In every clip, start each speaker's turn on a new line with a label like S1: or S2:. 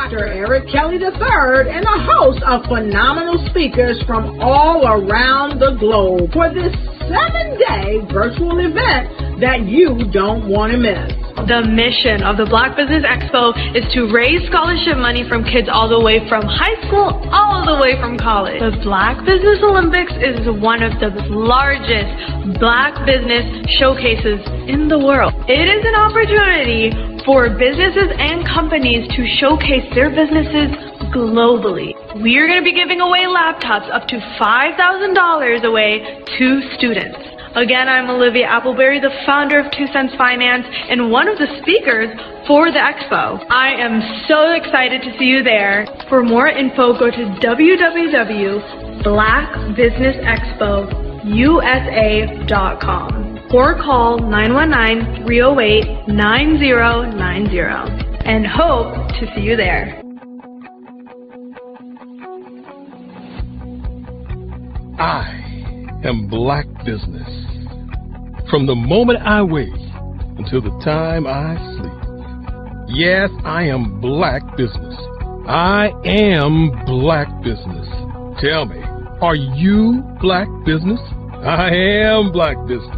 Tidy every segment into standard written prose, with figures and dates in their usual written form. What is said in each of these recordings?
S1: Dr. Eric Kelly III and a host of phenomenal speakers from all around the globe for this 7-day virtual event that you don't want to miss.
S2: The mission of the Black Business Expo is to raise scholarship money from kids all the way from high school all the way from college. The Black Business Olympics is one of the largest Black business showcases in the world. It is an opportunity for businesses and companies to showcase their businesses globally. We are going to be giving away laptops up to $5,000 away to students. Again, I'm Olivia Appleberry, the founder of 2 Cents Finance and one of the speakers for the expo. I am so excited to see you there. For more info, go to www.blackbusinessexpousa.com or call 919-308-9090 and hope to see you there.
S3: I am Black Business. From the moment I wake until the time I sleep. Yes, I am Black Business. I am Black Business. Tell me, are you Black Business? I am Black Business.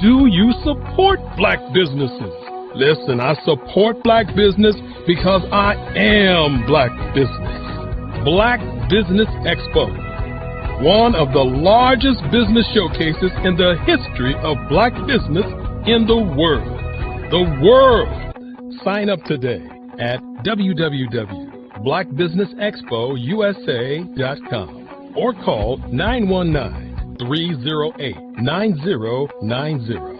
S3: Do you support Black businesses? Listen, I support Black business because I am Black Business. Black Business Expo, one of the largest business showcases in the history of Black business in the world. The world! Sign up today at www.blackbusinessexpousa.com or call 919-308-9090.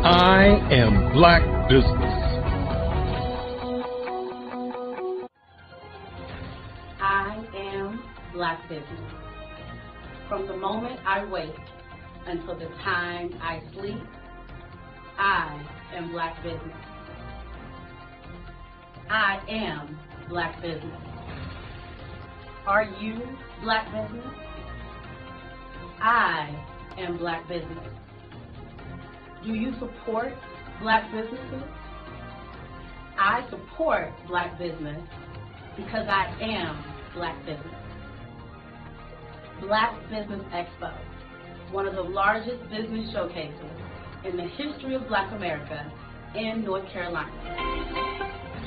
S3: I am Black Business.
S4: I am Black Business. From the moment I wake until the time I sleep, I am Black Business. I am Black Business. Are you Black Business? I am Black Business. Do you support Black businesses? I support Black business because I am Black Business. Black Business Expo, one of the largest business showcases in the history of Black America in North Carolina.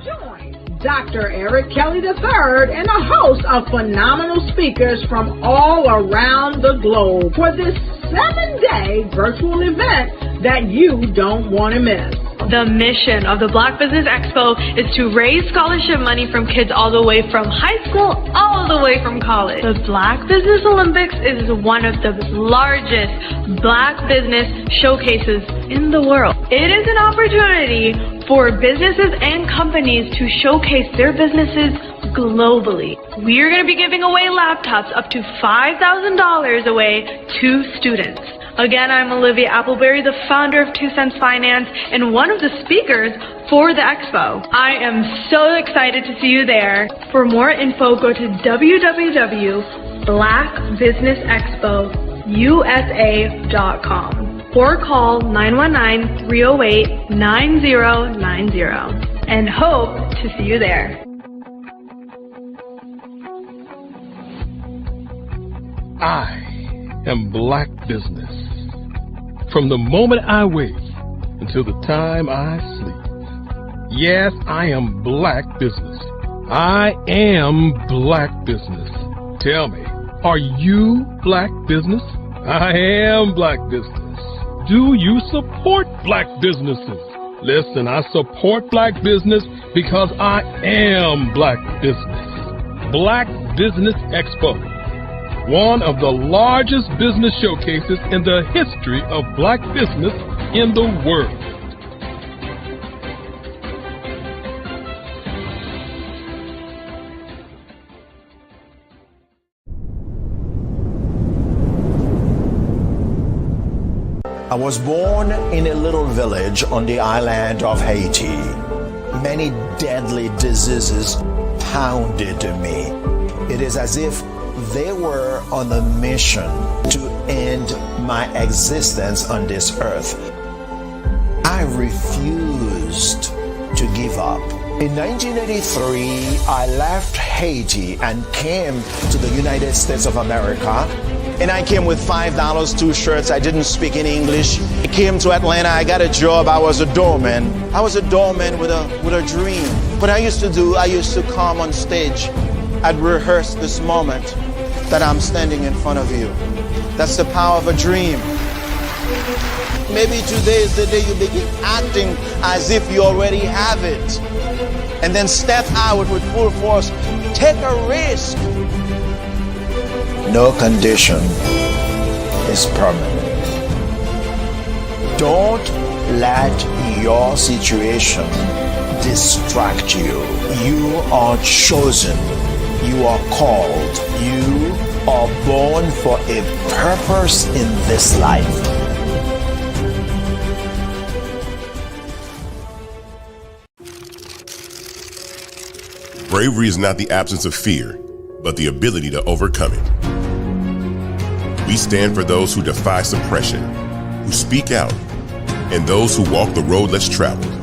S1: Join Dr. Eric Kelly III and a host of phenomenal speakers from all around the globe for this 7-day virtual event that you don't want to miss.
S2: The mission of the Black Business Expo is to raise scholarship money from kids all the way from high school all the way from college. The Black Business Olympics is one of the largest Black business showcases in the world. It is an opportunity for businesses and companies to showcase their businesses globally. We are going to be giving away laptops up to $5,000 away to students. Again, I'm Olivia Appleberry, the founder of 2 Cents Finance and one of the speakers for the expo. I am so excited to see you there. For more info, go to www.blackbusinessexpousa.com or call 919-308-9090 and hope to see you there.
S3: I am Black Business. From the moment I wake until the time I sleep. Yes, I am Black Business. I am Black Business. Tell me, are you Black Business? I am Black Business. Do you support Black businesses? Listen, I support Black business because I am Black Business. Black Business Expo, one of the largest business showcases in the history of Black business in the world.
S5: I was born in a little village on the island of Haiti. Many deadly diseases pounded me. It is as if they were on a mission to end my existence on this earth. I refused to give up. In 1983, I left Haiti and came to the United States of America. And I came with $5, 2 shirts. I didn't speak any English. I came to Atlanta. I got a job. I was a doorman. I was a doorman with a dream. What I used to come on stage. I'd rehearse this moment that I'm standing in front of you. That's the power of a dream. Maybe today is the day you begin acting as if you already have it. And then step out with full force. Take a risk. No condition is permanent. Don't let your situation distract you. You are chosen. You are called. You are born for a purpose in this life.
S6: Bravery is not the absence of fear, but the ability to overcome it. We stand for those who defy suppression, who speak out, and those who walk the road less traveled.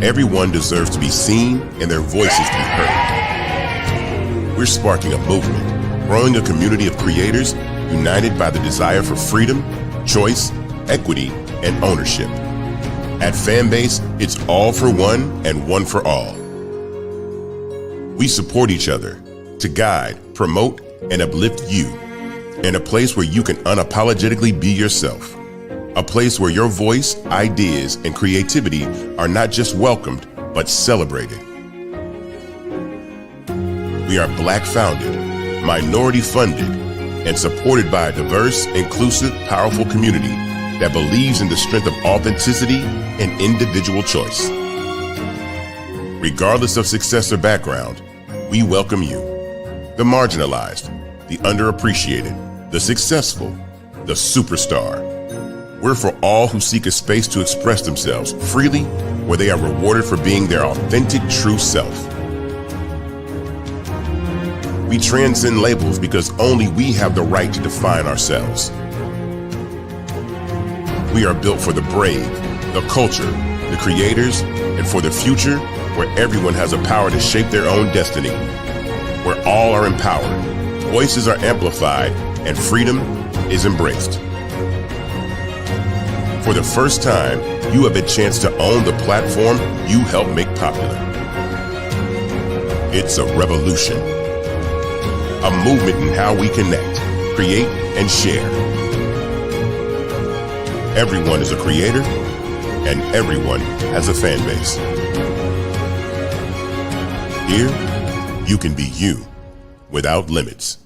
S6: Everyone deserves to be seen and their voices to be heard. We're sparking a movement, growing a community of creators united by the desire for freedom, choice, equity, and ownership. At Fanbase, it's all for one and one for all. We support each other to guide, promote, and uplift you in a place where you can unapologetically be yourself. A place where your voice, ideas, and creativity are not just welcomed, but celebrated. We are Black founded, minority funded, and supported by a diverse, inclusive, powerful community that believes in the strength of authenticity and individual choice. Regardless of success or background, we welcome you, the marginalized, the underappreciated, the successful, the superstar. We're for all who seek a space to express themselves freely, where they are rewarded for being their authentic, true self. We transcend labels because only we have the right to define ourselves. We are built for the brave, the culture, the creators, and for the future where everyone has a power to shape their own destiny, where all are empowered, voices are amplified, and freedom is embraced. For the first time, you have a chance to own the platform you helped make popular. It's a revolution, a movement in how we connect, create, and share. Everyone is a creator, and everyone has a fan base. Here, you can be you without limits.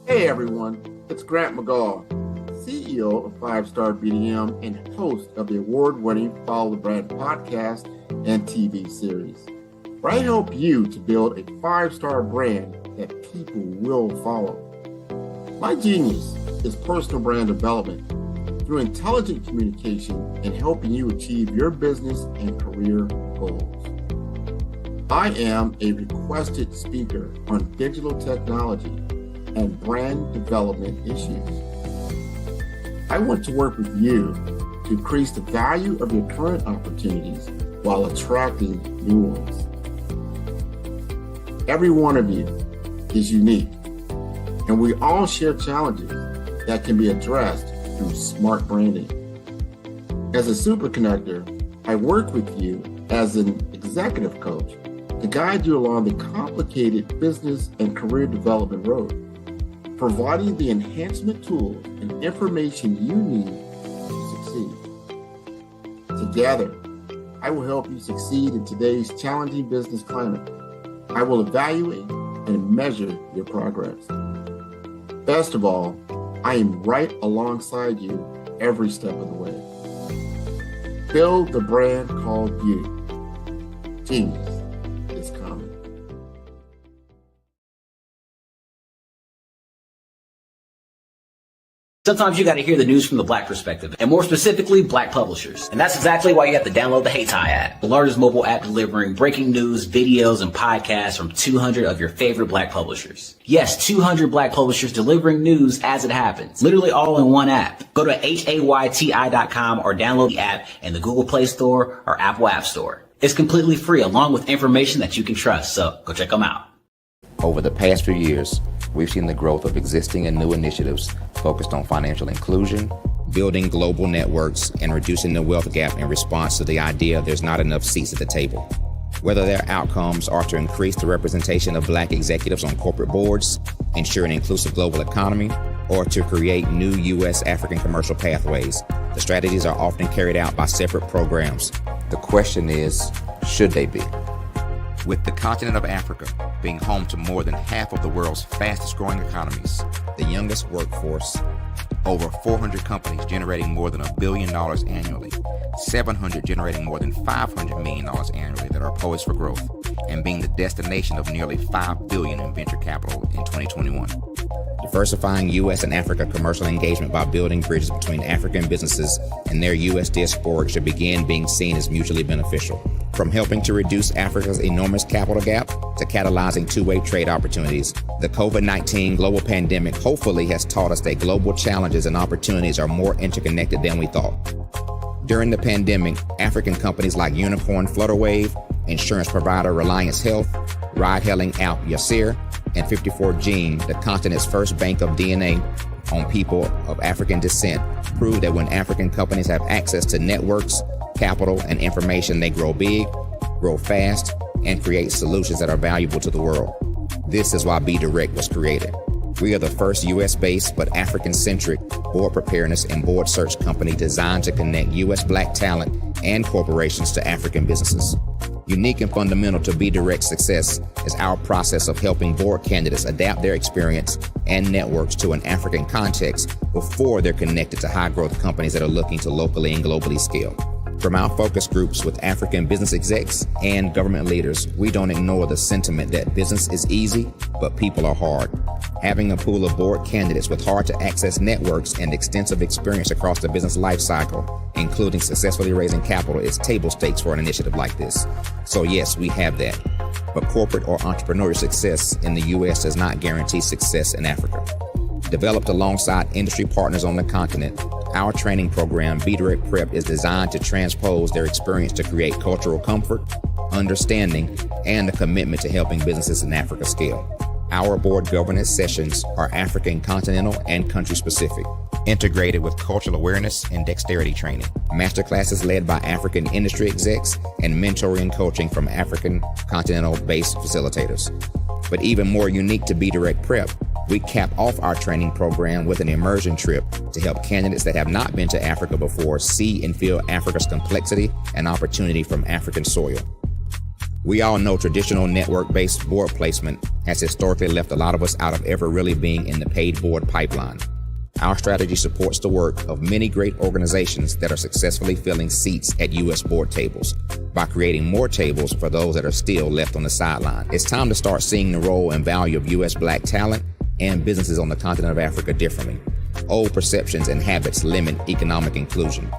S7: Hey everyone, it's Grant McGaw, CEO of 5-Star BDM and host of the award-winning Follow the Brand podcast and TV series, where I help you to build a 5-star brand that people will follow. My genius is personal brand development through intelligent communication and helping you achieve your business and career goals. I am a requested speaker on digital technology and brand development issues. I want to work with you to increase the value of your current opportunities while attracting new ones. Every one of you is unique, and we all share challenges that can be addressed through smart branding. As a super connector, I work with you as an executive coach to guide you along the complicated business and career development road, providing the enhancement tools and information you need to succeed. Together, I will help you succeed in today's challenging business climate. I will evaluate and measure your progress. Best of all, I am right alongside you every step of the way. Build the brand called you. Genius.
S8: Sometimes you got to hear the news from the Black perspective, and more specifically, Black publishers. And that's exactly why you have to download the HeyTie app, the largest mobile app delivering breaking news, videos, and podcasts from 200 of your favorite Black publishers. Yes, 200 Black publishers delivering news as it happens, literally all in one app. Go to HAYTI.com or download the app in the Google Play Store or Apple App Store. It's completely free, along with information that you can trust, so go check them out.
S9: Over the past few years, we've seen the growth of existing and new initiatives focused on financial inclusion, building global networks, and reducing the wealth gap in response to the idea there's not enough seats at the table. Whether their outcomes are to increase the representation of Black executives on corporate boards, ensure an inclusive global economy, or to create new U.S. African commercial pathways, the strategies are often carried out by separate programs. The question is, should they be? With the continent of Africa being home to more than half of the world's fastest growing economies, the youngest workforce, over 400 companies generating more than $1 billion annually, 700 generating more than $500 million annually that are poised for growth, and being the destination of nearly $5 billion in venture capital in 2021. Diversifying U.S. and Africa commercial engagement by building bridges between African businesses and their U.S. diaspora should begin being seen as mutually beneficial. From helping to reduce Africa's enormous capital gap to catalyzing two-way trade opportunities, the COVID-19 global pandemic hopefully has taught us that global challenges and opportunities are more interconnected than we thought. During the pandemic, African companies like Unicorn Flutterwave, insurance provider Reliance Health, ride-hailing app Yasir, and 54Gene, the continent's first bank of DNA on people of African descent, proved that when African companies have access to networks, capital, and information, they grow big, grow fast, and create solutions that are valuable to the world. This is why Be Direct was created. We are the first U.S.-based but African-centric board preparedness and board search company designed to connect U.S. Black talent and corporations to African businesses. Unique and fundamental to Be Direct's success is our process of helping board candidates adapt their experience and networks to an African context before they're connected to high-growth companies that are looking to locally and globally scale. From our focus groups with African business execs and government leaders, we don't ignore the sentiment that business is easy, but people are hard. Having a pool of board candidates with hard-to-access networks and extensive experience across the business lifecycle, including successfully raising capital, is table stakes for an initiative like this. So yes, we have that. But corporate or entrepreneurial success in the U.S. does not guarantee success in Africa. Developed alongside industry partners on the continent, our training program, Be Direct Prep, is designed to transpose their experience to create cultural comfort, understanding, and a commitment to helping businesses in Africa scale. Our board governance sessions are African continental and country specific, integrated with cultural awareness and dexterity training, masterclasses led by African industry execs, and mentoring and coaching from African continental-based facilitators. But even more unique to Be Direct Prep, we cap off our training program with an immersion trip to help candidates that have not been to Africa before see and feel Africa's complexity and opportunity from African soil. We all know traditional network-based board placement has historically left a lot of us out of ever really being in the paid board pipeline. Our strategy supports the work of many great organizations that are successfully filling seats at U.S. board tables by creating more tables for those that are still left on the sideline. It's time to start seeing the role and value of U.S. Black talent and businesses on the continent of Africa differently. Old perceptions and habits limit economic inclusion.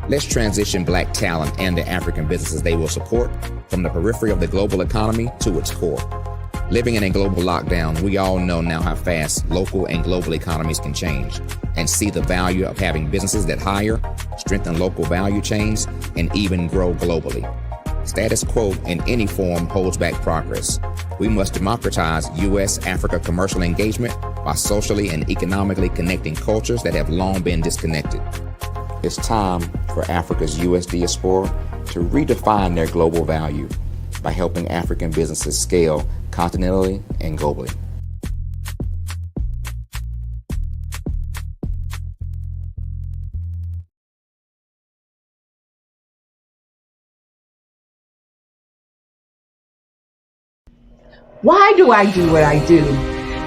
S9: Let's transition Black talent and the African businesses they will support from the periphery of the global economy to its core. Living in a global lockdown, we all know now how fast local and global economies can change, and see the value of having businesses that hire, strengthen local value chains, and even grow globally. Status quo in any form holds back progress. We must democratize U.S.-Africa commercial engagement by socially and economically connecting cultures that have long been disconnected. It's time for Africa's U.S. diaspora to redefine their global value by helping African businesses scale continentally and globally.
S10: Why do I do what I do?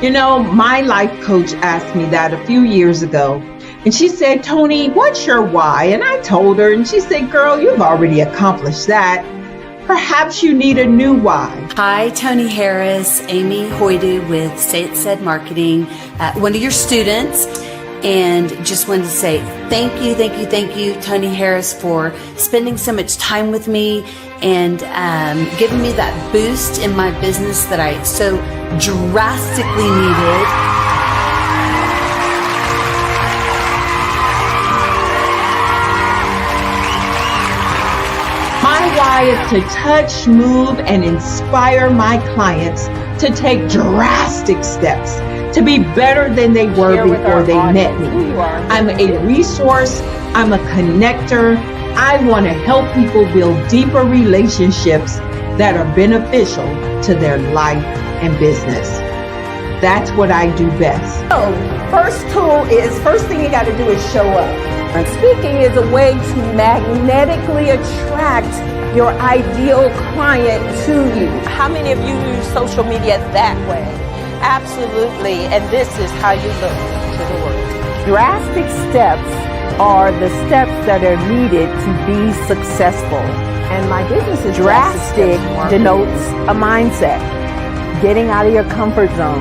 S10: You know, my life coach asked me that a few years ago. And she said, Tony, what's your why? And I told her, and she said, girl, you've already accomplished that. Perhaps you need a new why.
S11: Hi, Tony Harris, Amy Hoydu with Say It Said Marketing, one of your students. and just wanted to say thank you, Tony Harris, for spending so much time with me and giving me that boost in my business that I so drastically needed.
S10: My why is to touch, move, and inspire my clients to take drastic steps to be better than they were before they met me. I'm a resource. I'm a connector. I want to help people build deeper relationships that are beneficial to their life and business. That's what I do best.
S12: So, first thing you got to do is show up. And speaking is a way to magnetically attract your ideal client to you. How many of you use social media that way? Absolutely, and this is how you look to the world. Drastic steps are the steps that are needed to be successful. And my business is drastic denotes a mindset. Getting out of your comfort zone.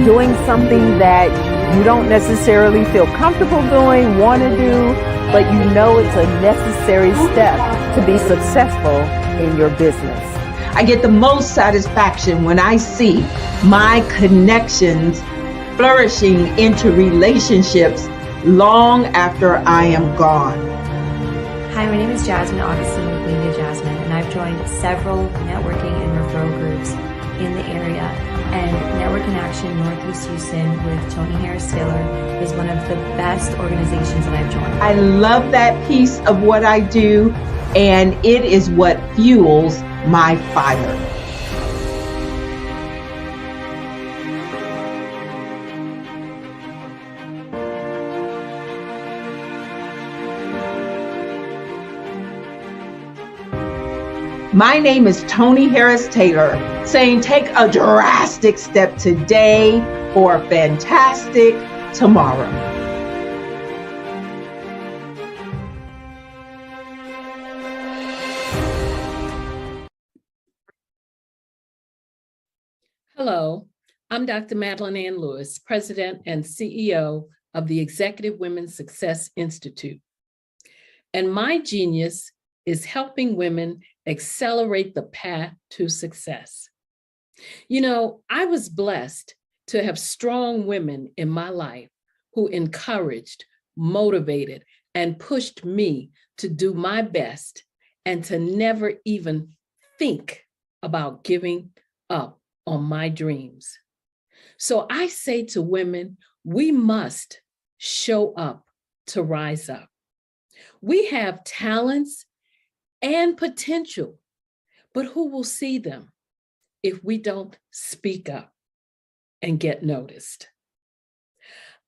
S12: Doing something that you don't necessarily feel comfortable doing, want to do, but you know it's a necessary step to be successful in your business.
S10: I get the most satisfaction when I see my connections flourishing into relationships long after I am gone.
S13: Hi, my name is Jasmine Augustine with Media Jasmine, and I've joined several networking and referral groups in the area. And Network in Action Northeast Houston with Tony Harris Taylor is one of the best organizations that I've joined.
S10: I love that piece of what I do, and it is what fuels my fire. My name is Tony Harris Taylor, saying take a drastic step today for a fantastic tomorrow.
S14: Hello, I'm Dr. Madeline Ann Lewis, President and CEO of the Executive Women's Success Institute. And my genius is helping women accelerate the path to success. You know, I was blessed to have strong women in my life who encouraged, motivated, and pushed me to do my best and to never even think about giving up on my dreams. So I say to women, we must show up to rise up. We have talents and potential, but who will see them if we don't speak up and get noticed?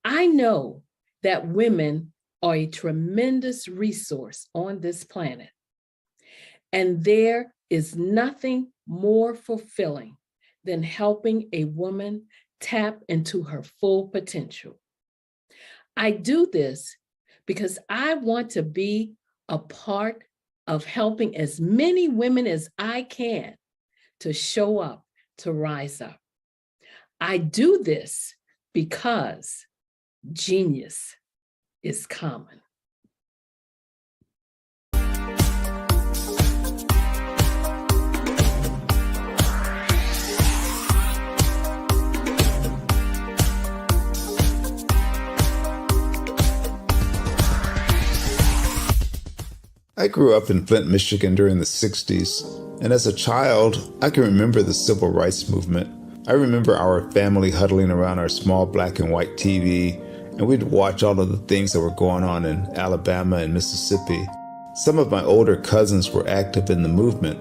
S14: I know that women are a tremendous resource on this planet, and there is nothing more fulfilling than helping a woman tap into her full potential. I do this because I want to be a part of helping as many women as I can to show up, to rise up. I do this because genius is common.
S15: I grew up in Flint, Michigan during the 60s, and as a child, I can remember the civil rights movement. I remember our family huddling around our small black and white TV, and we'd watch all of the things that were going on in Alabama and Mississippi. Some of my older cousins were active in the movement,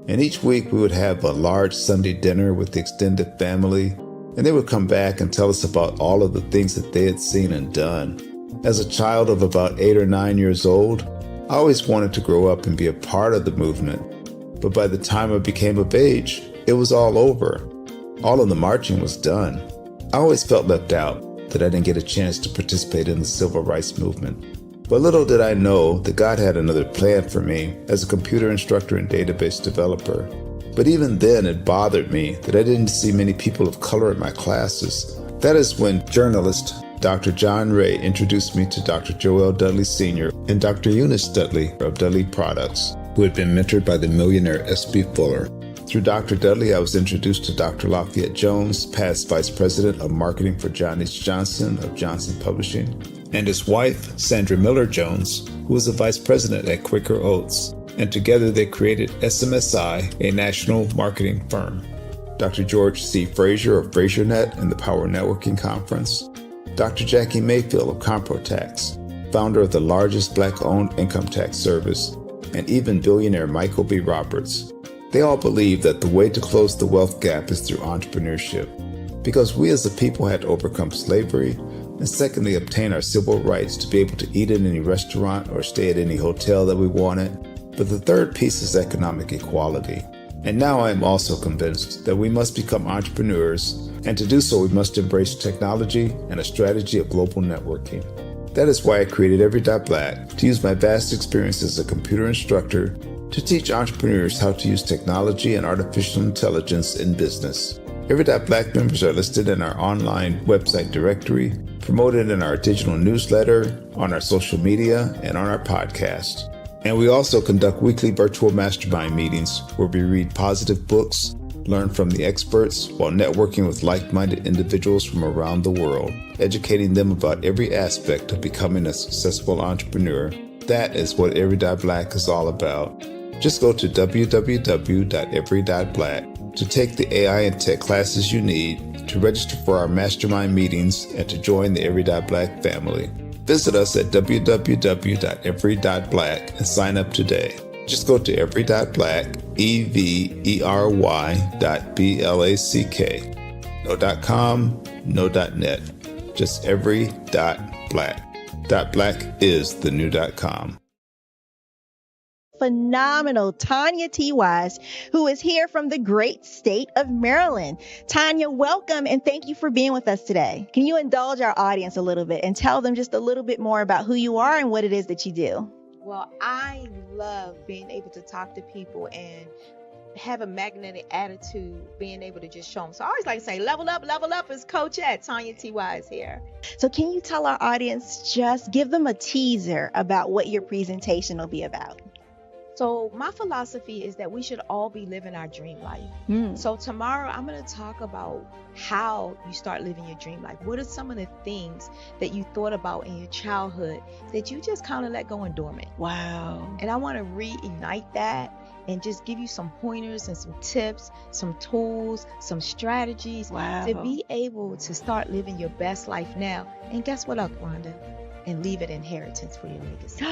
S15: and each week we would have a large Sunday dinner with the extended family, and they would come back and tell us about all of the things that they had seen and done. As a child of about 8 or 9 years old, I always wanted to grow up and be a part of the movement, but by the time I became of age, it was all over. All of the marching was done. I always felt left out, that I didn't get a chance to participate in the civil rights movement. But little did I know that God had another plan for me as a computer instructor and database developer. But even then, it bothered me that I didn't see many people of color in my classes. That is when journalist Dr. John Ray introduced me to Dr. Joel Dudley Sr. and Dr. Eunice Dudley of Dudley Products, who had been mentored by the millionaire S.B. Fuller. Through Dr. Dudley, I was introduced to Dr. Lafayette Jones, past Vice President of Marketing for John H. Johnson of Johnson Publishing, and his wife, Sandra Miller Jones, who was the Vice President at Quaker Oats, and together they created SMSI, a national marketing firm. Dr. George C. Frazier of FrazierNet and the Power Networking Conference, Dr. Jackie Mayfield of ComproTax, founder of the largest Black-owned income tax service, and even billionaire Michael B. Roberts. They all believe that the way to close the wealth gap is through entrepreneurship, because we as a people had to overcome slavery, and secondly, obtain our civil rights to be able to eat in any restaurant or stay at any hotel that we wanted. But the third piece is economic equality. And now I am also convinced that we must become entrepreneurs, and to do so we must embrace technology and a strategy of global networking. That is why I created Black to use my vast experience as a computer instructor to teach entrepreneurs how to use technology and artificial intelligence in business. Black members are listed in our online website directory, promoted in our digital newsletter, on our social media, and on our podcast. And we also conduct weekly virtual mastermind meetings where we read positive books, learn from the experts, while networking with like-minded individuals from around the world, educating them about every aspect of becoming a successful entrepreneur. That is what Black is all about. Just go to www.every.black to take the AI and tech classes you need, to register for our mastermind meetings, and to join the Black family. Visit us at www.every.black and sign up today. Just go to every.black, every.black. No .com, no .net, just every.black. .black is the new .com.
S16: Phenomenal Tanya T. Wise, who is here from the great state of Maryland. Tanya, welcome and thank you for being with us today. Can you indulge our audience a little bit and tell them just a little bit more about who you are and what it is that you do?
S17: Well, I love being able to talk to people and have a magnetic attitude, being able to just show them. So I always like to say, level up is Coach at Tanya T. Wise here.
S16: So can you tell our audience, just give them a teaser about what your presentation will be about?
S17: So my philosophy is that we should all be living our dream life. So tomorrow I'm going to talk about how you start living your dream life. What are some of the things that you thought about in your childhood that you just kind of let go and dormant?
S16: Wow.
S17: And I want to reignite that and just give you some pointers and some tips, some tools, some strategies to be able to start living your best life now. And guess what, Rhonda? And leave it inheritance for your legacy.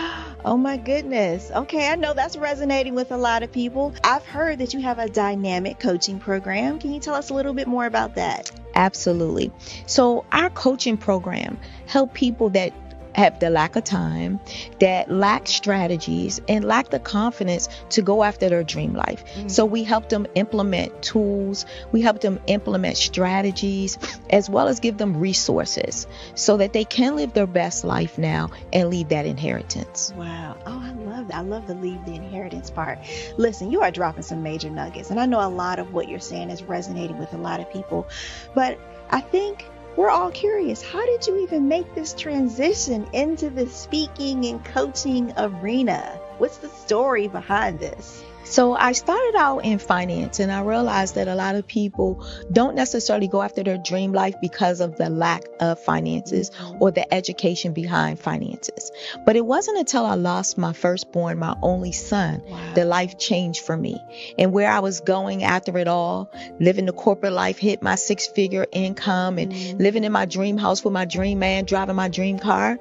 S16: Oh my goodness. Okay, I know that's resonating with a lot of people. I've heard that you have a dynamic coaching program. Can you tell us a little bit more about that?
S17: Absolutely. So our coaching program help people that have the lack of time, that lack strategies, and lack the confidence to go after their dream life. So we help them implement tools, we help them implement strategies, as well as give them resources so that they can live their best life now and leave that inheritance.
S16: Wow. Oh, I love that. I love the leave the inheritance part. Listen, you are dropping some major nuggets, and I know a lot of what you're saying is resonating with a lot of people, but I think we're all curious. How did you even make this transition into the speaking and coaching arena? What's the story behind this?
S17: So I started out in finance, and I realized that a lot of people don't necessarily go after their dream life because of the lack of finances or the education behind finances. But it wasn't until I lost my firstborn, my only son, that life changed for me. And where I was going after it all, living the corporate life, hit my 6-figure income and living in my dream house with my dream man, driving my dream car.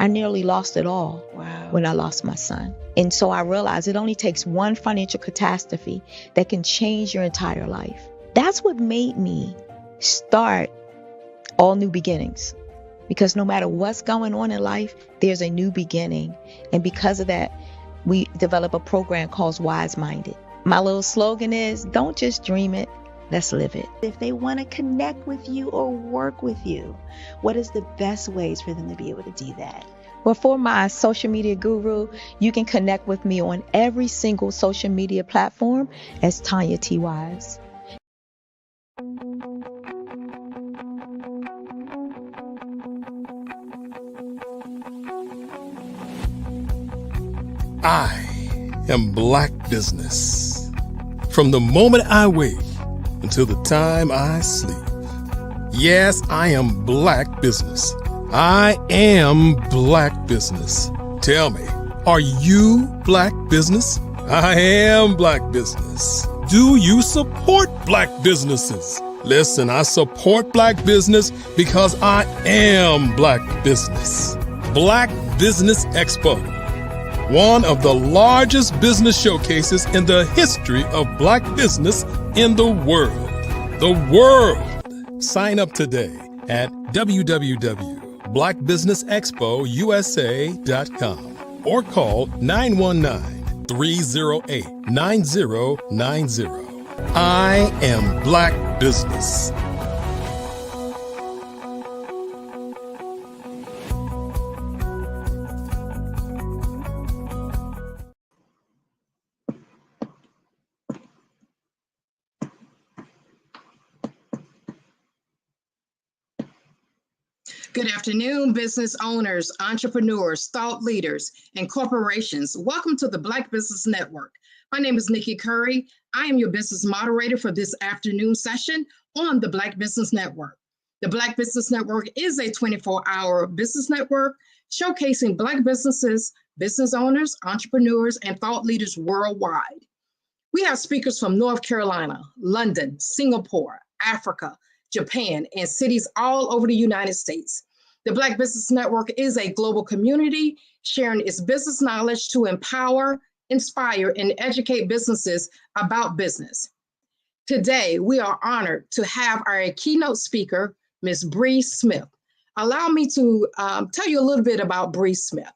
S17: I nearly lost it all when I lost my son. And so I realized it only takes one financial catastrophe that can change your entire life. That's what made me start All New Beginnings. Because no matter what's going on in life, there's a new beginning. And because of that, we develop a program called Wise Minded. My little slogan is, don't just dream it, let's live it.
S16: If they want to connect with you or work with you, what is the best ways for them to be able to do that?
S17: Well, for my social media guru, you can connect with me on every single social media platform as Tanya T. Wise.
S3: I am Black business. From the moment I wake until the time I sleep. Yes, I am Black business. I am Black business. Tell me, are you Black business? I am Black business. Do you support Black businesses? Listen, I support Black business because I am Black business. Black Business Expo, one of the largest business showcases in the history of Black business in the world. The world! Sign up today at www.blackbusinessexpousa.com or call 919-308-9090. I am Black business.
S18: Good afternoon, business owners, entrepreneurs, thought leaders, and corporations. Welcome to the Black Business Network. My name is Nikki Curry. I am your business moderator for this afternoon session on the Black Business Network. The Black Business Network is a 24-hour business network showcasing Black businesses, business owners, entrepreneurs, and thought leaders worldwide. We have speakers from North Carolina, London, Singapore, Africa, Japan, and cities all over the United States. The Black Business Network is a global community sharing its business knowledge to empower, inspire, and educate businesses about business. Today, we are honored to have our keynote speaker, Ms. Bree Smith. Allow me to tell you a little bit about Bree Smith.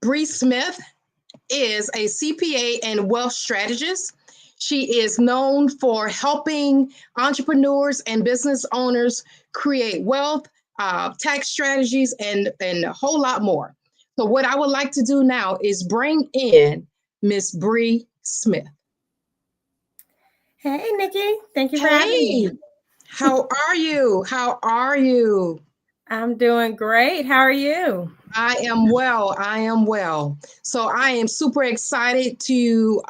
S18: Bree Smith is a CPA and wealth strategist. She is known for helping entrepreneurs and business owners create wealth, tax strategies, and a whole lot more. So what I would like to do now is bring in Miss Bree Smith.
S19: Hey, Nikki. Thank you for having me.
S18: How are you? How are you?
S19: I'm doing great. How are you?
S18: I am well. I am well. So I am super excited to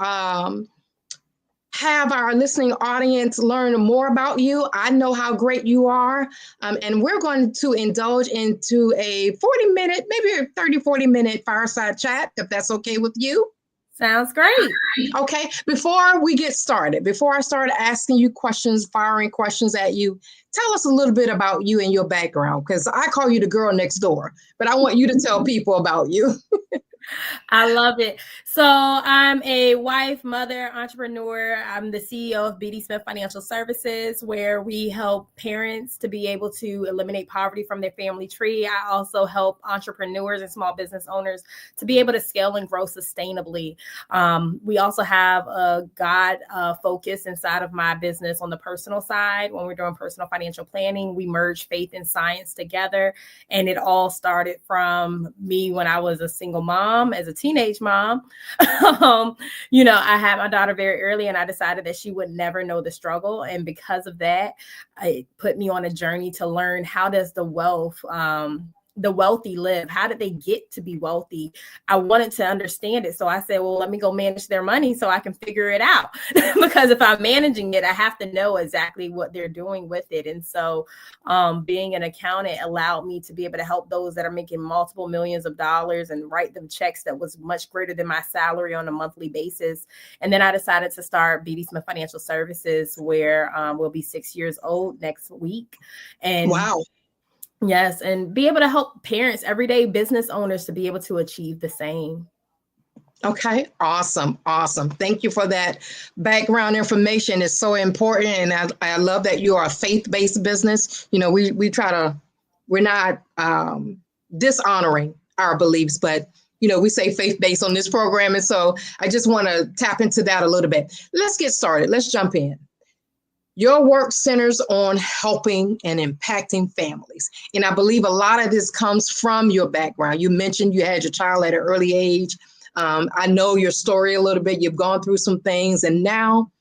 S18: have our listening audience learn more about you. I know how great you are. And we're going to indulge into a 40-minute, maybe a 40-minute fireside chat, if that's okay with you.
S19: Sounds great.
S18: Okay. Before we get started, before I start asking you questions, firing questions at you, tell us a little bit about you and your background, because I call you the girl next door, but I want you to tell people about you.
S19: I love it. So I'm a wife, mother, entrepreneur. I'm the CEO of BD Smith Financial Services, where we help parents to be able to eliminate poverty from their family tree. I also help entrepreneurs and small business owners to be able to scale and grow sustainably. We also have a God focus inside of my business on the personal side. When we're doing personal financial planning, we merge faith and science together. And it all started from me when I was a single mom. As a teenage mom, I had my daughter very early, and I decided that she would never know the struggle. And because of that, it put me on a journey to learn, how does the wealthy live? How did they get to be wealthy? I wanted to understand it. So I said, well, let me go manage their money so I can figure it out. Because if I'm managing it, I have to know exactly what they're doing with it. And so being an accountant allowed me to be able to help those that are making multiple millions of dollars and write them checks that was much greater than my salary on a monthly basis. And then I decided to start BD Smith Financial Services, where we'll be 6 years old next week. And
S18: wow.
S19: Yes, and be able to help parents, everyday business owners, to be able to achieve the same.
S18: Okay, awesome. Thank you for that background information. It's so important, and I love that you are a faith-based business. We're not dishonoring our beliefs, but we say faith-based on this program, and so I just want to tap into that a little bit. Let's get started. Let's jump in. Your work centers on helping and impacting families. And I believe a lot of this comes from your background. You mentioned you had your child at an early age. I know your story a little bit. You've gone through some things, and now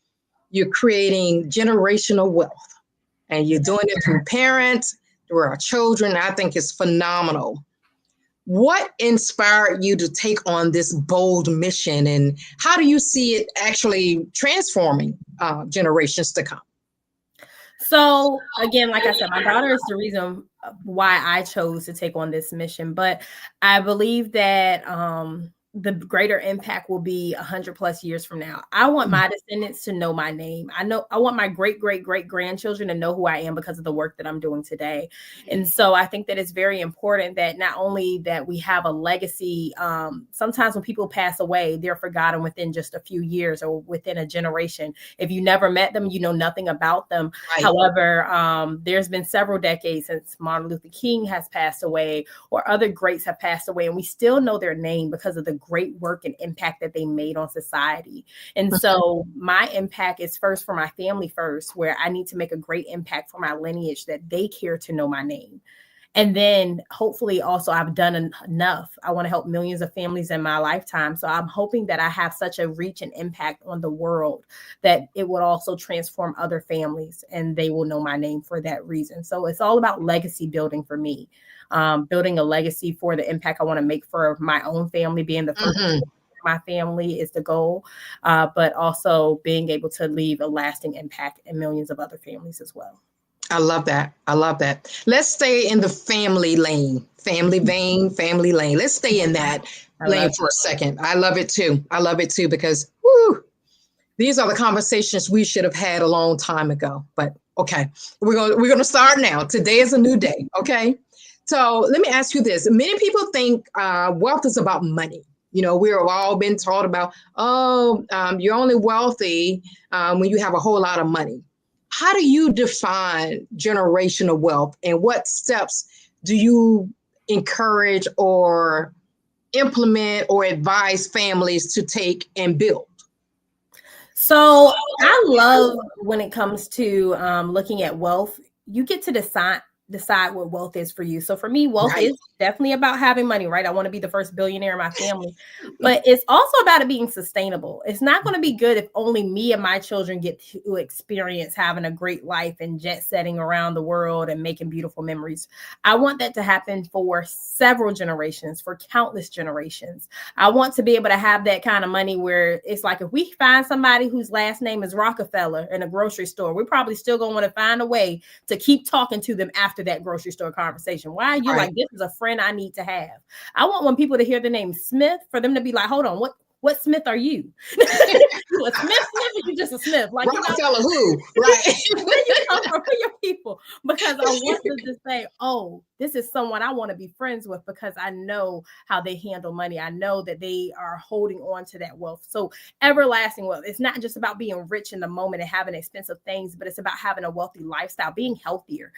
S18: you're creating generational wealth. And you're doing it through parents, through our children. I think it's phenomenal. What inspired you to take on this bold mission, and how do you see it actually transforming generations to come?
S19: So again, like I said, my daughter is the reason why I chose to take on this mission, but I believe that the greater impact will be 100+ years from now. I want my descendants to know my name. I want my great grandchildren to know who I am because of the work that I'm doing today. And so I think that it's very important that not only that we have a legacy. Sometimes when people pass away, they're forgotten within just a few years or within a generation. If you never met them, you know nothing about them. Right. However, there's been several decades since Martin Luther King has passed away or other greats have passed away, and we still know their name because of the great work and impact that they made on society. And so my impact is first for my family first, where I need to make a great impact for my lineage that they care to know my name. And then hopefully also I've done enough. I want to help millions of families in my lifetime. So I'm hoping that I have such a reach and impact on the world that it would also transform other families and they will know my name for that reason. So it's all about legacy building for me. Building a legacy for the impact I want to make for my own family, being the first my family is the goal, but also being able to leave a lasting impact in millions of other families as well.
S18: I love that. I love that. Let's stay in the family lane, family vein, family lane. Let's stay in that lane for a second. I love it too. I love it too, because these are the conversations we should have had a long time ago. But okay, we're going to start now. Today is a new day. Okay. So let me ask you this. Many people think wealth is about money. You know, we've all been taught about, you're only wealthy when you have a whole lot of money. How do you define generational wealth, and what steps do you encourage or implement or advise families to take and build?
S19: So I love when it comes to looking at wealth, you get to decide what wealth is for you. So for me, wealth is definitely about having money, right? I want to be the first billionaire in my family, but it's also about it being sustainable. It's not going to be good if only me and my children get to experience having a great life and jet setting around the world and making beautiful memories. I want that to happen for several generations, for countless generations. I want to be able to have that kind of money where it's like, if we find somebody whose last name is Rockefeller in a grocery store, we're probably still going to want to find a way to keep talking to them after that grocery store conversation. Why are you like, this is a friend I need to have? I want people to hear the name Smith, for them to be like, hold on, what Smith are you? You a Smith, or you just a Smith? Like,
S18: Rockefeller who? Right.
S19: Where you come from? Who your people? Because I want them to say, oh, this is someone I want to be friends with because I know how they handle money. I know that they are holding on to that wealth. So everlasting wealth. It's not just about being rich in the moment and having expensive things, but it's about having a wealthy lifestyle, being healthier.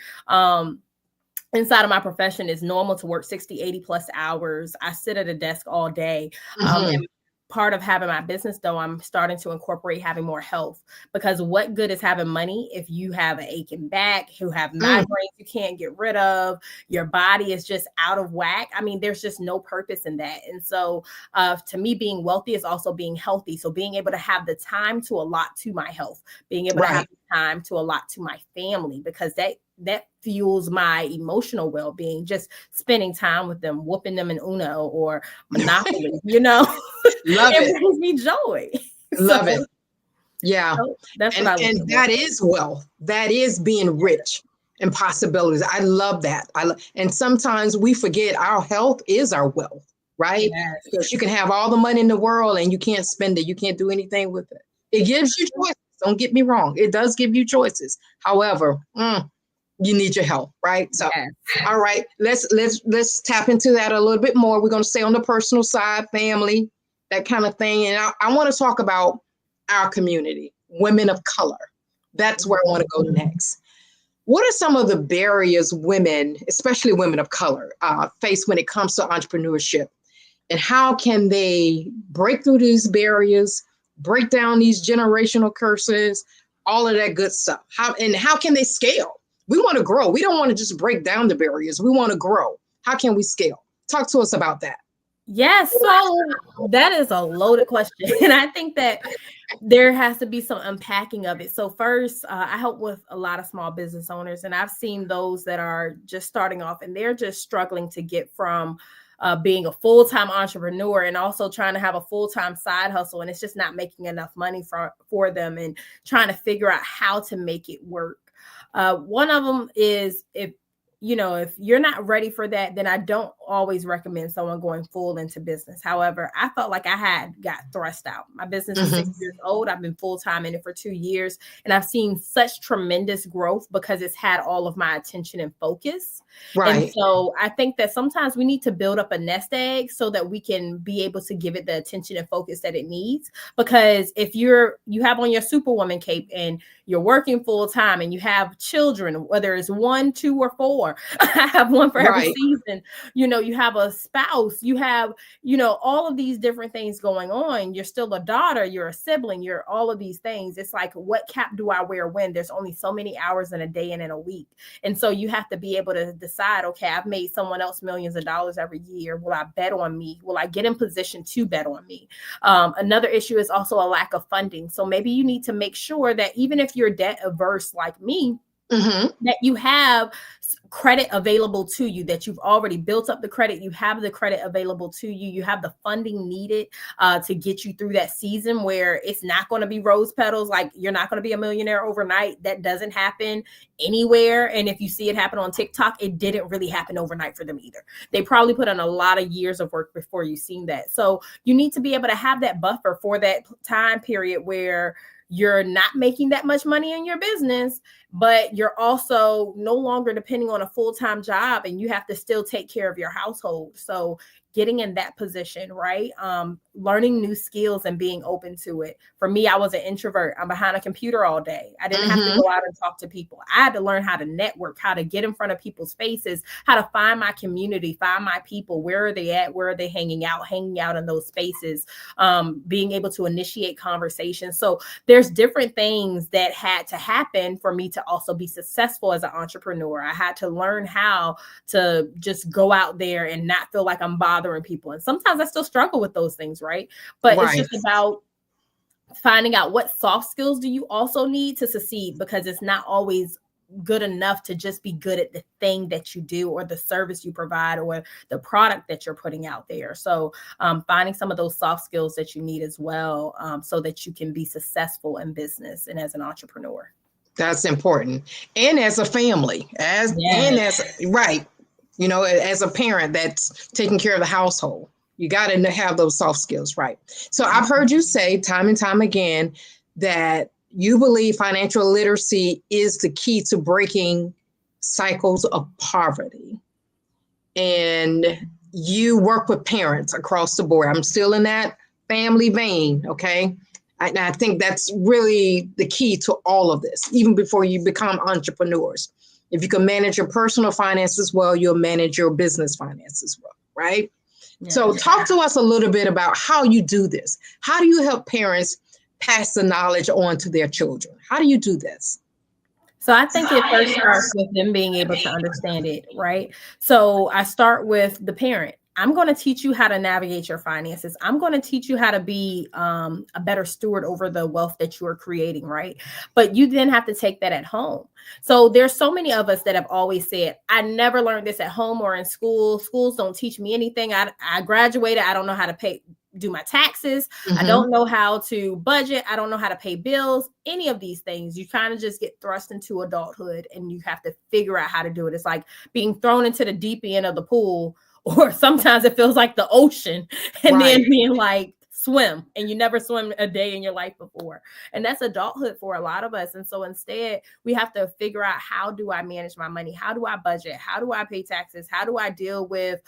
S19: Inside of my profession, it's normal to work 60, 80 plus hours. I sit at a desk all day. And part of having my business, though, I'm starting to incorporate having more health, because what good is having money if you have an aching back, who have migraines you can't get rid of, your body is just out of whack. I mean, there's just no purpose in that. And so to me, being wealthy is also being healthy. So being able to have the time to allot to my health, being able to have the time to allot to my family, because that fuels my emotional well-being, just spending time with them, whooping them in Uno or Monopoly, Love it brings me joy.
S18: Love it. Yeah.
S19: So that's what I love.
S18: And that is wealth. That is being rich and possibilities. I love that. And sometimes we forget our health is our wealth, right? Yes. Because you can have all the money in the world and you can't spend it. You can't do anything with it. It gives you choices. Don't get me wrong. It does give you choices. However, you need your help, right? So, all right, let's tap into that a little bit more. We're going to stay on the personal side, family, that kind of thing. And I want to talk about our community, women of color. That's where I want to go next. What are some of the barriers women, especially women of color, face when it comes to entrepreneurship? And how can they break through these barriers, break down these generational curses, all of that good stuff? How can they scale? We want to grow. We don't want to just break down the barriers. We want to grow. How can we scale? Talk to us about that.
S19: Yes. So that is a loaded question. And I think that there has to be some unpacking of it. So first, I help with a lot of small business owners, and I've seen those that are just starting off and they're just struggling to get from being a full-time entrepreneur and also trying to have a full-time side hustle, and it's just not making enough money for them, and trying to figure out how to make it work. One of them is, if you're not ready for that, then I don't always recommend someone going full into business. However, I felt like I got thrust out. My business is 6 years old. I've been full-time in it for 2 years, and I've seen such tremendous growth because it's had all of my attention and focus.
S18: Right.
S19: And so I think that sometimes we need to build up a nest egg so that we can be able to give it the attention and focus that it needs. Because if you have on your Superwoman cape and you're working full-time and you have children, whether it's 1, 2, or 4, I have one for every season. You have a spouse, you have, all of these different things going on. You're still a daughter, you're a sibling, you're all of these things. It's like, what cap do I wear when? There's only so many hours in a day and in a week. And so you have to be able to decide, okay, I've made someone else millions of dollars every year. Will I bet on me? Will I get in position to bet on me? Another issue is also a lack of funding. So maybe you need to make sure that even if you're debt averse like me, that you have credit available to you, that you've already built up the credit, you have the credit available to you, you have the funding needed to get you through that season where it's not going to be rose petals. Like, you're not going to be a millionaire overnight. That doesn't happen anywhere. And if you see it happen on TikTok, it didn't really happen overnight for them either. They probably put in a lot of years of work before you've seen that. So you need to be able to have that buffer for that time period where you're not making that much money in your business, but you're also no longer depending on a full-time job, and you have to still take care of your household. So getting in that position, right? Learning new skills and being open to it. For me, I was an introvert. I'm behind a computer all day. I didn't have to go out and talk to people. I had to learn how to network, how to get in front of people's faces, how to find my community, find my people. Where are they at? Where are they hanging out in those spaces, being able to initiate conversations. So there's different things that had to happen for me to also be successful as an entrepreneur. I had to learn how to just go out there and not feel like I'm bothering people. And sometimes I still struggle with those things, right? But it's just about finding out what soft skills do you also need to succeed, because it's not always good enough to just be good at the thing that you do or the service you provide or the product that you're putting out there. So finding some of those soft skills that you need as well, so that you can be successful in business and as an entrepreneur.
S18: That's important. And as a family, as a parent that's taking care of the household, you got to have those soft skills, right? So I've heard you say time and time again that you believe financial literacy is the key to breaking cycles of poverty. And you work with parents across the board. I'm still in that family vein, okay? And I think that's really the key to all of this, even before you become entrepreneurs. If you can manage your personal finances well, you'll manage your business finances well, right? Yeah. So talk to us a little bit about how you do this. How do you help parents pass the knowledge on to their children? How do you do this?
S19: So I think it first starts with them being able to understand it, right? So I start with the parent. I'm going to teach you how to navigate your finances. I'm going to teach you how to be a better steward over the wealth that you are creating, right? But you then have to take that at home. So there's so many of us that have always said, I never learned this at home or in school. Schools don't teach me anything. I graduated. I don't know how to do my taxes. I don't know how to budget. I don't know how to pay bills, any of these things. You kind of just get thrust into adulthood and you have to figure out how to do it. It's like being thrown into the deep end of the pool, or sometimes it feels like the ocean, and then being like, swim, and you never swim a day in your life before. And that's adulthood for a lot of us. And so instead, we have to figure out, how do I manage my money? How do I budget? How do I pay taxes? How do I deal with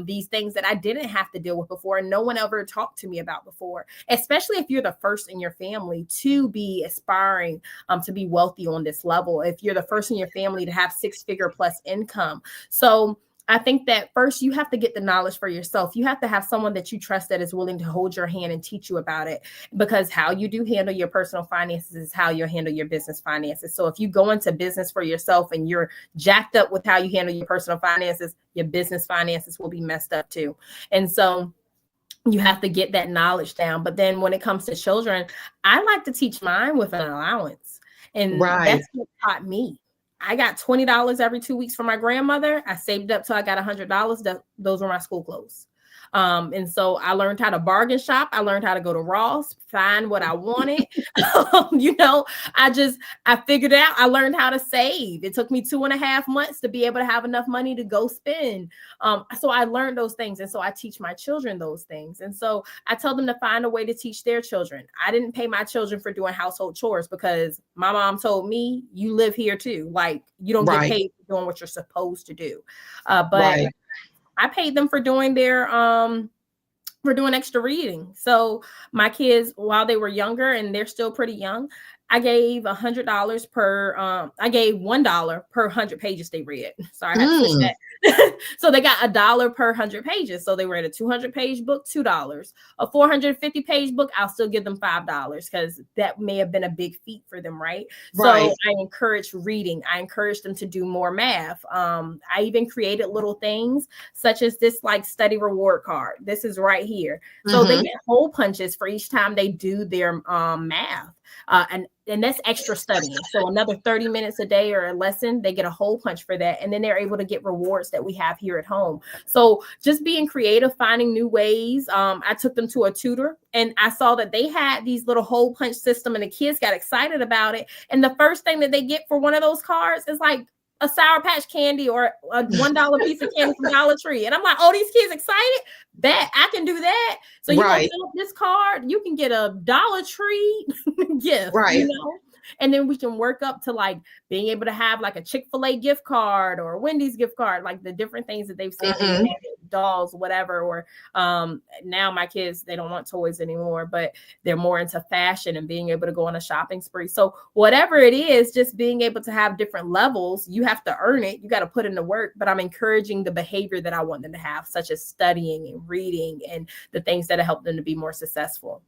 S19: these things that I didn't have to deal with before and no one ever talked to me about before, especially if you're the first in your family to be aspiring to be wealthy on this level, if you're the first in your family to have 6-figure plus income. So I think that first you have to get the knowledge for yourself. You have to have someone that you trust that is willing to hold your hand and teach you about it, because how you do handle your personal finances is how you handle your business finances. So if you go into business for yourself and you're jacked up with how you handle your personal finances, your business finances will be messed up too. And so you have to get that knowledge down. But then when it comes to children, I like to teach mine with an allowance. And that's what taught me. I got $20 every 2 weeks from my grandmother. I saved up till I got $100. Those were my school clothes. And so I learned how to bargain shop. I learned how to go to Ross, find what I wanted. I figured it out. I learned how to save. It took me 2.5 months to be able to have enough money to go spend. So I learned those things. And so I teach my children those things. And so I tell them to find a way to teach their children. I didn't pay my children for doing household chores because my mom told me, you live here too. Like, you don't get paid for doing what you're supposed to do. But I paid them for doing extra reading. So my kids, while they were younger and they're still pretty young, I gave $100 per, I gave $1 per 100 pages they read. Sorry, I had to switch that. So they got $1 per 100 pages. So they read a 200-page book, $2. A 450-page book, I'll still give them $5 because that may have been a big feat for them, right? So I encouraged reading. I encouraged them to do more math. I even created little things such as this like study reward card. This is right here. So they get hole punches for each time they do their math. And that's extra studying. So another 30 minutes a day or a lesson, they get a hole punch for that. And then they're able to get rewards that we have here at home. So just being creative, finding new ways. I took them to a tutor and I saw that they had these little hole punch system and the kids got excited about it. And the first thing that they get for one of those cards is like a Sour Patch candy or a $1 piece of candy from Dollar Tree. And I'm like, oh, these kids excited? Bet I can do that. So you can fill up this card, you can get a Dollar Tree gift, and then we can work up to like being able to have like a Chick-fil-A gift card or a Wendy's gift card, like the different things that they've said, dolls, whatever. Or now my kids, they don't want toys anymore, but they're more into fashion and being able to go on a shopping spree. So whatever it is, just being able to have different levels, you have to earn it. You got to put in the work, but I'm encouraging the behavior that I want them to have, such as studying and reading and the things that help them to be more successful.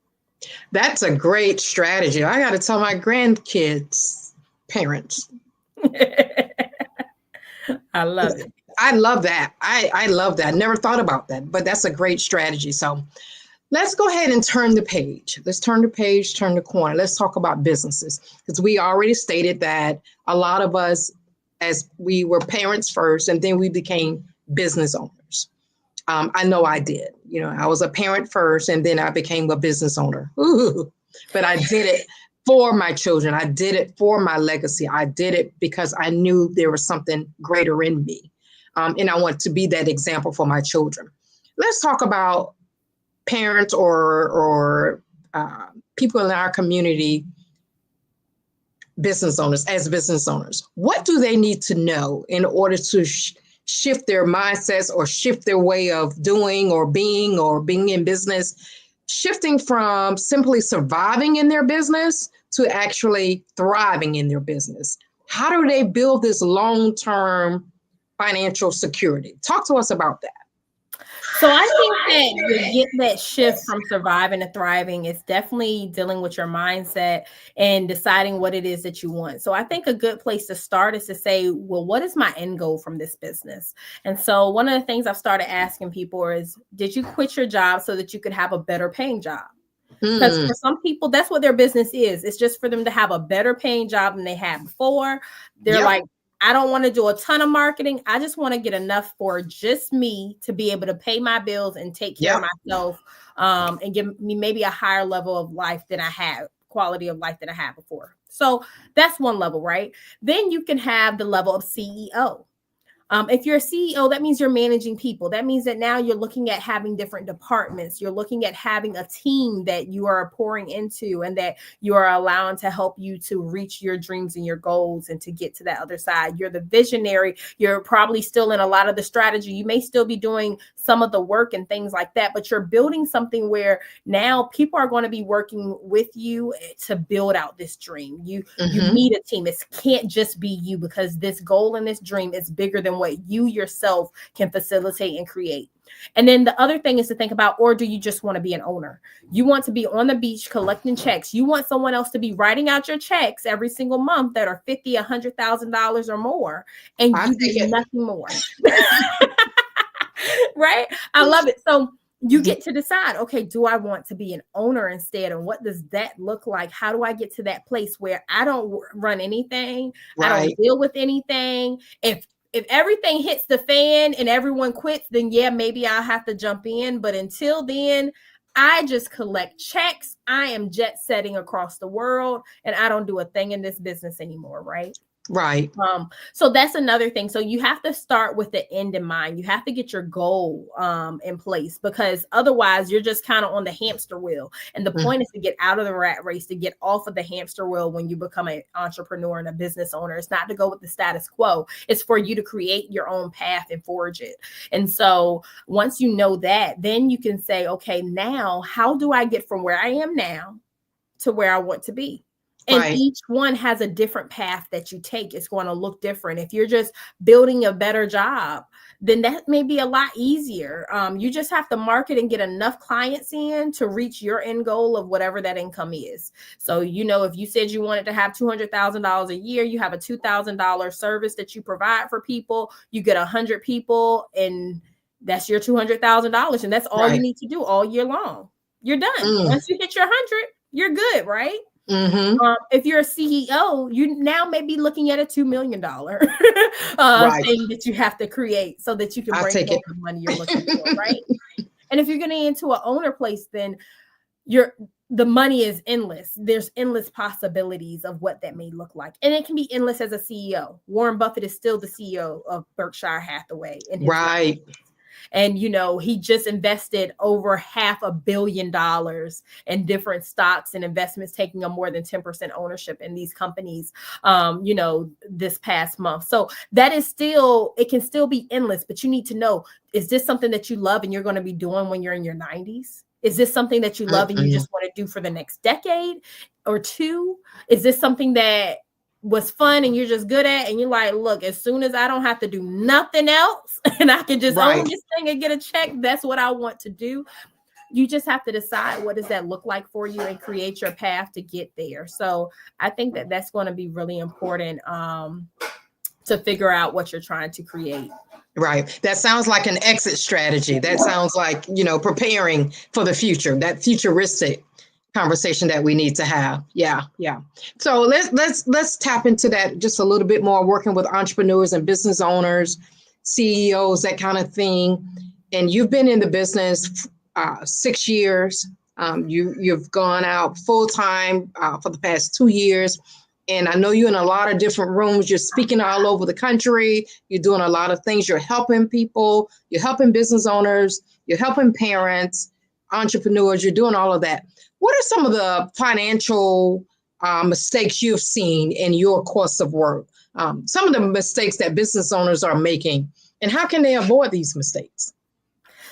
S18: That's a great strategy. I got to tell my grandkids' parents.
S19: I love it.
S18: I love that. I love that. Never thought about that, but that's a great strategy. So let's go ahead and turn the page. Let's turn the page, turn the corner. Let's talk about businesses, because we already stated that a lot of us, as we were parents first, and then we became business owners. I know I did. I was a parent first, and then I became a business owner. Ooh, but I did it for my children. I did it for my legacy. I did it because I knew there was something greater in me. And I want to be that example for my children. Let's talk about parents or people in our community, business owners, as business owners. What do they need to know in order to shift their mindsets or shift their way of doing or being in business, shifting from simply surviving in their business to actually thriving in their business? How do they build this long-term financial security? Talk to us about that.
S19: So I think that to get that shift from surviving to thriving is definitely dealing with your mindset and deciding what it is that you want. So I think a good place to start is to say, well, what is my end goal from this business? And so one of the things I've started asking people is, did you quit your job so that you could have a better paying job? Because for some people, that's what their business is. It's just for them to have a better paying job than they had before. They're like, I don't want to do a ton of marketing. I just want to get enough for just me to be able to pay my bills and take care of myself, and give me maybe a higher level of life than I had, quality of life than I had before. So that's one level, right? Then you can have the level of CEO. If you're a CEO, that means you're managing people. That means that now you're looking at having different departments. You're looking at having a team that you are pouring into and that you are allowing to help you to reach your dreams and your goals and to get to that other side. You're the visionary. You're probably still in a lot of the strategy. You may still be doing some of the work and things like that, but you're building something where now people are going to be working with you to build out this dream. You need a team. It can't just be you, because this goal and this dream is bigger than what you yourself can facilitate and create. And then the other thing is to think about, or do you just want to be an owner? You want to be on the beach collecting checks. You want someone else to be writing out your checks every single month that are $50,000, $100,000 or more, and you do nothing more. Right? I love it. So you get to decide, okay, do I want to be an owner instead? And what does that look like? How do I get to that place where I don't run anything? I don't deal with anything. If everything hits the fan and everyone quits, then yeah, maybe I'll have to jump in. But until then, I just collect checks. I am jet setting across the world, and I don't do a thing in this business anymore, right?
S18: Right.
S19: So that's another thing. So you have to start with the end in mind. You have to get your goal in place, because otherwise you're just kind of on the hamster wheel. And the point is to get out of the rat race, to get off of the hamster wheel when you become an entrepreneur and a business owner. It's not to go with the status quo. It's for you to create your own path and forge it. And so once you know that, then you can say, okay, now how do I get from where I am now to where I want to be? And each one has a different path that you take. It's going to look different. If you're just building a better job, then that may be a lot easier. You just have to market and get enough clients in to reach your end goal of whatever that income is. So, you know, if you said you wanted to have $200,000 a year, you have a $2,000 service that you provide for people. You get 100 people, and that's your $200,000. And that's all you need to do all year long. You're done. Once you hit your 100, you're good, right? If you're a CEO, you now may be looking at a $2 million thing that you have to create so that you can bring home the money you're looking for, right? And if you're getting into an owner place, then the money is endless. There's endless possibilities of what that may look like. And it can be endless as a CEO. Warren Buffett is still the CEO of Berkshire Hathaway. Right. And, you know, he just invested over $500 million in different stocks and investments, taking a more than 10% ownership in these companies, you know, this past month. So that is still, it can still be endless, but you need to know, is this something that you love and you're going to be doing when you're in your 90s? Is this something that you love and you just want to do for the next decade or two? Is this something that was fun and you're just good at, and you're like, look, as soon as I don't have to do nothing else and I can just own this thing and get a check, that's what I want to do. You just have to decide, what does that look like for you, and create your path to get there. So I think that that's going to be really important to figure out what you're trying to create.
S18: Right. That sounds like an exit strategy. That sounds like, you know, preparing for the future, that futuristic conversation that we need to have. Yeah. So let's tap into that just a little bit more, working with entrepreneurs and business owners, CEOs, that kind of thing. And you've been in the business 6 years. You've gone out full time for the past 2 years. And I know you're in a lot of different rooms. You're speaking all over the country. You're doing a lot of things. You're helping people. You're helping business owners. You're helping parents, entrepreneurs. You're doing all of that. What are some of the financial mistakes you've seen in your course of work? Some of the mistakes that business owners are making, and how can they avoid these mistakes?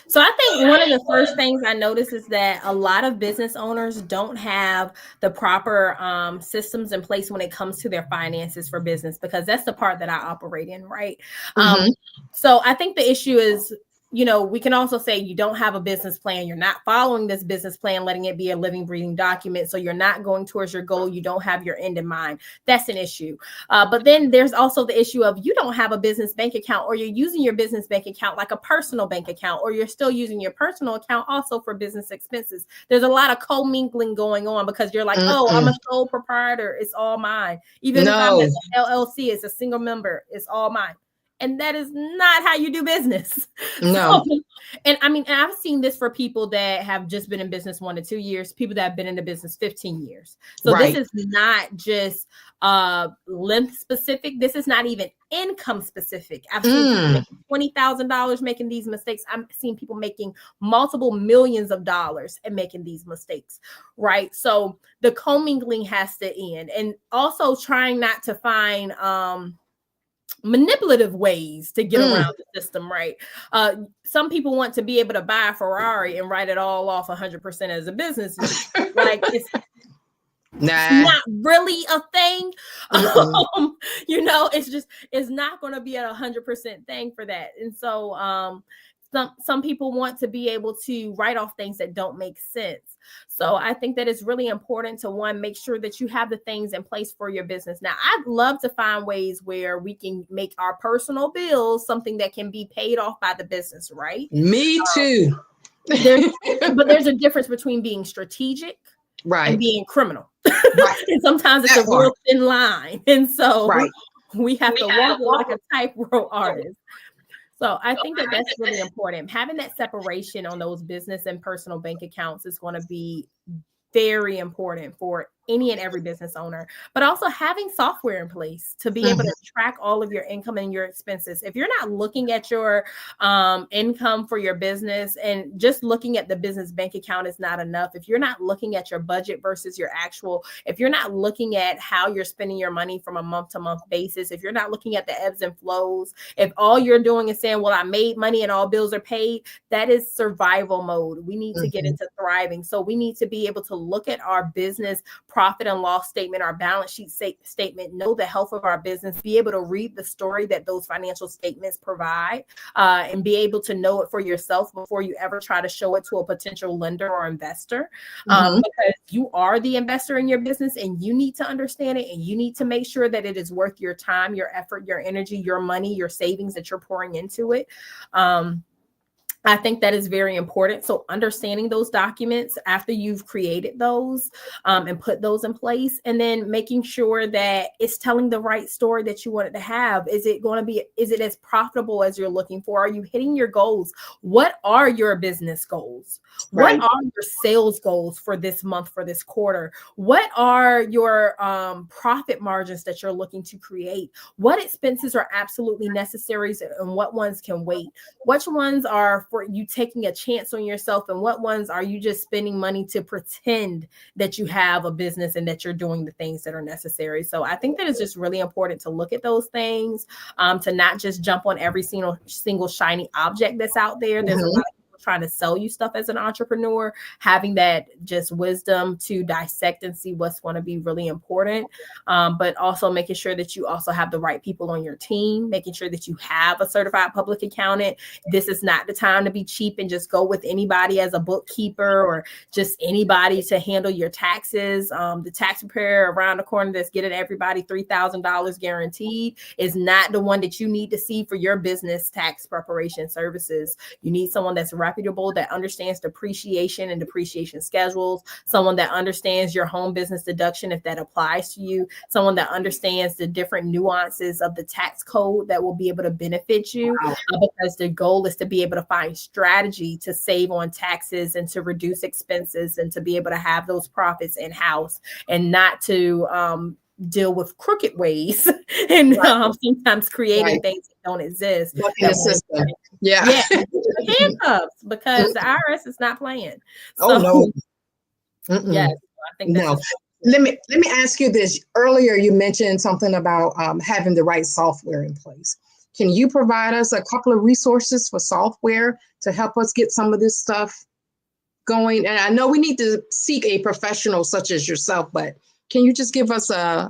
S19: So I think one of the first things I notice is that a lot of business owners don't have the proper systems in place when it comes to their finances for business, because that's the part that I operate in, right? So I think the issue is, you know, we can also say you don't have a business plan. You're not following this business plan, letting it be a living, breathing document. So you're not going towards your goal. You don't have your end in mind. That's an issue. But then there's also the issue of, you don't have a business bank account, or you're using your business bank account like a personal bank account, or you're still using your personal account also for business expenses. There's a lot of commingling going on, because you're like, oh, I'm a sole proprietor. It's all mine. Even if I'm an LLC, it's a single member. It's all mine. And that is not how you do business.
S18: No.
S19: So, and I mean, and I've seen this for people that have just been in business 1 to 2 years, people that have been in the business 15 years. So this is not just length specific. This is not even income specific. I've seen people making $20,000 making these mistakes. I've seen people making multiple millions of dollars and making these mistakes, right? So the commingling has to end. And also trying not to find manipulative ways to get around the system, right? Some people want to be able to buy a Ferrari and write it all off 100% as a business. Like it's not really a thing. You know, it's not going to be a 100% thing for that. And so some people want to be able to write off things that don't make sense. So I think that it's really important to, one, make sure that you have the things in place for your business. Now, I'd love to find ways where we can make our personal bills something that can be paid off by the business, right?
S18: Me too.
S19: But there's a difference between being strategic and being criminal. And sometimes it's a real thin line. And so we have to walk like a tightrope artist. So I think that that's really important. Having that separation on those business and personal bank accounts is going to be very important for any and every business owner, but also having software in place to be able to track all of your income and your expenses. If you're not looking at your income for your business and just looking at the business bank account is not enough. If you're not looking at your budget versus your actual, if you're not looking at how you're spending your money from a month to month basis, if you're not looking at the ebbs and flows, if all you're doing is saying, well, I made money and all bills are paid, that is survival mode. We need to get into thriving. So we need to be able to look at our business profit and loss statement, our balance sheet statement, know the health of our business, be able to read the story that those financial statements provide, and be able to know it for yourself before you ever try to show it to a potential lender or investor, because you are the investor in your business and you need to understand it, and you need to make sure that it is worth your time, your effort, your energy, your money, your savings that you're pouring into it. I think that is very important. So understanding those documents after you've created those and put those in place, and then making sure that it's telling the right story that you want it to have. Is it as profitable as you're looking for? Are you hitting your goals? What are your business goals? What are your sales goals for this month, for this quarter? What are your profit margins that you're looking to create? What expenses are absolutely necessary and what ones can wait? Which ones are for you taking a chance on yourself, and what ones are you just spending money to pretend that you have a business and that you're doing the things that are necessary? So I think that it's just really important to look at those things, to not just jump on every single shiny object that's out there. There's a lot of people trying to sell you stuff as an entrepreneur. Having that just wisdom to dissect and see what's going to be really important, but also making sure that you also have the right people on your team, making sure that you have a certified public accountant. This is not the time to be cheap and just go with anybody as a bookkeeper or just anybody to handle your taxes. The tax preparer around the corner that's getting everybody $3,000 guaranteed is not the one that you need to see for your business tax preparation services. You need someone that's reputable, that understands depreciation and depreciation schedules, someone that understands your home business deduction if that applies to you, someone that understands the different nuances of the tax code that will be able to benefit you, because the goal is to be able to find strategy to save on taxes and to reduce expenses and to be able to have those profits in-house and not to deal with crooked ways and sometimes creating things that don't exist. Handcuffs, because the IRS is not playing. So, yes, I think that's
S18: Let me ask you this. Earlier, you mentioned something about having the right software in place. Can you provide us a couple of resources for software to help us get some of this stuff going? And I know we need to seek a professional such as yourself, but can you just give us a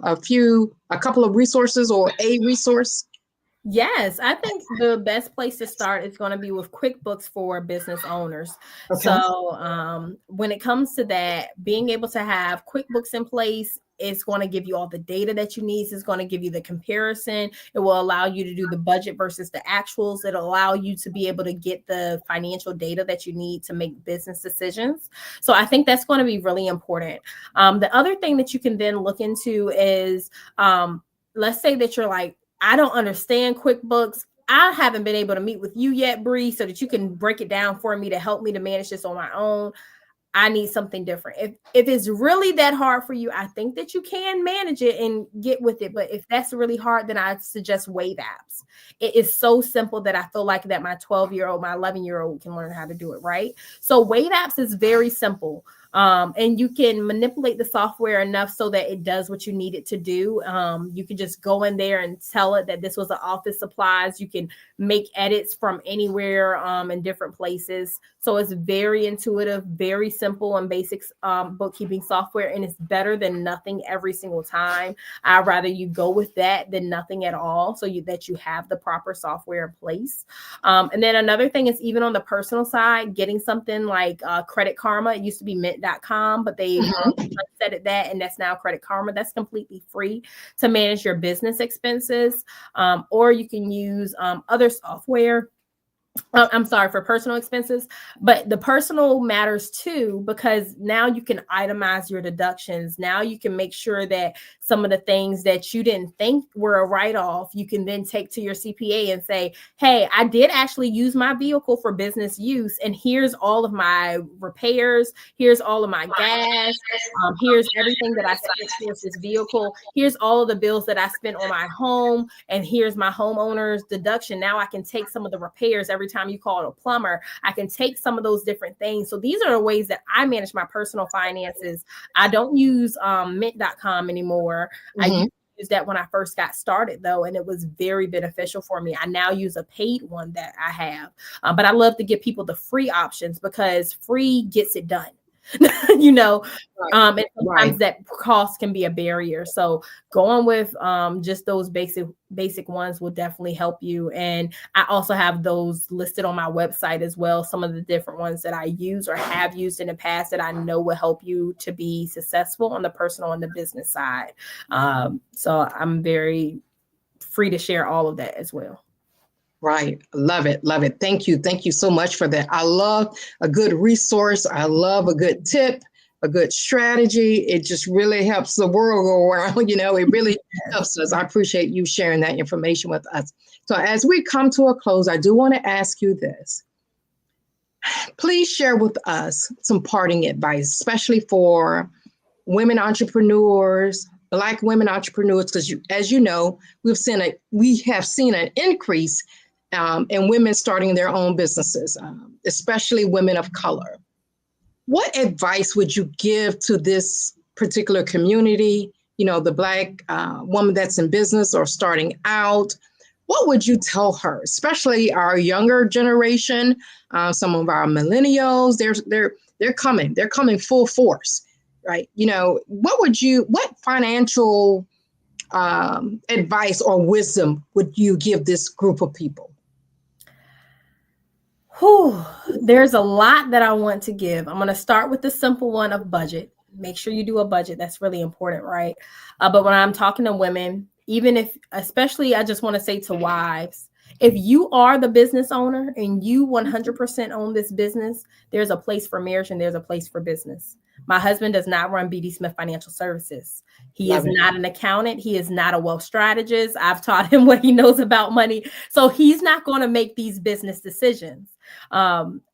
S18: couple of resources or a resource?
S19: Yes, I think the best place to start is going to be with QuickBooks for business owners. So when it comes to that, being able to have QuickBooks in place, it's going to give you all the data that you need. It's going to give you the comparison. It will allow you to do the budget versus the actuals. It'll allow you to be able to get the financial data that you need to make business decisions. So I think that's going to be really important. The other thing that you can then look into is, let's say that you're like, I don't understand QuickBooks. I haven't been able to meet with you yet, Bree, so that you can break it down for me to help me to manage this on my own. I need something different. If it's really that hard for you, I think that you can manage it and get with it. But if that's really hard, then I suggest Wave Apps. It is so simple that I feel like that my 12-year-old, my 11-year-old can learn how to do it, right? So Wave Apps is very simple. And you can manipulate the software enough so that it does what you need it to do. You can just go in there and tell it that this was an office supplies. You can make edits from anywhere in different places. So it's very intuitive, very simple and basic bookkeeping software, and it's better than nothing every single time. I'd rather you go with that than nothing at all, so that you have the proper software in place. And then another thing is, even on the personal side, getting something like Credit Karma. It used to be Mint.com, but they said it that, and that's now Credit Karma. That's completely free to manage your business expenses. Or you can use other software I'm sorry, for personal expenses, but the personal matters too, because now you can itemize your deductions. Now you can make sure that some of the things that you didn't think were a write-off, you can then take to your CPA and say, hey, I did actually use my vehicle for business use, and here's all of my repairs, here's all of my gas, here's everything that I spent towards this vehicle, here's all of the bills that I spent on my home, and here's my homeowner's deduction. Now I can take some of the repairs every time you call a plumber. I can take some of those different things. So these are the ways that I manage my personal finances. I don't use mint.com anymore. I used that when I first got started though, and it was very beneficial for me. I now use a paid one that I have, but I love to give people the free options because free gets it done. You know, and sometimes that cost can be a barrier. So going with just those basic ones will definitely help you. And I also have those listed on my website as well. Some of the different ones that I use or have used in the past that I know will help you to be successful on the personal and the business side. So I'm very free to share all of that as well.
S18: Right. Love it. Love it. Thank you. Thank you so much for that. I love a good resource. I love a good tip, a good strategy. It just really helps the world go around. You know, it really helps us. I appreciate you sharing that information with us. So as we come to a close, I do want to ask you this. Please share with us some parting advice, especially for women entrepreneurs, Black women entrepreneurs, because as you know, we have seen an increase in women starting their own businesses, especially women of color. What advice would you give to this particular community? You know, the Black woman that's in business or starting out. What would you tell her, especially our younger generation, some of our millennials? They're coming full force, right? You know, what financial advice or wisdom would you give this group of people?
S19: There's a lot that I want to give. I'm going to start with the simple one of budget. Make sure you do a budget. That's really important, right? But when I'm talking to women, especially I just want to say to wives, if you are the business owner and you 100% own this business, there's a place for marriage and there's a place for business. My husband does not run BD Smith Financial Services. He is not an accountant. He is not a wealth strategist. I've taught him what he knows about money. So he's not going to make these business decisions.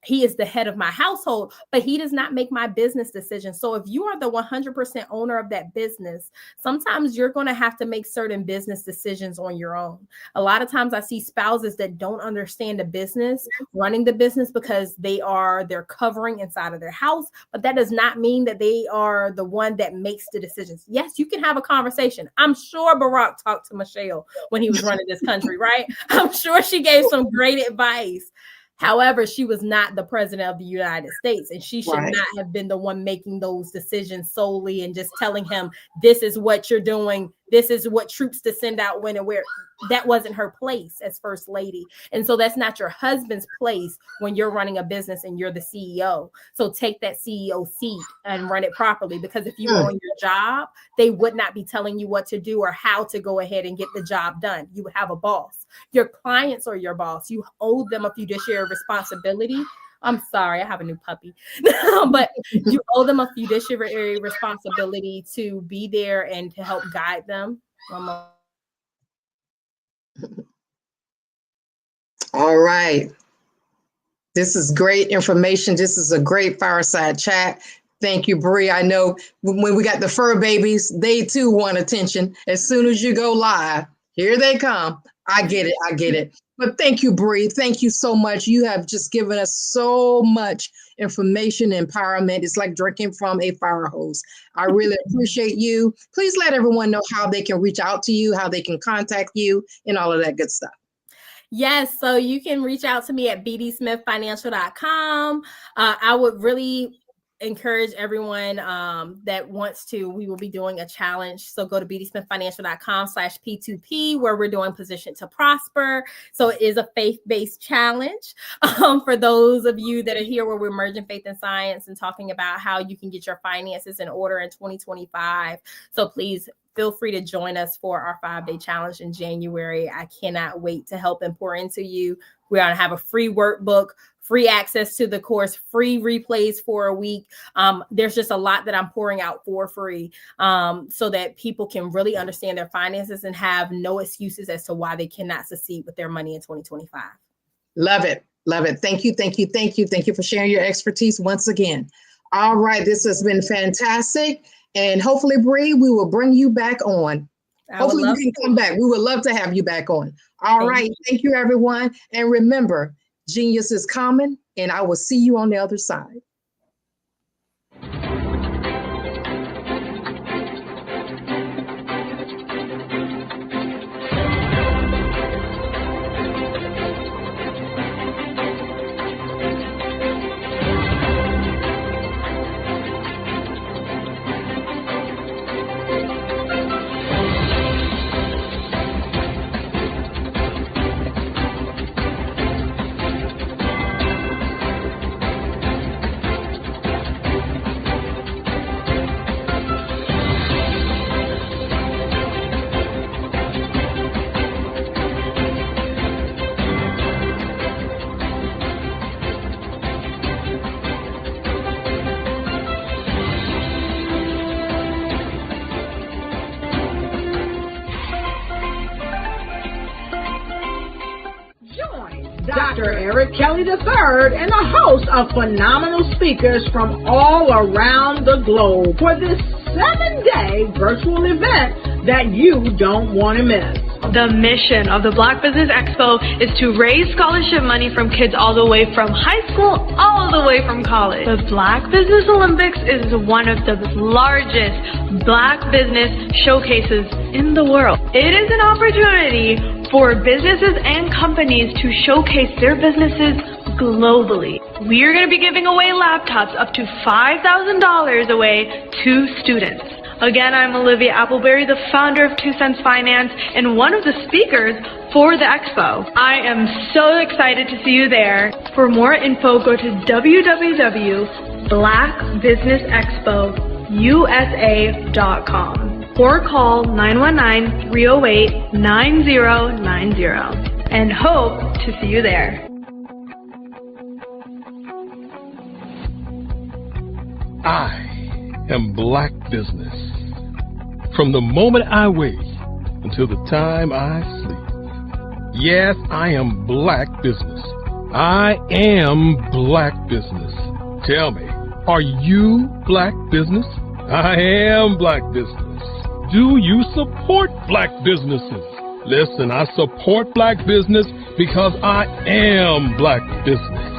S19: He is the head of my household, but he does not make my business decisions. So if you are the 100% owner of that business, sometimes you're going to have to make certain business decisions on your own. A lot of times I see spouses that don't understand the business, running the business because they're covering inside of their house, but that does not mean that they are the one that makes the decisions. Yes, you can have a conversation. I'm sure Barack talked to Michelle when he was running this country, right? I'm sure she gave some great advice. However, she was not the president of the United States, and she should not have been the one making those decisions solely and just telling him, this is what you're doing. This is what troops to send out when and where. That wasn't her place as first lady. And so that's not your husband's place when you're running a business and you're the CEO. So take that CEO seat and run it properly, because if you were on your job, they would not be telling you what to do or how to go ahead and get the job done. You would have a boss. Your clients are your boss. You owe them a fiduciary responsibility. I'm sorry, I have a new puppy, but you owe them a fiduciary responsibility to be there and to help guide them.
S18: All right. This is great information. This is a great fireside chat. Thank you, Bree. I know when we got the fur babies, they too want attention. As soon as you go live, here they come. I get it. But thank you, Bree. Thank you so much. You have just given us so much information, empowerment. It's like drinking from a fire hose. I really appreciate you. Please let everyone know how they can reach out to you, how they can contact you, and all of that good stuff.
S19: Yes, so you can reach out to me at bdsmithfinancial.com. I would really encourage everyone that wants to. We will be doing a challenge. So go to bdsmithfinancial.com/P2P, where we're doing Position to Prosper. So it is a faith-based challenge for those of you that are here, where we're merging faith and science and talking about how you can get your finances in order in 2025. So please feel free to join us for our 5-day challenge in January. I cannot wait to help and pour into you. We're going to have a free workbook, free access to the course, free replays for a week. There's just a lot that I'm pouring out for free so that people can really understand their finances and have no excuses as to why they cannot succeed with their money in 2025.
S18: Love it. Love it. Thank you. Thank you. Thank you. Thank you for sharing your expertise once again. All right. This has been fantastic. And hopefully, Bree, we will bring you back on. Hopefully you can come back. We would love to have you back on. All right. Thank you, everyone. And remember, genius is common, and I will see you on the other side.
S1: Dr. Eric Kelly III and a host of phenomenal speakers from all around the globe for this 7-day virtual event that you don't want to miss.
S2: The mission of the Black Business Expo is to raise scholarship money from kids all the way from high school all the way from college. The Black Business Olympics is one of the largest Black business showcases in the world. It is an opportunity for businesses and companies to showcase their businesses globally. We are going to be giving away laptops up to $5,000 away to students. Again, I'm Olivia Appleberry, the founder of 2 Cents Finance and one of the speakers for the expo. I am so excited to see you there. For more info, go to www.blackbusinessexpousa.com or call 919-308-9090 and hope to see you there.
S3: I am Black Business. From the moment I wake until the time I sleep. Yes, I am Black Business. I am Black Business. Tell me, are you Black Business? I am Black Business. Do you support Black businesses? Listen, I support Black business because I am Black Business.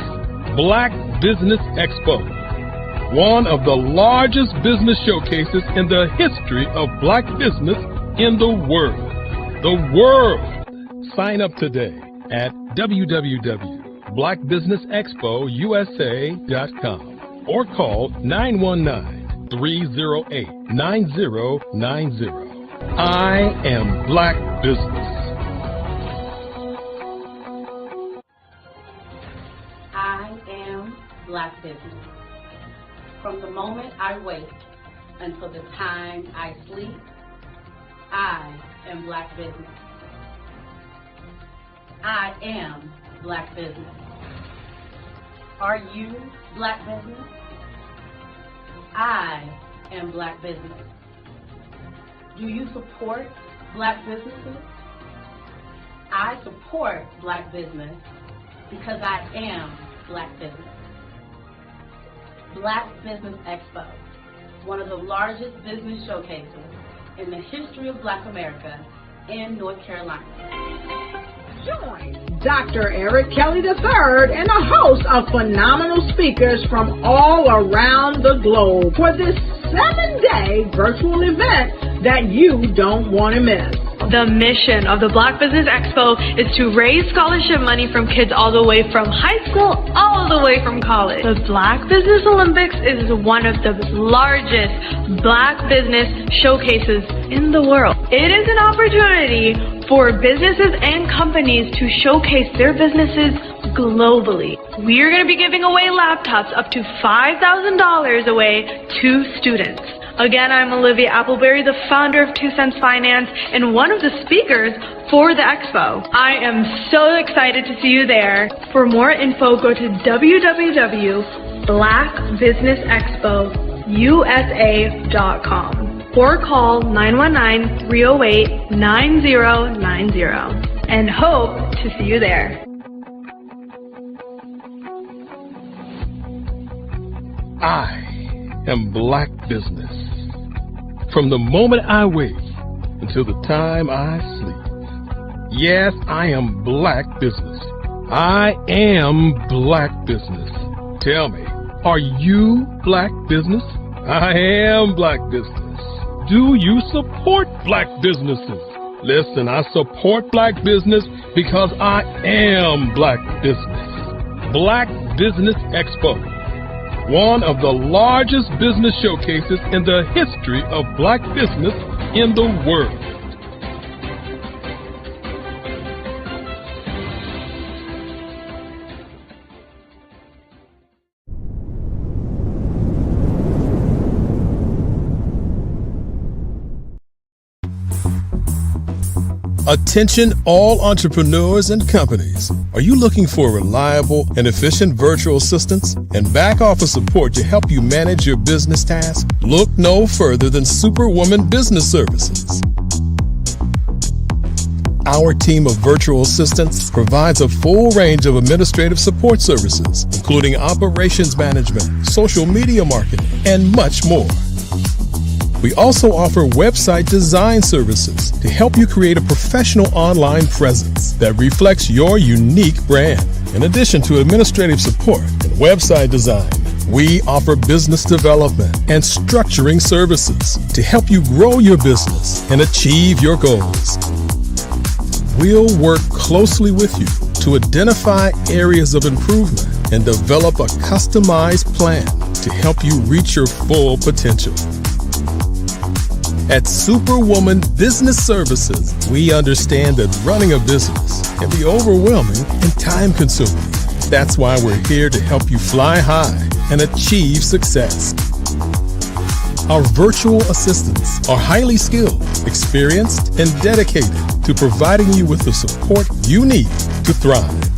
S3: Black Business Expo, one of the largest business showcases in the history of Black business in the world. The world! Sign up today at www.blackbusinessexpousa.com or call 919-308-9090. I am Black Business.
S4: I am Black Business. From the moment I wake until the time I sleep, I am Black Business. I am Black Business. Are you Black Business? I am Black Business. Do you support Black businesses? I support Black business because I am Black Business. Black Business Expo, one of the largest business showcases in the history of Black America in North Carolina.
S1: Join Dr. Eric Kelly III and a host of phenomenal speakers from all around the globe for this 7-day virtual event that you don't want to miss.
S2: The mission of the Black Business Expo is to raise scholarship money from kids all the way from high school all the way from college. The Black Business Olympics is one of the largest Black business showcases in the world. It is an opportunity for businesses and companies to showcase their businesses globally. We are going to be giving away laptops up to $5,000 away to students. Again, I'm Olivia Appleberry, the founder of 2 Cents Finance and one of the speakers for the expo. I am so excited to see you there. For more info, go to www.blackbusinessexpousa.com or call 919-308-9090 and hope to see you there.
S3: I am Black Business. From the moment I wake until the time I sleep. Yes, I am Black Business. I am Black Business. Tell me, are you Black Business? I am Black Business. Do you support Black businesses? Listen, I support Black business because I am Black Business. Black Business Expo, one of the largest business showcases in the history of Black business in the world. Attention all entrepreneurs and companies. Are you looking for reliable and efficient virtual assistants and back office support to help you manage your business tasks? Look no further than Superwoman Business Services. Our team of virtual assistants provides a full range of administrative support services, including operations management, social media marketing, and much more. We also offer website design services to help you create a professional online presence that reflects your unique brand. In addition to administrative support and website design, we offer business development and structuring services to help you grow your business and achieve your goals. We'll work closely with you to identify areas of improvement and develop a customized plan to help you reach your full potential. At Superwoman Business Services, we understand that running a business can be overwhelming and time-consuming. That's why we're here to help you fly high and achieve success. Our virtual assistants are highly skilled, experienced, and dedicated to providing you with the support you need to thrive.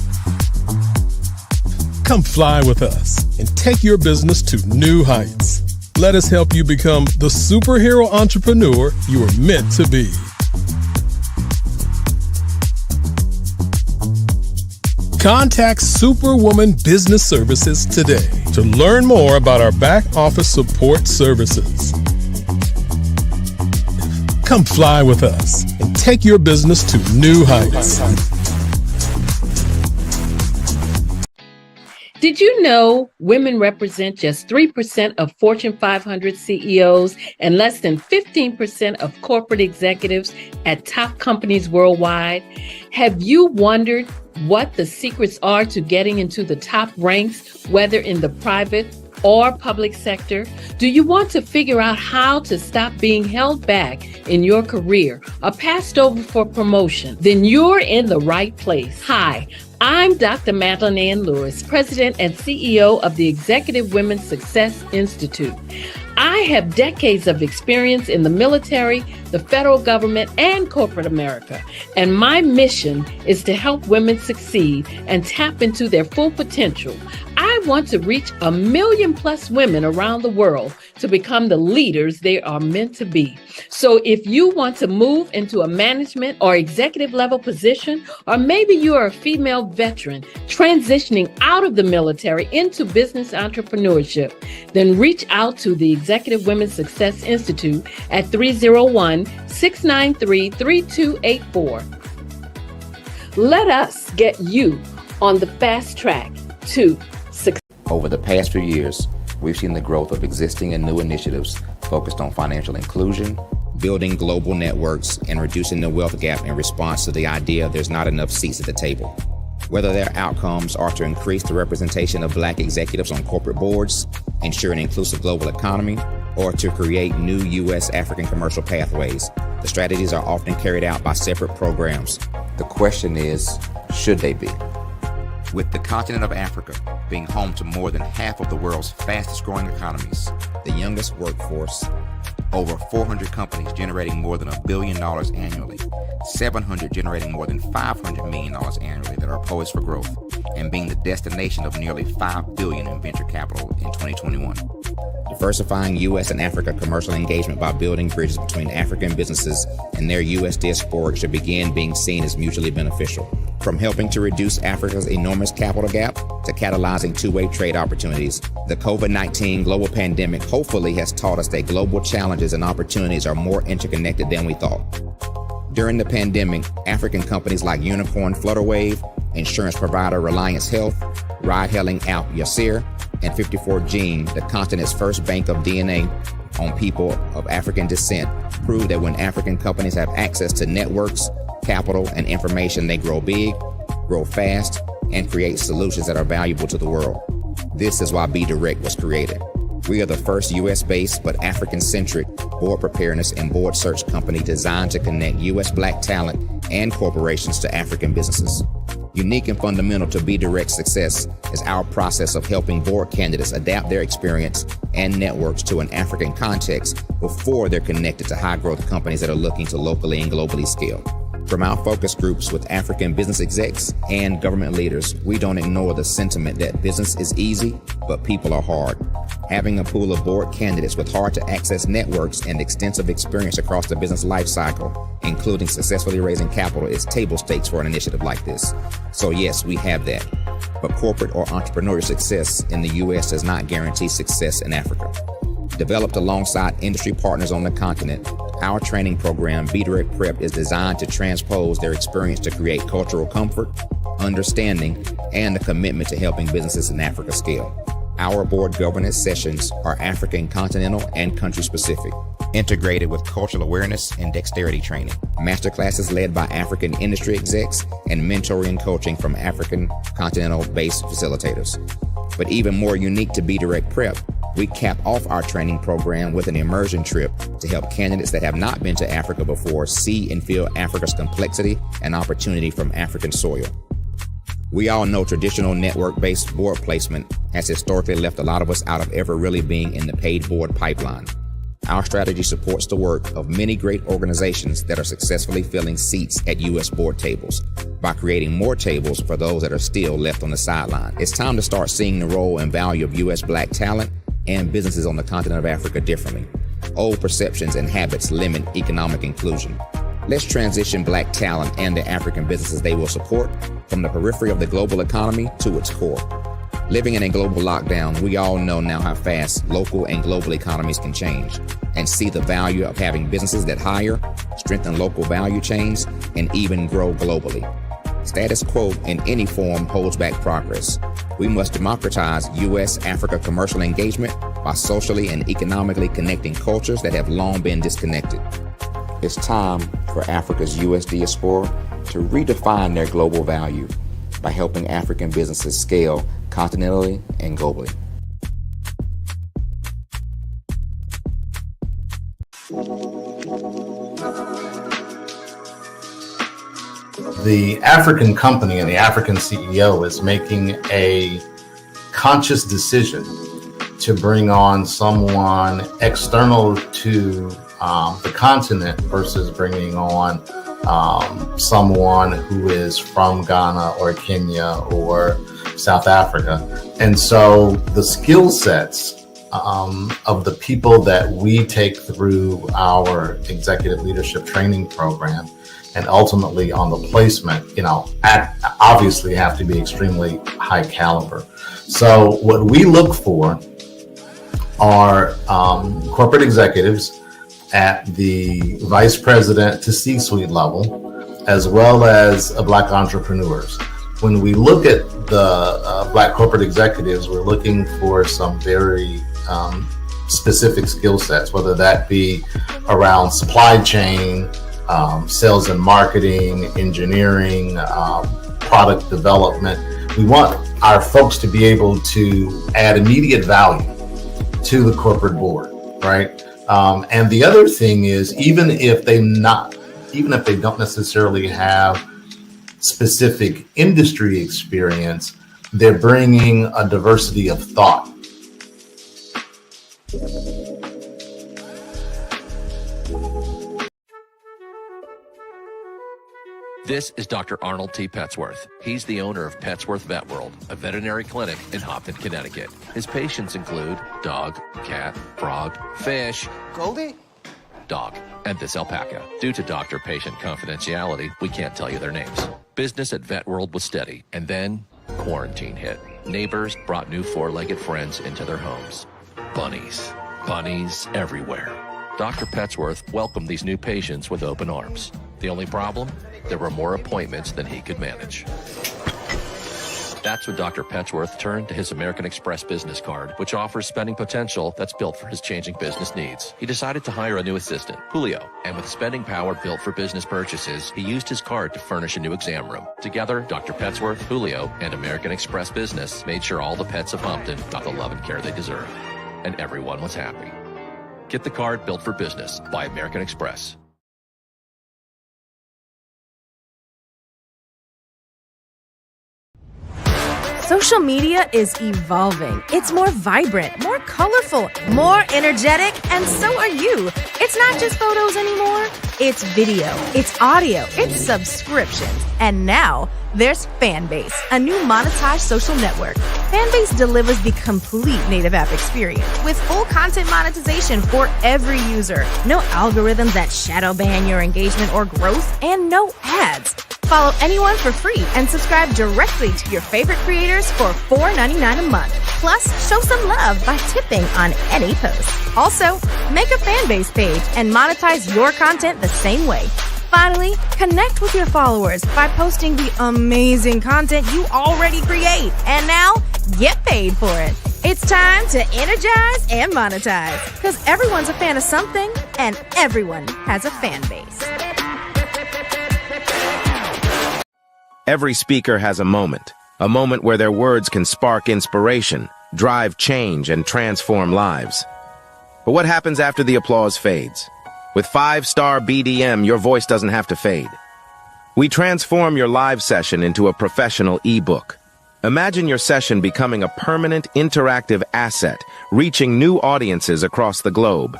S3: Come fly with us and take your business to new heights. Let us help you become the superhero entrepreneur you are meant to be. Contact Superwoman Business Services today to learn more about our back office support services. Come fly with us and take your business to new heights.
S14: Did you know women represent just 3% of Fortune 500 CEOs and less than 15% of corporate executives at top companies worldwide? Have you wondered what the secrets are to getting into the top ranks, whether in the private or public sector? Do you want to figure out how to stop being held back in your career or passed over for promotion? Then you're in the right place. Hi, I'm Dr. Madeline Ann Lewis, President and CEO of the Executive Women's Success Institute. I have decades of experience in the military, the federal government, and corporate America, and my mission is to help women succeed and tap into their full potential. I want to reach 1 million plus women around the world to become the leaders they are meant to be. So if you want to move into a management or executive level position, or maybe you are a female veteran transitioning out of the military into business entrepreneurship, then reach out to the Executive Women's Success Institute at 301-693-3284. Let us get you on the fast track to success.
S9: Over the past few years, we've seen the growth of existing and new initiatives focused on financial inclusion, building global networks, and reducing the wealth gap in response to the idea there's not enough seats at the table. Whether their outcomes are to increase the representation of Black executives on corporate boards, ensure an inclusive global economy, or to create new U.S. African commercial pathways, the strategies are often carried out by separate programs. The question is, should they be? With the continent of Africa being home to more than half of the world's fastest growing economies, the youngest workforce, over 400 companies generating more than $1 billion annually, 700 generating more than $500 million annually that are poised for growth, and being the destination of nearly $5 billion in venture capital in 2021. Diversifying U.S. and Africa commercial engagement by building bridges between African businesses and their U.S. diaspora should begin being seen as mutually beneficial. From helping to reduce Africa's enormous capital gap to catalyzing two-way trade opportunities, the COVID-19 global pandemic hopefully has taught us that global challenges and opportunities are more interconnected than we thought. During the pandemic, African companies like Unicorn Flutterwave, insurance provider Reliance Health, ride-hailing app Yasir, and 54Gene, the continent's first bank of DNA on people of African descent, proved that when African companies have access to networks, capital, and information, they grow big, grow fast, and create solutions that are valuable to the world. This is why Be Direct was created. We are the first U.S.-based but African-centric board preparedness and board search company designed to connect U.S. Black talent and corporations to African businesses. Unique and fundamental to Be Direct's success is our process of helping board candidates adapt their experience and networks to an African context before they're connected to high-growth companies that are looking to locally and globally scale. From our focus groups with African business execs and government leaders, we don't ignore the sentiment that business is easy, but people are hard. Having a pool of board candidates with hard-to-access networks and extensive experience across the business lifecycle, including successfully raising capital, is table stakes for an initiative like this. So yes, we have that. But corporate or entrepreneurial success in the U.S. does not guarantee success in Africa. Developed alongside industry partners on the continent, our training program, Be Direct Prep, is designed to transpose their experience to create cultural comfort, understanding, and a commitment to helping businesses in Africa scale. Our board governance sessions are African, continental, and country-specific, integrated with cultural awareness and dexterity training, masterclasses led by African industry execs, and mentoring and coaching from African continental-based facilitators. But even more unique to Be Direct Prep, we cap off our training program with an immersion trip to help candidates that have not been to Africa before see and feel Africa's complexity and opportunity from African soil. We all know traditional network-based board placement has historically left a lot of us out of ever really being in the paid board pipeline. Our strategy supports the work of many great organizations that are successfully filling seats at U.S. board tables by creating more tables for those that are still left on the sideline. It's time to start seeing the role and value of U.S. Black talent and businesses on the continent of Africa differently. Old perceptions and habits limit economic inclusion. Let's transition Black talent and the African businesses they will support from the periphery of the global economy to its core. Living in a global lockdown, we all know now how fast local and global economies can change, and see the value of having businesses that hire, strengthen local value chains, and even grow globally. Status quo in any form holds back progress. We must democratize U.S.-Africa commercial engagement by socially and economically connecting cultures that have long been disconnected. It's time for Africa's U.S. diaspora to redefine their global value by helping African businesses scale continentally and globally.
S20: The African company and the African CEO is making a conscious decision to bring on someone external to the continent versus bringing on someone who is from Ghana or Kenya or South Africa. And so the skill sets of the people that we take through our executive leadership training program and ultimately on the placement, obviously have to be extremely high caliber. So what we look for are corporate executives at the vice president to C-suite level, as well as Black entrepreneurs. When we look at the Black corporate executives, we're looking for some very specific skill sets, whether that be around supply chain, sales and marketing, engineering, product development. We want our folks to be able to add immediate value to the corporate board, right? And the other thing is, even if they don't necessarily have specific industry experience, they're bringing a diversity of thought.
S21: This is Dr. Arnold T. Petsworth. He's the owner of Petsworth Vet World, a veterinary clinic in Hopton, Connecticut. His patients include dog, cat, frog, fish,
S22: Goldie,
S21: dog, and this alpaca. Due to doctor-patient confidentiality, we can't tell you their names. Business at Vet World was steady, and then quarantine hit. Neighbors brought new four-legged friends into their homes. Bunnies. Bunnies everywhere. Dr. Petsworth welcomed these new patients with open arms. The only problem? There were more appointments than he could manage. That's when Dr. Petsworth turned to his American Express business card, which offers spending potential that's built for his changing business needs. He decided to hire a new assistant, Julio, and with spending power built for business purchases, he used his card to furnish a new exam room. Together, Dr. Petsworth, Julio, and American Express Business made sure all the pets of Hopton got the love and care they deserve. And everyone was happy. Get the card built for business by American Express.
S23: Social media is evolving. It's more vibrant, more colorful, more energetic, and so are you. It's not just photos anymore. It's video, it's audio, it's subscriptions. And now there's Fanbase, a new monetized social network. Fanbase delivers the complete native app experience with full content monetization for every user. No algorithms that shadow ban your engagement or growth, and no ads. Follow anyone for free and subscribe directly to your favorite creators for $4.99 a month. Plus, show some love by tipping on any post. Also, make a Fanbase page and monetize your content the same way. Finally, connect with your followers by posting the amazing content you already create. And now, get paid for it. It's time to energize and monetize, because everyone's a fan of something and everyone has a fan base.
S9: Every speaker has a moment where their words can spark inspiration, drive change, and transform lives. But what happens after the applause fades? With 5-star BDM, your voice doesn't have to fade. We transform your live session into a professional ebook. Imagine your session becoming a permanent, interactive asset, reaching new audiences across the globe.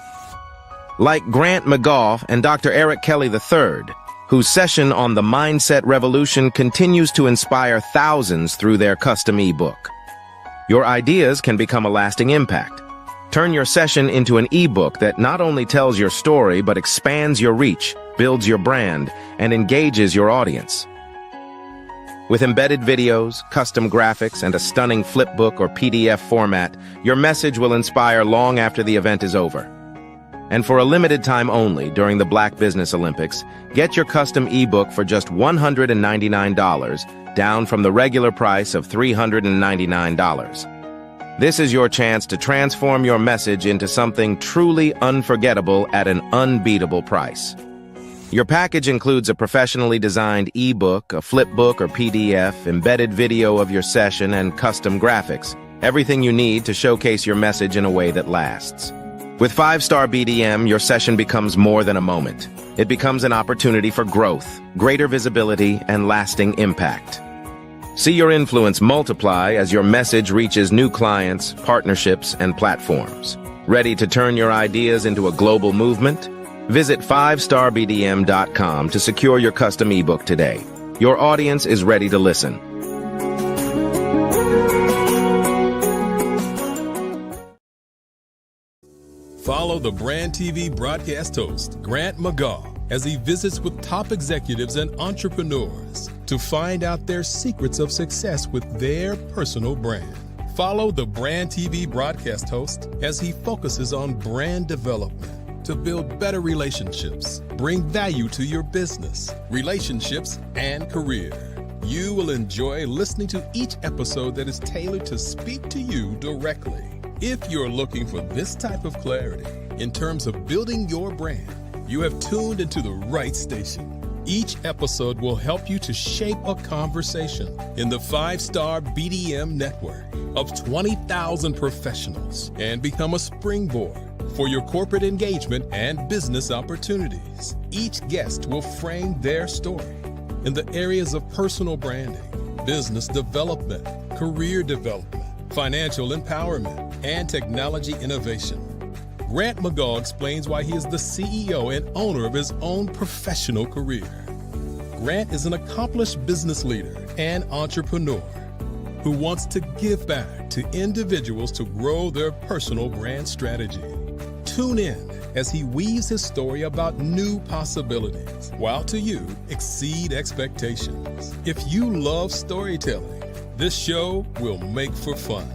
S9: Like Grant McGough and Dr. Eric Kelly III, whose session on the Mindset Revolution continues to inspire thousands through their custom ebook. Your ideas can become a lasting impact. Turn your session into an ebook that not only tells your story, but expands your reach, builds your brand, and engages your audience. With embedded videos, custom graphics, and a stunning flipbook or PDF format, your message will inspire long after the event is over. And for a limited time only during the Black Business Olympics, get your custom ebook for just $199, down from the regular price of $399. This is your chance to transform your message into something truly unforgettable at an unbeatable price. Your package includes a professionally designed ebook, a flipbook or PDF, embedded video of your session, and custom graphics. Everything you need to showcase your message in a way that lasts. With 5-star BDM, your session becomes more than a moment. It becomes an opportunity for growth, greater visibility, and lasting impact. See your influence multiply as your message reaches new clients, partnerships, and platforms. Ready to turn your ideas into a global movement? Visit 5starbdm.com to secure your custom ebook today. Your audience is ready to listen.
S3: Follow the Brand TV broadcast host, Grant McGaugh, as he visits with top executives and entrepreneurs to find out their secrets of success with their personal brand. Follow the Brand TV broadcast host as he focuses on brand development to build better relationships, bring value to your business, relationships, and career. You will enjoy listening to each episode that is tailored to speak to you directly. If you're looking for this type of clarity in terms of building your brand, you have tuned into the right station. Each episode will help you to shape a conversation in the 5-star BDM network of 20,000 professionals and become a springboard for your corporate engagement and business opportunities. Each guest will frame their story in the areas of personal branding, business development, career development, financial empowerment, and technology innovation. Grant McGaugh explains why he is the CEO and owner of his own professional career. Grant is an accomplished business leader and entrepreneur who wants to give back to individuals to grow their personal brand strategy. Tune in as he weaves his story about new possibilities, while to you exceed expectations. If you love storytelling, this show will make for fun.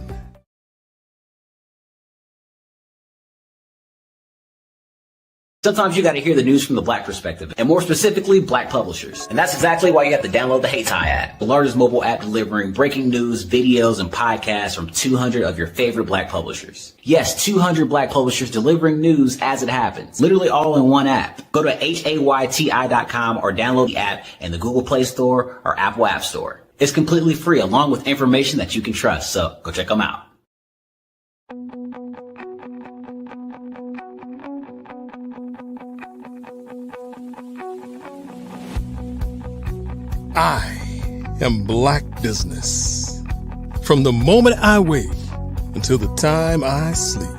S8: Sometimes you got to hear the news from the Black perspective, and more specifically, Black publishers. And that's exactly why you have to download the Hey Tie app, the largest mobile app delivering breaking news, videos, and podcasts from 200 of your favorite Black publishers. Yes, 200 Black publishers delivering news as it happens, literally all in one app. Go to HAYTI.com or download the app in the Google Play Store or Apple App Store. It's completely free, along with information that you can trust, so go check them out.
S3: I am Black Business. From the moment I wake until the time I sleep.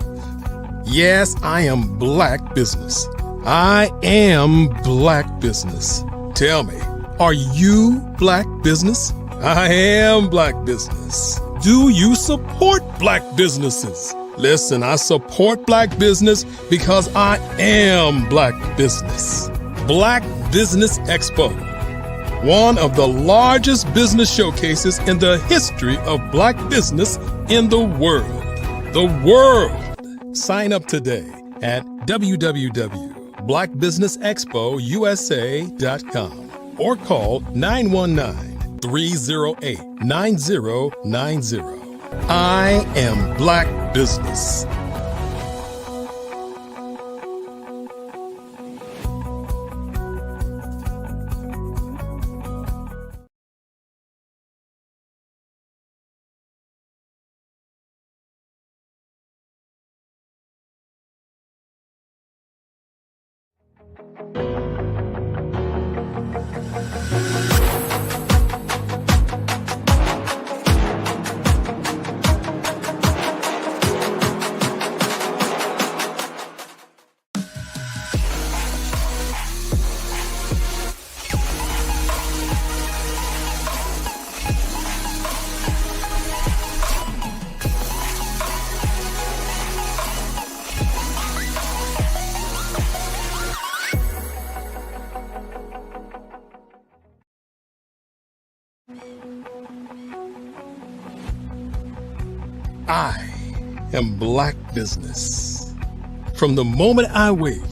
S3: Yes, I am Black Business. I am Black Business. Tell me, are you Black Business? I am Black Business. Do you support Black businesses? Listen, I support Black business because I am Black Business. Black Business Expo, one of the largest business showcases in the history of Black business in the world. The world! Sign up today at www.blackbusinessexpousa.com or call 919-308-9090. I am Black Business. I am Black Business. From the moment I wake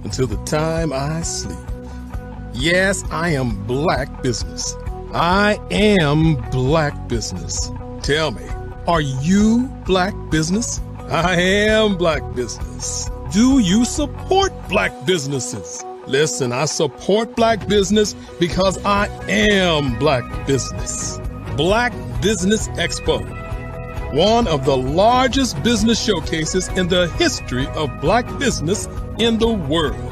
S3: until the time I sleep. Yes, I am Black Business. I am Black Business. Tell me, are you Black Business? I am Black Business. Do you support Black businesses? Listen, I support Black business because I am Black Business. Black Business Expo, one of the largest business showcases in the history of Black business in the world.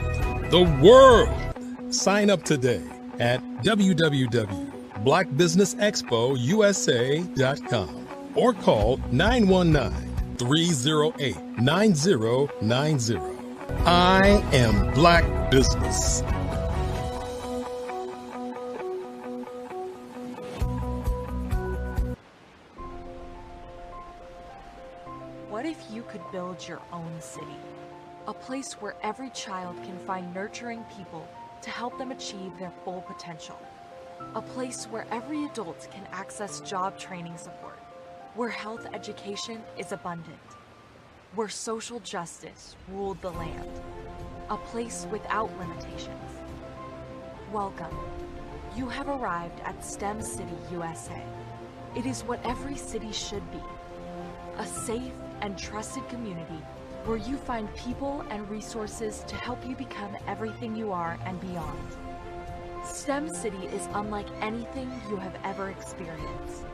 S3: The world! Sign up today at www.blackbusinessexpousa.com or call 919-308-9090. I am Black Business.
S5: What if you could build your own city? A place where every child can find nurturing people to help them achieve their full potential. A place where every adult can access job training support, where health education is abundant, where social justice ruled the land. A place without limitations. Welcome. You have arrived at STEM City USA. It is what every city should be. A safe and trusted community where you find people and resources to help you become everything you are and beyond. STEM City is unlike anything you have ever experienced.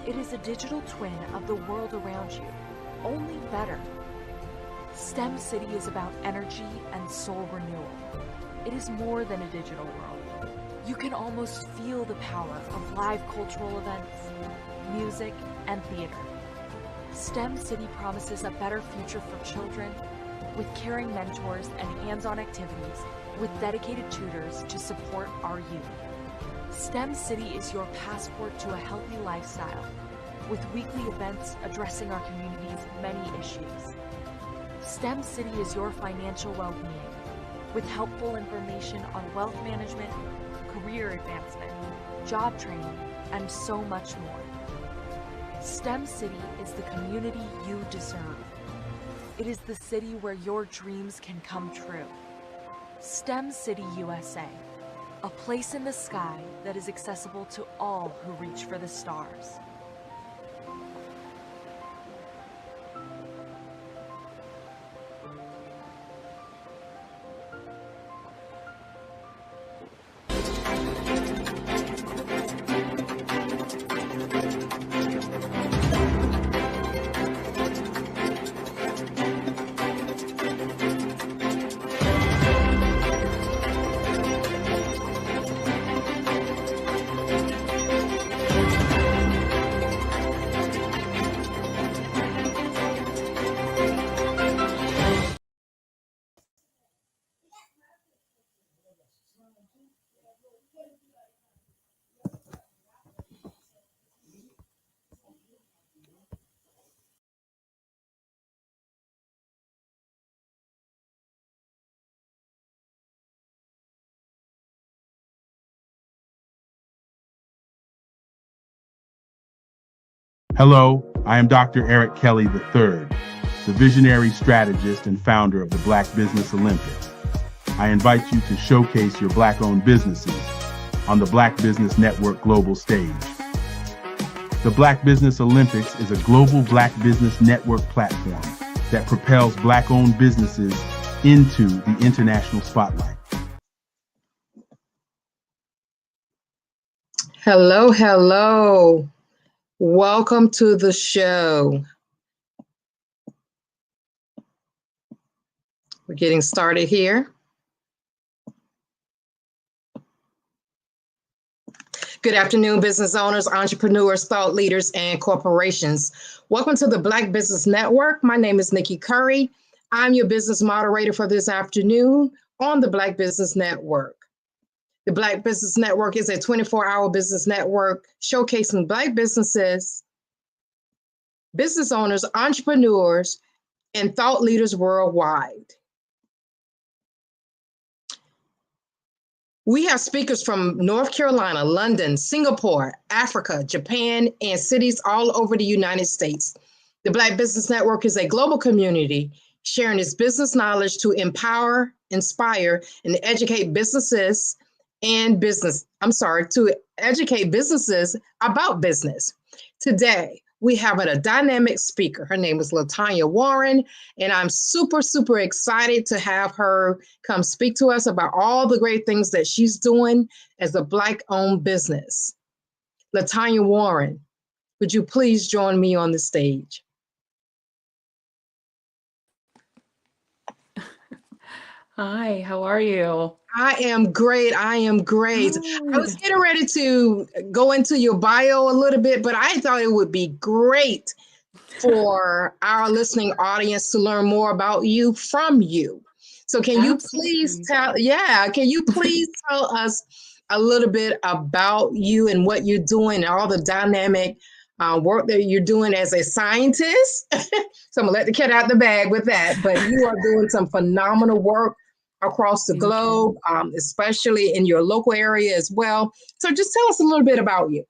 S5: It is a digital twin of the world around you, only better. STEM City is about energy and soul renewal. It is more than a digital world. You can almost feel the power of live cultural events, music, and theater. STEM City promises a better future for children with caring mentors and hands-on activities with dedicated tutors to support our youth. STEM City is your passport to a healthy lifestyle, with weekly events addressing our community's many issues. STEM City is your financial well-being, with helpful information on wealth management, career advancement, job training, and so much more. STEM City is the community you deserve. It is the city where your dreams can come true. STEM City USA, a place in the sky that is accessible to all who reach for the stars.
S6: Hello, I am Dr. Eric Kelly III, the visionary strategist and founder of the Black Business Olympics. I invite you to showcase your Black-owned businesses on the Black Business Network global stage. The Black Business Olympics is a global Black Business Network platform that propels Black-owned businesses into the international spotlight.
S18: Hello, hello. Welcome to the show. We're getting started here. Good afternoon, business owners, entrepreneurs, thought leaders, and corporations. Welcome to the Black Business Network. My name is Nikki Curry. I'm your business moderator for this afternoon on the Black Business Network. The Black Business Network is a 24-hour business network showcasing Black businesses, business owners, entrepreneurs, and thought leaders worldwide. We have speakers from North Carolina, London, Singapore, Africa, Japan, and cities all over the United States. The Black Business Network is a global community sharing its business knowledge to empower, inspire, and educate businesses to educate businesses about business. Today, we have a dynamic speaker. Her name is LaTanya Warren, and I'm super, super excited to have her come speak to us about all the great things that she's doing as a Black-owned business. LaTanya Warren, would you please join me on the stage?
S7: Hi, how are you?
S18: I am great. I am great. I was getting ready to go into your bio a little bit, but I thought it would be great for our listening audience to learn more about you from you. So can you please tell us a little bit about you and what you're doing and all the dynamic work that you're doing as a scientist? So I'm gonna let the cat out the bag with that, but you are doing some phenomenal work across the globe, especially in your local area as well. So just tell us a little bit about you.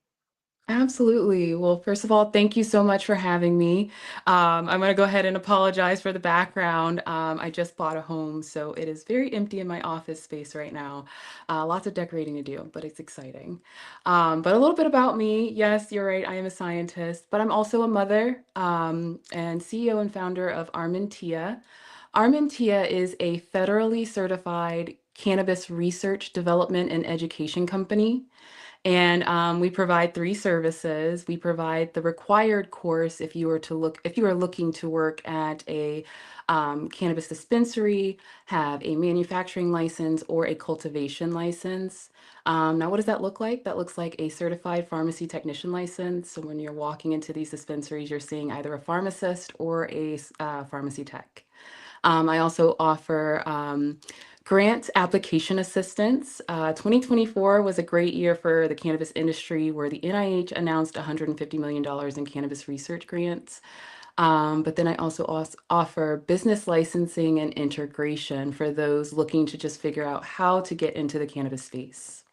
S7: Absolutely. Well, first of all, thank you so much for having me. I'm going to go ahead and apologize for the background. I just bought a home, so it is very empty in my office space right now. Lots of decorating to do, but it's exciting. But a little bit about me. Yes, you're right. I am a scientist, but I'm also a mother and CEO and founder of Armentia. Armentia is a federally certified cannabis research, development, and education company. And we provide 3 services. We provide the required course if you are looking to work at a cannabis dispensary, have a manufacturing license, or a cultivation license. Now, what does that look like? That looks like a certified pharmacy technician license. So when you're walking into these dispensaries, you're seeing either a pharmacist or a pharmacy tech. I also offer Grant application assistance. 2024 was a great year for the cannabis industry, where the NIH announced $150 million in cannabis research grants. But then I also offer business licensing and integration for those looking to just figure out how to get into the cannabis space.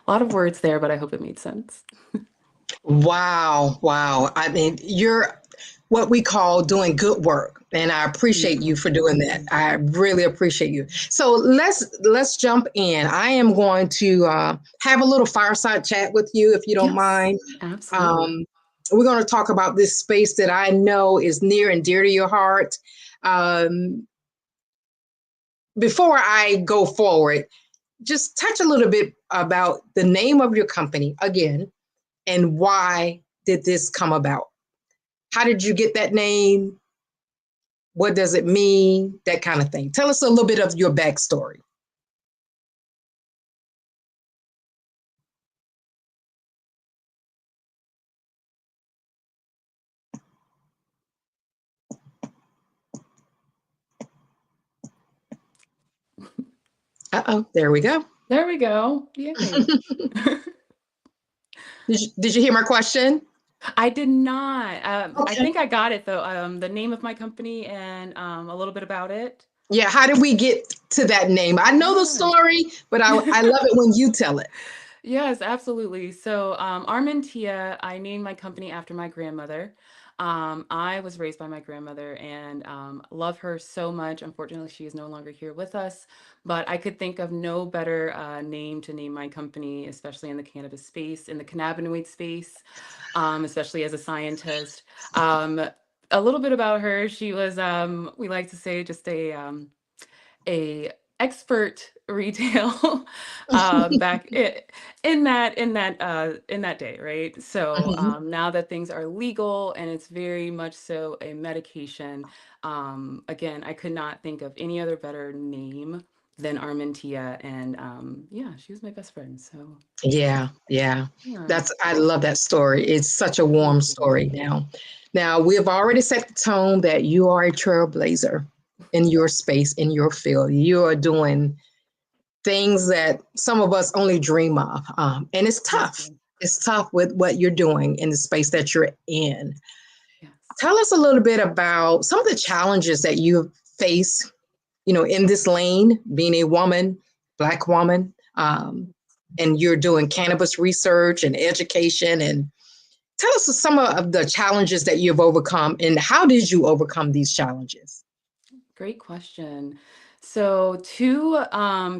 S7: A lot of words there, but I hope it made sense.
S18: Wow, wow. I mean, you're what we call doing good work, and I appreciate you for doing that. I really appreciate you. So let's jump in. I am going to have a little fireside chat with you, if you don't mind.
S7: Absolutely.
S18: We're going to talk about this space that I know is near and dear to your heart. Before I go forward, just touch a little bit about the name of your company again, and why did this come about? How did you get that name? What does it mean? That kind of thing. Tell us a little bit of your backstory. Uh-oh, there we go.
S7: There we go. Yay.
S18: Did you hear my question?
S7: I did not. I
S18: Okay.
S7: think I got it though. The name of my company and a little bit about it.
S18: Yeah, how did we get to that name? I know the story, but I love it when you tell it.
S7: Yes, absolutely. So, Armentia, I named my company after my grandmother. I was raised by my grandmother and love her so much. Unfortunately, she is no longer here with us, but I could think of no better name to name my company, especially in the cannabis space, in the cannabinoid space, especially as a scientist. A little bit about her. She was, we like to say, just a expert retail back in that day, right? So now that things are legal and it's very much so a medication, again, I could not think of any other better name than Armentia, and yeah, she was my best friend. So
S18: Yeah. I love that story. It's such a warm story now. Now, we've already set the tone that you are a trailblazer in your space, in your field. You are doing things that some of us only dream of. And it's tough. It's tough with what you're doing in the space that you're in. Tell us a little bit about some of the challenges that you face, in this lane, being a woman, Black woman, and you're doing cannabis research and education. And tell us some of the challenges that you've overcome, and how did you overcome these challenges?
S7: Great question. So, two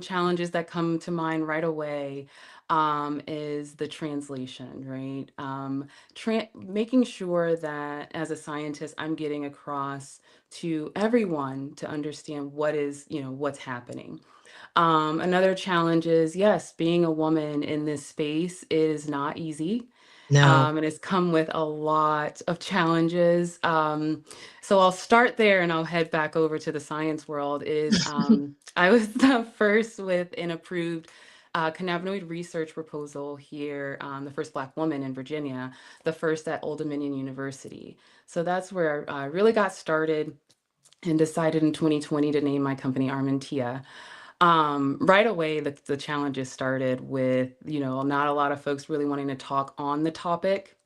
S7: challenges that come to mind right away is the translation, right? Making sure that as a scientist, I'm getting across to everyone to understand what's happening. Another challenge is, yes, being a woman in this space is not easy.
S18: No.
S7: And it's come with a lot of challenges. So I'll start there and I'll head back over to the science world. I was the first with an approved cannabinoid research proposal here, the first Black woman in Virginia, the first at Old Dominion University. So that's where I really got started and decided in 2020 to name my company Armentia. Right away, the challenges started with, not a lot of folks really wanting to talk on the topic,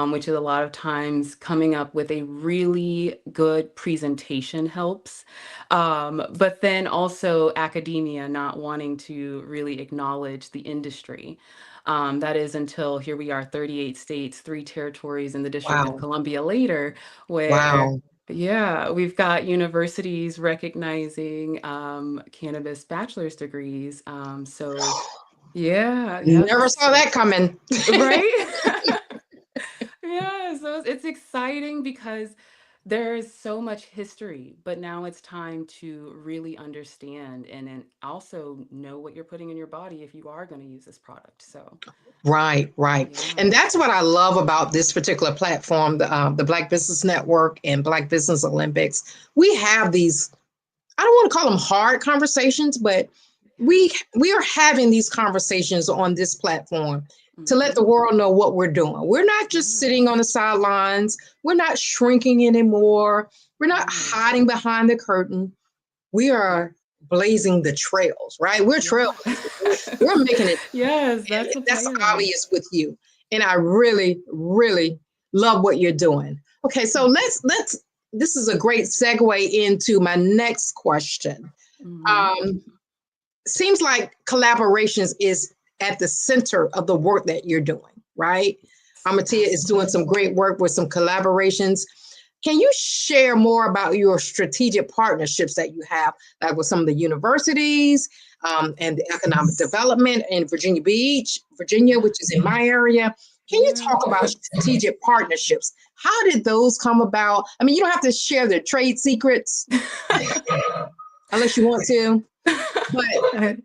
S7: which is a lot of times coming up with a really good presentation helps. But then also academia not wanting to really acknowledge the industry. That is until here we are, 38 states, 3 territories in the District of
S18: Wow.
S7: Columbia later, where
S18: Wow.
S7: yeah, we've got universities recognizing cannabis bachelor's degrees. So yeah,
S18: Never saw that coming.
S7: right? Yeah, so it's exciting because there's so much history, but now it's time to really understand and then also know what you're putting in your body if you are going to use this product. So
S18: Right. And that's what I love about this particular platform, the Black Business Network and Black Business Olympics. We have these, I don't want to call them hard conversations, but we are having these conversations on this platform to let the world know what we're doing. We're not just sitting on the sidelines. We're not shrinking anymore. We're not hiding behind the curtain. We are blazing the trails, right? We're trailblazers. We're making it.
S7: Yes, that's the
S18: That's
S7: plan.
S18: obvious with you. And I really, really love what you're doing. Okay, so let's this is a great segue into my next question. Seems like collaborations is at the center of the work that you're doing, right? Amatia is doing some great work with some collaborations. Can you share more about your strategic partnerships that you have, like with some of the universities and the economic development in Virginia Beach, Virginia, which is in my area? Can you talk about strategic partnerships? How did those come about? I mean, you don't have to share the trade secrets unless you want to, but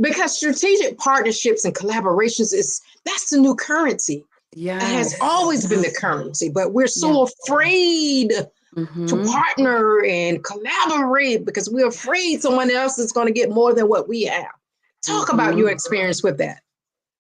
S18: because strategic partnerships and collaborations that's the new currency. Yeah, it has always been the currency, but we're so afraid to partner and collaborate because we're afraid someone else is going to get more than what we have. Talk about your experience with that.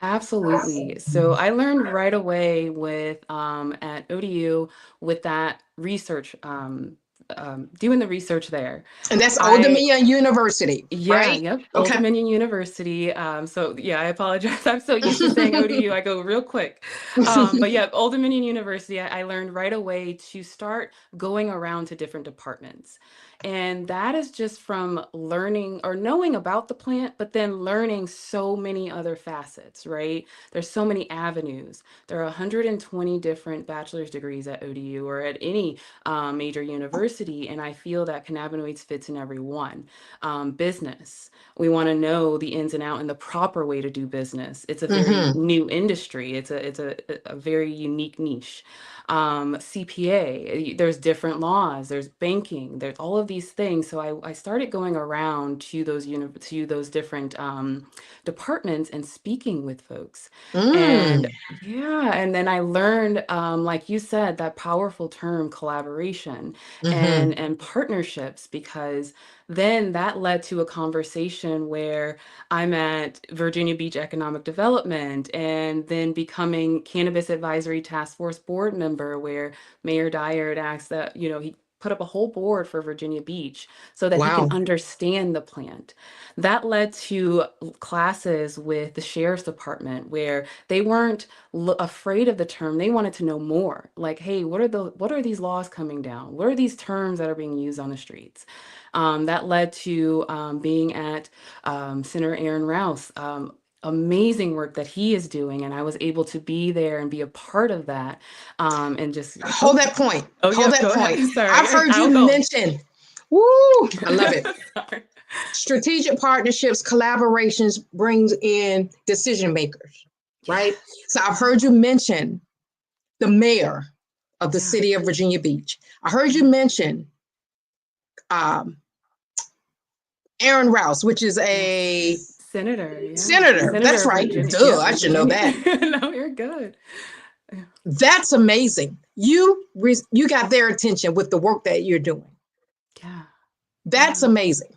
S7: Absolutely. So I learned right away with at ODU with that research, doing the research there.
S18: And that's Old Dominion University, right?
S7: Yep. Old
S18: Okay.
S7: Dominion University. So yeah, I apologize. I'm so used to saying ODU, I go real quick. But yeah, Old Dominion University, I learned right away to start going around to different departments. And that is just from learning or knowing about the plant, but then learning so many other facets, right? There's so many avenues. There are 120 different bachelor's degrees at ODU or at any major university. And I feel that cannabinoids fits in every one. Business. We want to know the ins and out and the proper way to do business. It's a very new industry. It's a very unique niche. CPA, there's different laws, there's banking, there's all of these things. So I started going around to those different departments and speaking with folks. And and then I learned, like you said, that powerful term collaboration and partnerships, because then that led to a conversation where I'm at Virginia Beach Economic Development and then becoming Cannabis Advisory Task Force board member, where Mayor Dyer had asked that, he put up a whole board for Virginia Beach so that he can understand the plant. That led to classes with the sheriff's department where they weren't afraid of the term. They wanted to know more. Like, hey, what are these laws coming down? What are these terms that are being used on the streets? That led to being at Senator Aaron Rouse. Amazing work that he is doing, and I was able to be there and be a part of that, and just
S18: hold that point. Hold that point.
S7: Sorry.
S18: I've heard you mention. Woo! I love it. Strategic partnerships, collaborations brings in decision makers, right? So I've heard you mention the mayor of the city of Virginia Beach. I heard you mention Aaron Rouse, which is a
S7: senator.
S18: Senator. That's right. Duh, I should know that.
S7: No, you're good.
S18: That's amazing. You got their attention with the work that you're doing.
S7: Yeah.
S18: That's amazing.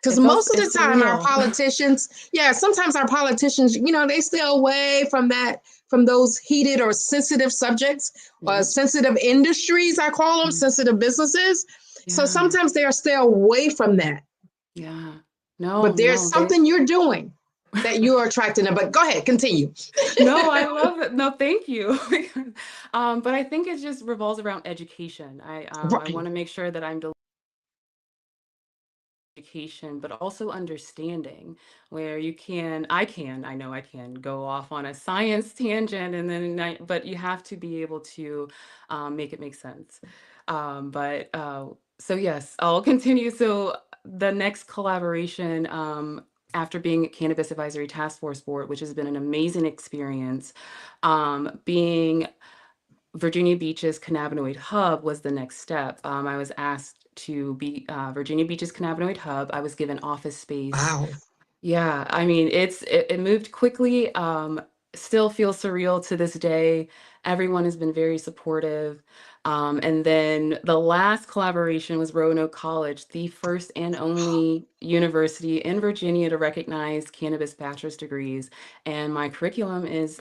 S18: Because most of the time our politicians, sometimes our politicians, they stay away from those heated or sensitive subjects, sensitive industries, I call them, sensitive businesses. So sometimes they'll stay away from that.
S7: Yeah. No.
S18: But there's something you're doing that you are attracting them. But go ahead, continue.
S7: No, I love it. No, thank you. But I think it just revolves around education. I want to make sure that I'm education, but also understanding where I know I can go off on a science tangent and then, but you have to be able to make it make sense. So yes, I'll continue. So the next collaboration, after being at Cannabis Advisory Task Force Board, which has been an amazing experience, being Virginia Beach's cannabinoid hub was the next step. I was asked to be Virginia Beach's cannabinoid hub. I was given office space.
S18: Wow.
S7: Yeah, I mean, it moved quickly. Still feels surreal to this day. Everyone has been very supportive. And then the last collaboration was Roanoke College, the first and only university in Virginia to recognize cannabis bachelor's degrees. And my curriculum is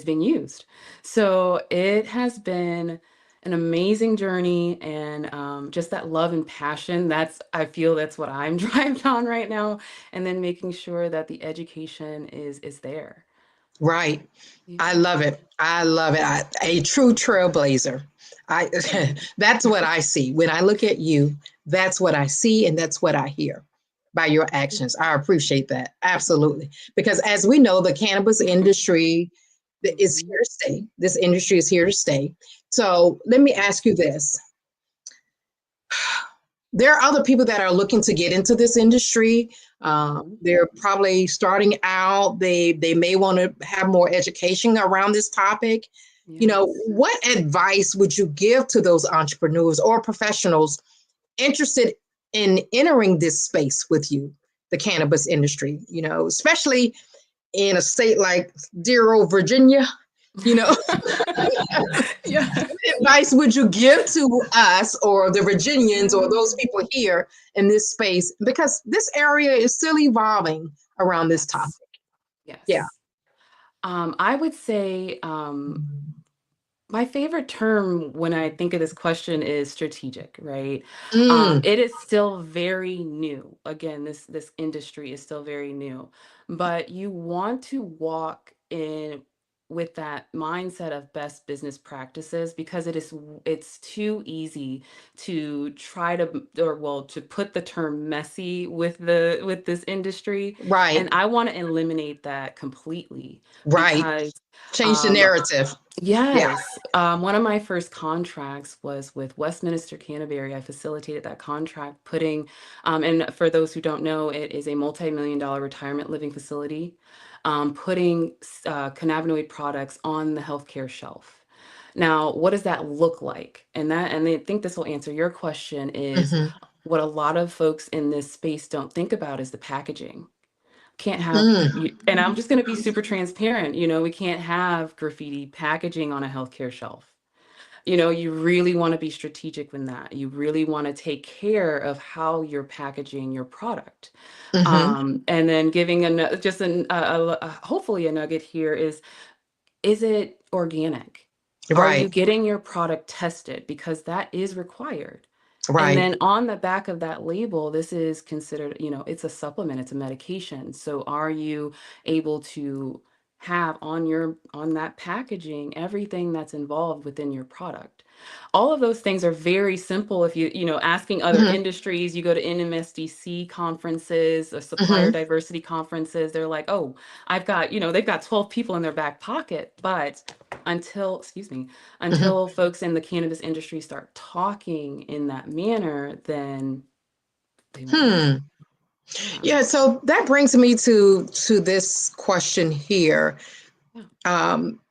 S7: being used. So it has been an amazing journey, and just that love and passion. I feel that's what I'm driving on right now. And then making sure that the education is there.
S18: Right.
S7: Yeah.
S18: I love it. I love it. A true trailblazer. I that's what I see. When I look at you, that's what I see and that's what I hear by your actions. I appreciate that. Absolutely. Because as we know, the cannabis industry is here to stay. This industry is here to stay. So let me ask you this. There are other people that are looking to get into this industry. They're probably starting out. They may want to have more education around this topic. You know, what advice would you give to those entrepreneurs or professionals interested in entering this space with you, the cannabis industry? You know, especially in a state like dear old Virginia. You know, what advice would you give to us or the Virginians or those people here in this space? Because this area is still evolving around this topic.
S7: Yes.
S18: Yeah.
S7: I would say my favorite term when I think of this question is strategic, right? It is still very new. Again, this industry is still very new, but you want to walk in with that mindset of best business practices, because it's too easy to try to put the term messy with this industry.
S18: Right.
S7: And I want to eliminate that completely.
S18: Right.
S7: Because
S18: change the narrative.
S7: yes. One of my first contracts was with Westminster Canterbury. I facilitated that contract, putting, and for those who don't know, it is a multi-million-dollar retirement living facility, putting cannabinoid products on the healthcare shelf. Now, what does that look like? And I think this will answer your question, is what a lot of folks in this space don't think about is the packaging. Can't have, and I'm just going to be super transparent. We can't have graffiti packaging on a healthcare shelf. You really want to be strategic with that. You really want to take care of how you're packaging your product. And then giving hopefully a nugget here is it organic? Are you getting your product tested? Because that is required.
S18: Right.
S7: And then on the back of that label, this is considered, it's a supplement, it's a medication. So are you able to have on that packaging everything that's involved within your product? All of those things are very simple. If asking other industries, you go to NMSDC conferences or supplier diversity conferences, they're like, oh, I've got, they've got 12 people in their back pocket. But until folks in the cannabis industry start talking in that manner, then they won't.
S18: Yeah, so that brings me to this question here.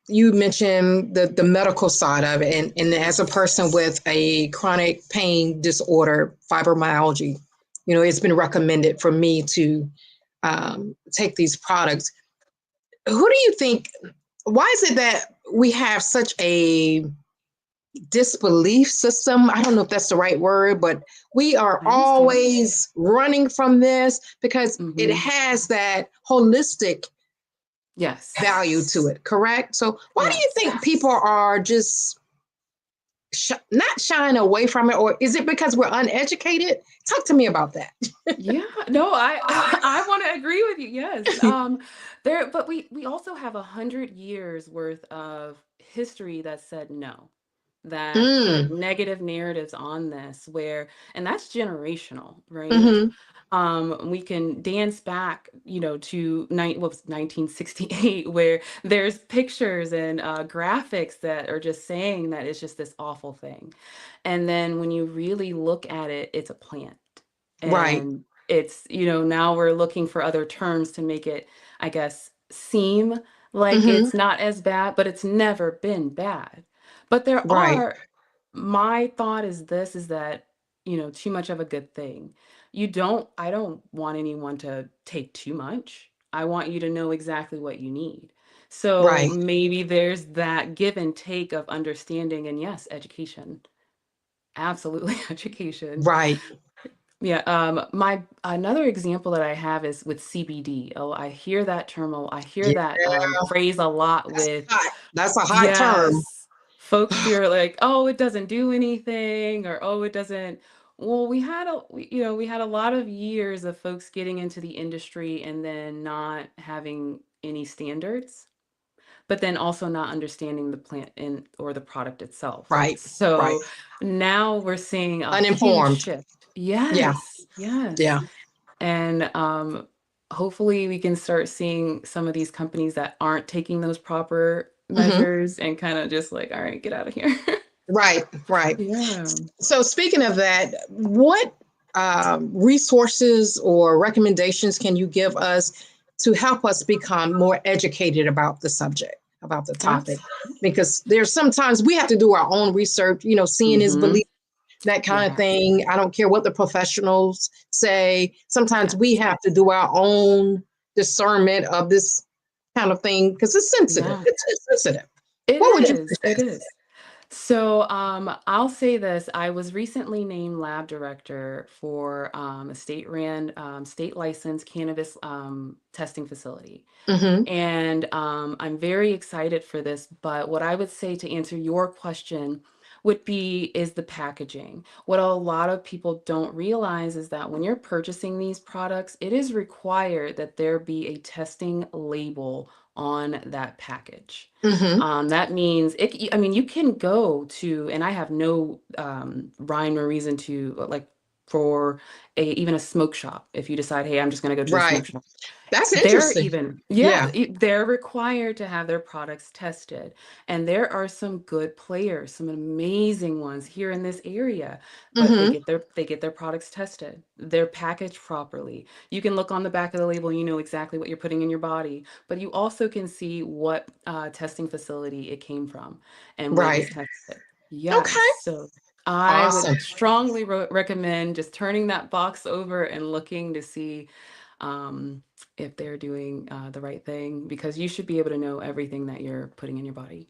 S18: You mentioned the medical side of it, and as a person with a chronic pain disorder, fibromyalgia, it's been recommended for me to take these products. Who do you think? Why is it that we have such a disbelief system? I don't know if that's the right word, but we are always running from this because it has that holistic value to it, correct? So why do you think people are just not shying away from it? Or is it because we're uneducated? Talk to me about that.
S7: Yeah, no, I want to agree with you. Yes. But we also have 100 years worth of history that said no, that put negative narratives on this, and that's generational, right? We can dance back, to 1968, where there's pictures and graphics that are just saying that it's just this awful thing. And then when you really look at it, it's a plant. And it's, now we're looking for other terms to make it, I guess, seem like it's not as bad, but it's never been bad. But my thought is that, too much of a good thing. I don't want anyone to take too much. I want you to know exactly what you need. So maybe there's that give and take of understanding, and yes, education. Absolutely education.
S18: Right.
S7: Yeah. Another example that I have is with CBD. Oh, I hear that term. I hear that phrase a lot. That's
S18: a hot term.
S7: folks fear like, oh, it doesn't do anything, or oh, it doesn't. Well, we had a lot of years of folks getting into the industry and then not having any standards, but then also not understanding the plant or the product itself.
S18: Right.
S7: So now we're seeing a huge
S18: Uninformed.
S7: shift.
S18: Yeah.
S7: Yes.
S18: Yeah.
S7: And hopefully we can start seeing some of these companies that aren't taking those proper measures and kind of just like, all right, get out of here.
S18: Right.
S7: Yeah.
S18: So speaking of that, what resources or recommendations can you give us to help us become more educated about the subject, about the topic? Because there's sometimes we have to do our own research, seeing is believing, that kind of thing. I don't care what the professionals say. Sometimes we have to do our own discernment of this kind of thing because it's sensitive. It's sensitive. What would you suggest?
S7: It is. So I'll say this. I was recently named lab director for a state licensed cannabis testing facility. And I'm very excited for this. But what I would say to answer your question is the packaging. What a lot of people don't realize is that when you're purchasing these products, it is required that there be a testing label on that package. That means you can go to, and I have no rhyme or reason to like for even a smoke shop. If you decide, hey, I'm just going to go to a smoke shop.
S18: That's
S7: They're
S18: interesting.
S7: they're required to have their products tested. And there are some good players, some amazing ones here in this area, but they get their products tested. They're packaged properly. You can look on the back of the label, you know exactly what you're putting in your body, but you also can see what testing facility it came from and where it was tested. Yes. So I would strongly recommend just turning that box over and looking to see if they're doing the right thing, because you should be able to know everything that you're putting in your body.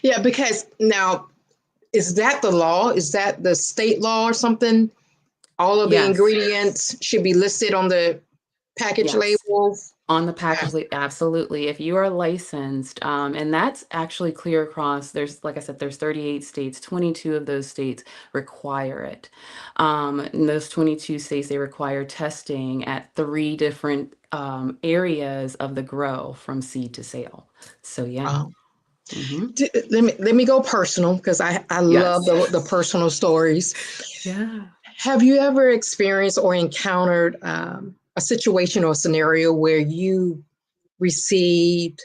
S18: Yeah, because now, is that the law? Is that the state law or something? All of the ingredients should be listed on the package label?
S7: On the package label, absolutely. If you are licensed, and that's actually clear across, like I said, there's 38 states, 22 of those states require it. In those 22 states, they require testing at 3 different areas of the grow from seed to sale. So yeah.
S18: Let me go personal, because I love the personal stories.
S7: Yeah.
S18: Have you ever experienced or encountered a situation or scenario where you received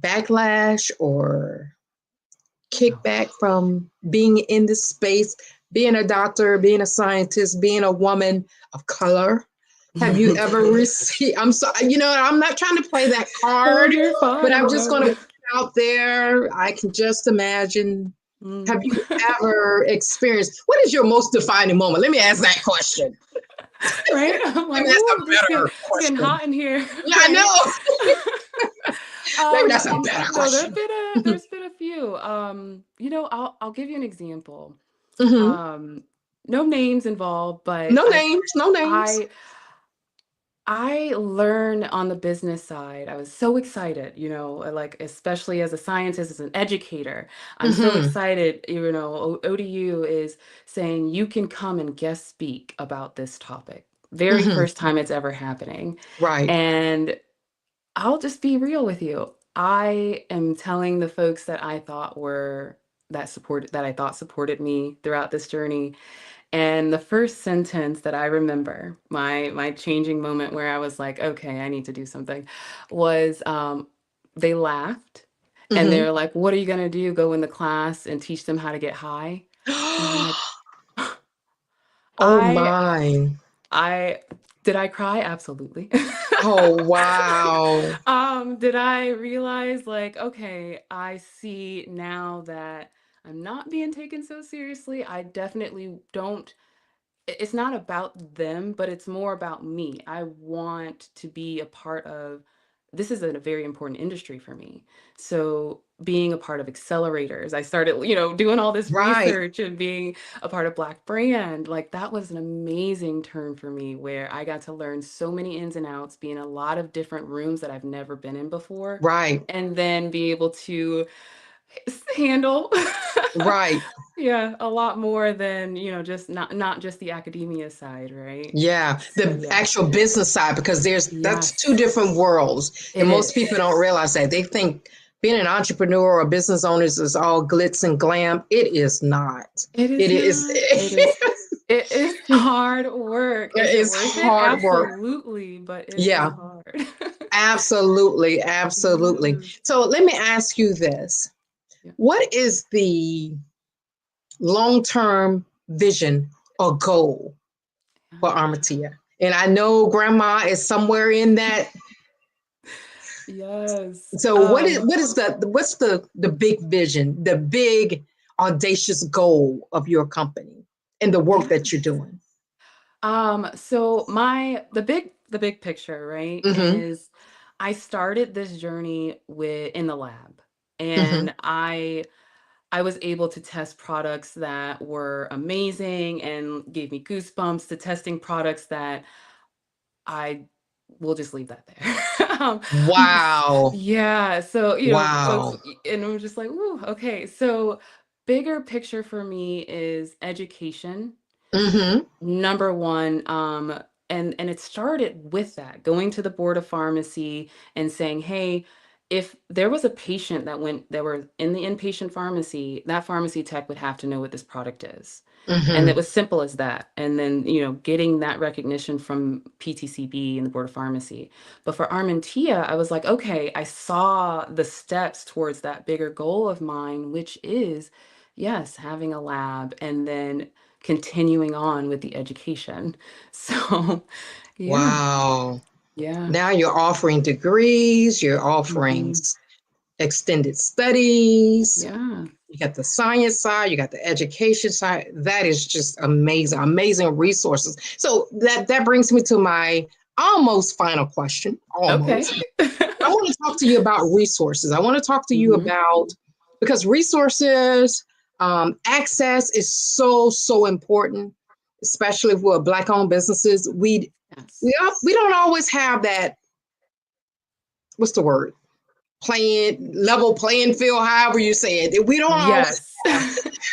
S18: backlash or kickback from being in this space, being a doctor, being a scientist, being a woman of color? Have you ever received, I'm not trying to play that card, but I'm just going to put it out there. I can just imagine. Have you ever experienced, what is your most defining moment? Let me ask that question.
S7: Right? I'm like, it's getting hot in here.
S18: Yeah, I know. Maybe that's a better question.
S7: There's been a few. I'll give you an example. No names involved, but
S18: no names.
S7: I learned on the business side. I was so excited, like especially as a scientist, as an educator. I'm so excited, ODU is saying you can come and guest speak about this topic. Very first time it's ever happening.
S18: Right.
S7: And I'll just be real with you. I am telling the folks that I thought supported me throughout this journey. And the first sentence that I remember, my changing moment where I was like, okay, I need to do something, was they laughed and they were like, what are you going to do? Go in the class and teach them how to get high? And I'm like,
S18: my.
S7: Did I cry? Absolutely.
S18: Oh, wow.
S7: Did I realize like, okay, I see now that I'm not being taken so seriously. I definitely don't. It's not about them, but it's more about me. I want to be a part of, this is a very important industry for me. So being a part of accelerators, I started, doing all this research and being a part of Black Brand, like that was an amazing turn for me where I got to learn so many ins and outs, be in a lot of different rooms that I've never been in before.
S18: Right.
S7: And then be able to handle.
S18: Right.
S7: Yeah, a lot more than, just not just the academia side, right?
S18: Yeah,
S7: So
S18: the
S7: yeah.
S18: actual business side, because that's two
S7: Yes,
S18: different worlds.
S7: it
S18: And most
S7: is.
S18: people don't realize that. They think being an entrepreneur or business owner is all glitz and glam. It is not.
S7: It
S18: It
S7: is
S18: is
S7: not. It is hard work. Is it
S18: it's
S7: worth it?
S18: hard work.
S7: Absolutely, but it is
S18: Yeah,
S7: hard.
S18: absolutely, absolutely.
S7: Yes.
S18: So let me ask you this.
S7: Yeah.
S18: What is the long-term vision or goal for Armatia? And I know grandma is somewhere in that.
S7: Yes.
S18: So what's the big vision, the big audacious goal of your company and the work
S7: Yeah.
S18: that you're doing?
S7: So the big picture, right,
S18: Mm-hmm.
S7: is I started this journey in the lab,
S18: Mm-hmm.
S7: and I was able to test products that were amazing and gave me goosebumps, to testing products that I will just leave that there.
S18: Wow.
S7: Yeah, so, folks,
S18: Wow.
S7: and I'm just like, "Ooh, okay." So, bigger picture for me is education.
S18: Mm-hmm.
S7: Number one, and it started with that, going to the board of pharmacy and saying, "Hey, if there was a patient that were in the inpatient pharmacy, that pharmacy tech would have to know what this product is." And it
S18: Mm-hmm.
S7: was simple as that. And then, getting that recognition from PTCB and the board of pharmacy. But for Armentia, I was like, okay, I saw the steps towards that bigger goal of mine, which is, yes, having a lab and then continuing on with the education. So, yeah,
S18: Wow.
S7: yeah.
S18: Now you're offering degrees, you're offering
S7: Mhm.
S18: extended studies.
S7: Yeah.
S18: You got the science side, you got the education side. That is just amazing, amazing resources. So that brings me to my almost final question.
S7: Okay.
S18: Almost. I want to talk to you about resources. I want to talk to you
S7: Mhm.
S18: about, because resources, access is so important, especially for Black-owned businesses.
S7: Yes.
S18: We don't always have that. What's the word? Level playing field, however you say it. We don't always
S7: Yes.
S18: have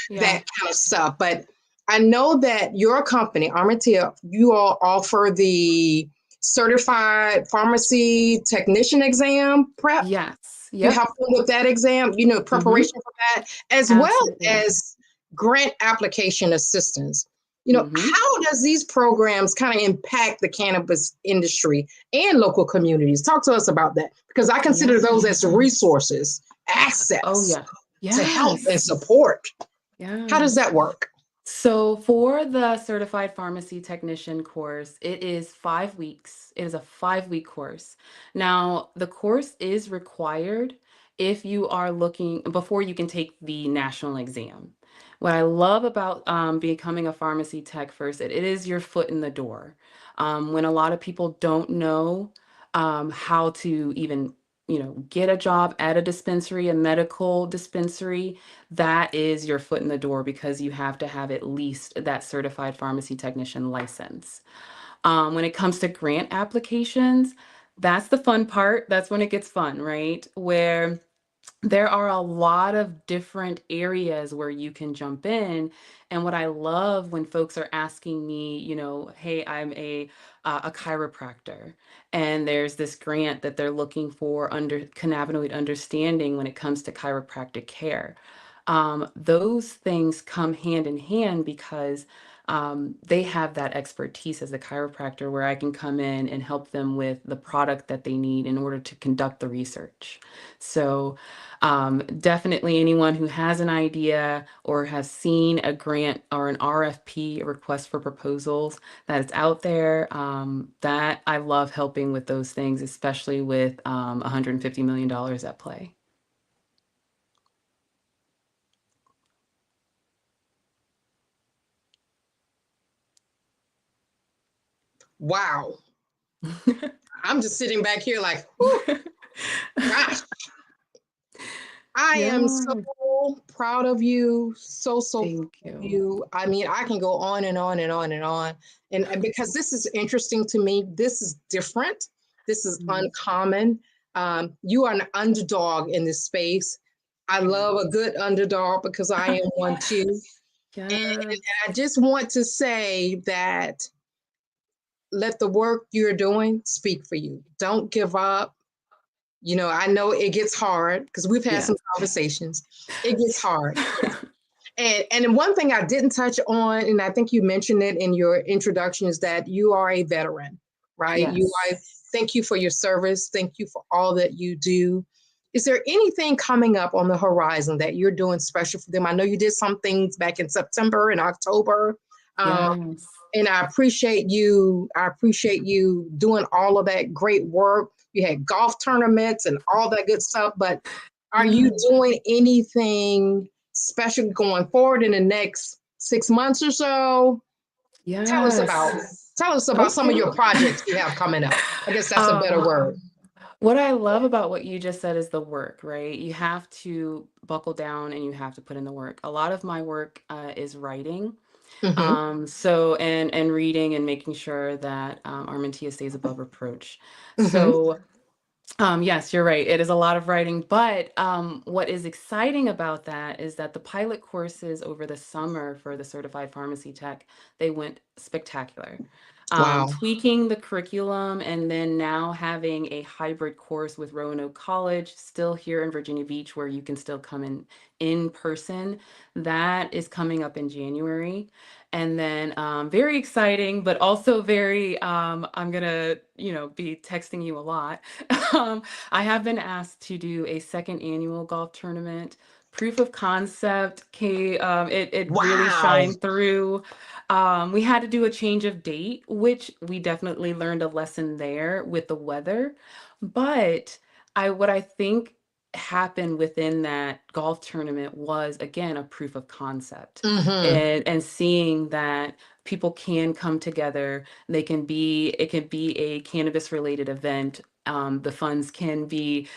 S7: Yeah.
S18: that kind of stuff. But I know that your company, Armatia, you all offer the certified pharmacy technician exam prep.
S7: Yes.
S18: You
S7: Yep.
S18: help them with that exam,
S7: Mhm.
S18: preparation for that, as well
S7: Absolutely.
S18: as grant application assistance.
S7: Mhm.
S18: How does these programs kind of impact the cannabis industry and local communities? Talk to us about that, because I consider those
S7: Yeah.
S18: as resources,
S7: Oh,
S18: access
S7: yeah.
S18: to help and
S7: Yes.
S18: support. How does
S7: Yes.
S18: that work?
S7: So for the certified pharmacy technician course, it is 5 weeks. It is a 5-week course. Now, the course is required if you are looking before you can take the national exam. What I love about becoming a pharmacy tech first, it is your foot in the door. When a lot of people don't know how to even, get a job at a dispensary, a medical dispensary, that is your foot in the door, because you have to have at least that certified pharmacy technician license. When it comes to grant applications, that's the fun part. That's when it gets fun, right? Where there are a lot of different areas where you can jump in. And what I love when folks are asking me, hey, I'm a chiropractor, and there's this grant that they're looking for under cannabinoid understanding when it comes to chiropractic care. Those things come hand in hand, because they have that expertise as a chiropractor, where I can come in and help them with the product that they need in order to conduct the research. So definitely anyone who has an idea or has seen a grant or an RFP, a request for proposals, that is out there, that I love helping with those things, especially with $150 million at play.
S18: Wow. I'm just sitting back here like, whew, gosh, I am
S7: Yeah,
S18: so proud of you. So proud
S7: thank
S18: of
S7: you.
S18: you. I mean, I can go on and on and on and on. And because this is interesting to me, this is different. This is
S7: Mhm.
S18: uncommon. You are an underdog in this space. I love a good underdog because I am one too. And I just want to say that let the work you're doing speak for you. Don't give up. You know, I know it gets hard because we've had some conversations. It gets hard. And one thing I didn't touch on, and I think you mentioned it in your introduction, is that you are a veteran, right? You are. Thank you for your service. Thank you for all that you do. Is there anything coming up on the horizon that you're doing special for them? I know you did some things back in September and October. And I appreciate you. I appreciate you doing all of that great work. You had golf tournaments and all that good stuff, but are you doing anything special going forward in the next 6 months or so? Tell us about some of your projects you have coming up. I guess that's a better word.
S7: What I love about what you just said is the work, right? You have to buckle down and you have to put in the work. A lot of my work is writing. And reading and making sure that our mentee stays above reproach. So yes, you're right. It is a lot of writing, but what is exciting about that is that the pilot courses over the summer for the certified pharmacy tech, they went spectacular. Tweaking the curriculum and then now having a hybrid course with Roanoke College, still here in Virginia Beach, where you can still come in person. That is coming up in January. And then very exciting, but also very, I'm gonna, be texting you a lot. I have been asked to do a second annual golf tournament. Proof of concept, it really shined through. We had to do a change of date, which we definitely learned a lesson there with the weather. But what I think happened within that golf tournament was, again, a proof of concept, and seeing that people can come together. It can be a cannabis related event. The funds can be,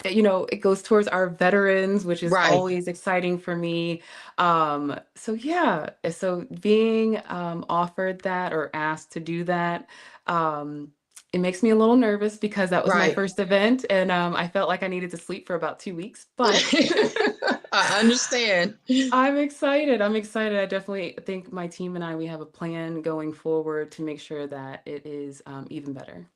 S7: it goes towards our veterans, which is always exciting for me. So being offered that or asked to do that, it makes me a little nervous because that was my first event, and I felt like I needed to sleep for about 2 weeks, but
S18: I understand.
S7: I'm excited. I definitely think my team and we have a plan going forward to make sure that it is even better.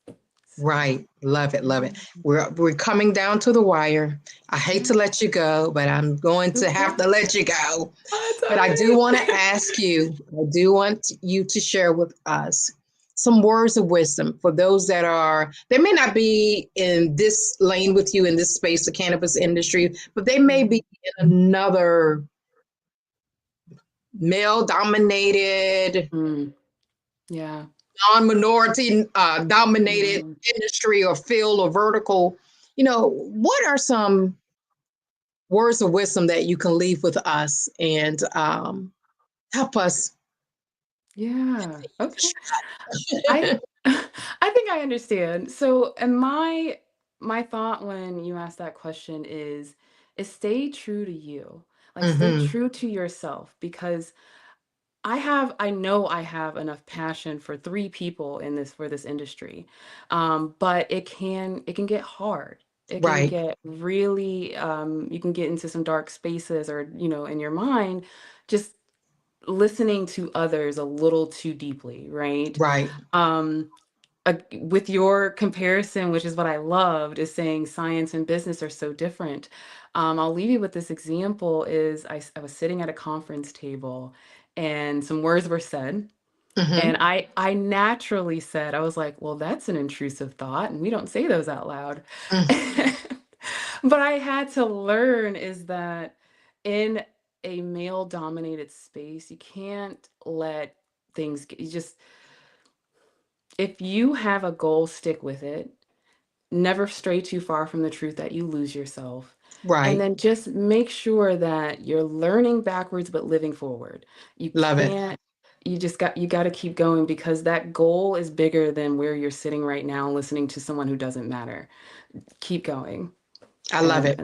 S18: Right. Love it. Love it. We're coming down to the wire. I hate to let you go, but I'm going to have to let you go. But I do want to ask you, I do want you to share with us some words of wisdom for those they may not be in this lane with you in this space, the cannabis industry, but they may be in another male dominated, non-minority dominated industry or field or vertical. What are some words of wisdom that you can leave with us and help us?
S7: Okay. I think I understand. So, and my thought when you ask that question is stay true to you. Like stay true to yourself, because I know I have enough passion for 3 people for this industry. But it can get hard. It can get really, you can get into some dark spaces or, in your mind, just listening to others a little too deeply, right? With your comparison, which is what I loved, is saying science and business are so different. I'll leave you with this example is I was sitting at a conference table and some words were said. And I naturally said, I was like, well, that's an intrusive thought. And we don't say those out loud. But I had to learn is that in a male dominated space, you can't let things if you have a goal, stick with it. Never stray too far from the truth that you lose yourself. And then just make sure that you're learning backwards, but living forward. You got to keep going, because that goal is bigger than where you're sitting right now, listening to someone who doesn't matter. Keep going.
S18: I love it.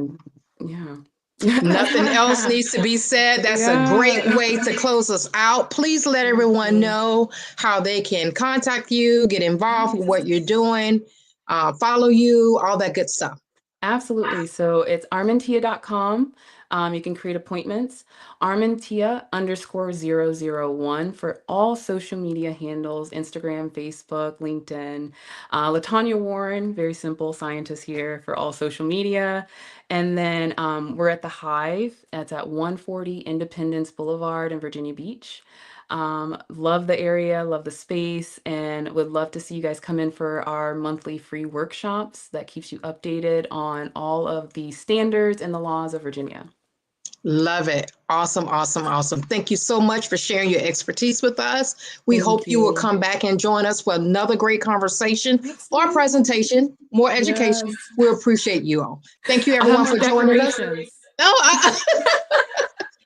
S18: Nothing else needs to be said. That's a great way to close us out. Please let everyone know how they can contact you, get involved with what you're doing, follow you, all that good stuff.
S7: Absolutely. So it's armentia.com. You can create appointments. Armentia_001 for all social media handles, Instagram, Facebook, LinkedIn. Latanya Warren, very simple, scientist here for all social media. And then we're at the Hive. That's at 140 Independence Boulevard in Virginia Beach. Love the area, love the space, and would love to see you guys come in for our monthly free workshops that keeps you updated on all of the standards and the laws of Virginia.
S18: Love it. Awesome, awesome, awesome. Thank you so much for sharing your expertise with us. We hope you will come back and join us for another great conversation or presentation, more education.
S7: Yes.
S18: We appreciate you all. Thank you, everyone, for joining us.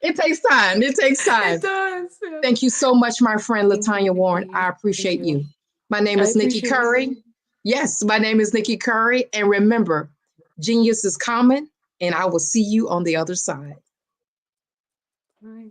S18: It takes time. It takes time.
S7: It does. Yeah.
S18: Thank you so much, my friend Latanya Warren. I appreciate you. My name is Nikki Curry. Yes, my name is Nikki Curry. And remember, genius is common, and I will see you on the other side.
S7: Right.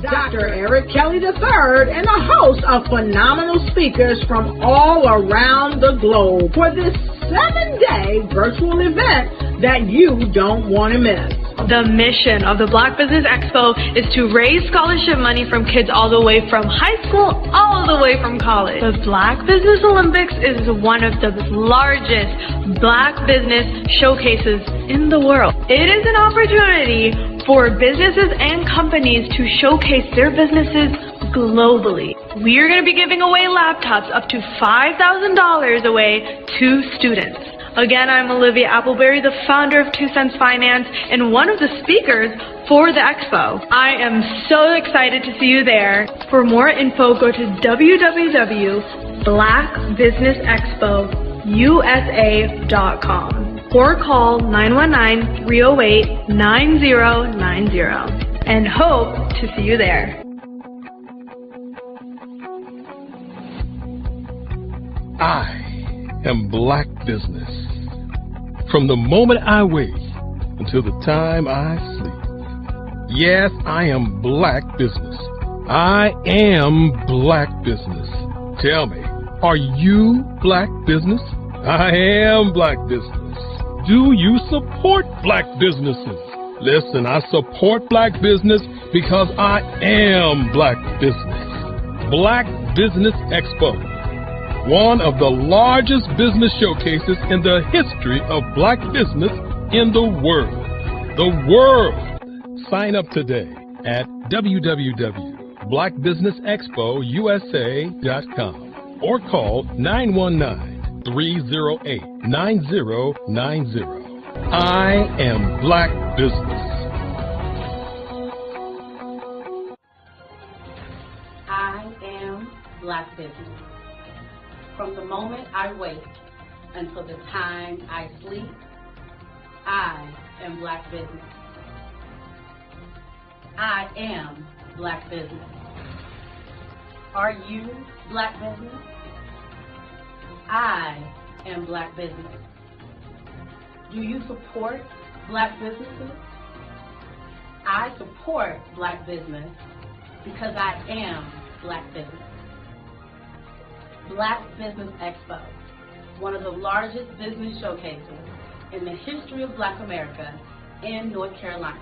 S1: Dr. Eric Kelly III and a host of phenomenal speakers from all around the globe for this 7-day virtual event that you don't want to miss.
S2: The mission of the Black Business Expo is to raise scholarship money from kids all the way from high school, all the way from college. The Black Business Olympics is one of the largest Black business showcases in the world. It is an opportunity for businesses and companies to showcase their businesses globally. We are going to be giving away laptops up to $5,000 away to students. Again, I'm Olivia Appleberry, the founder of 2 Cents Finance and one of the speakers for the expo. I am so excited to see you there. For more info, go to www.blackbusinessexpousa.com or call 919-308-9090 and hope to see you there.
S3: I am Black Business. From the moment I wake until the time I sleep. Yes, I am Black Business. I am Black Business. Tell me, are you Black Business? I am Black Business. Do you support Black businesses? Listen, I support Black business because I am Black Business. Black Business Expo, one of the largest business showcases in the history of Black business in the world. The world! Sign up today at www.blackbusinessexpousa.com or call 919-308-9090. I am Black Business.
S4: I am Black Business. From the moment I wake until the time I sleep, I am Black Business. I am Black Business. Are you Black Business? I am Black Business. Do you support Black businesses? I support Black business because I am Black Business. Black Business Expo, one of the largest business showcases in the history of Black America in North Carolina.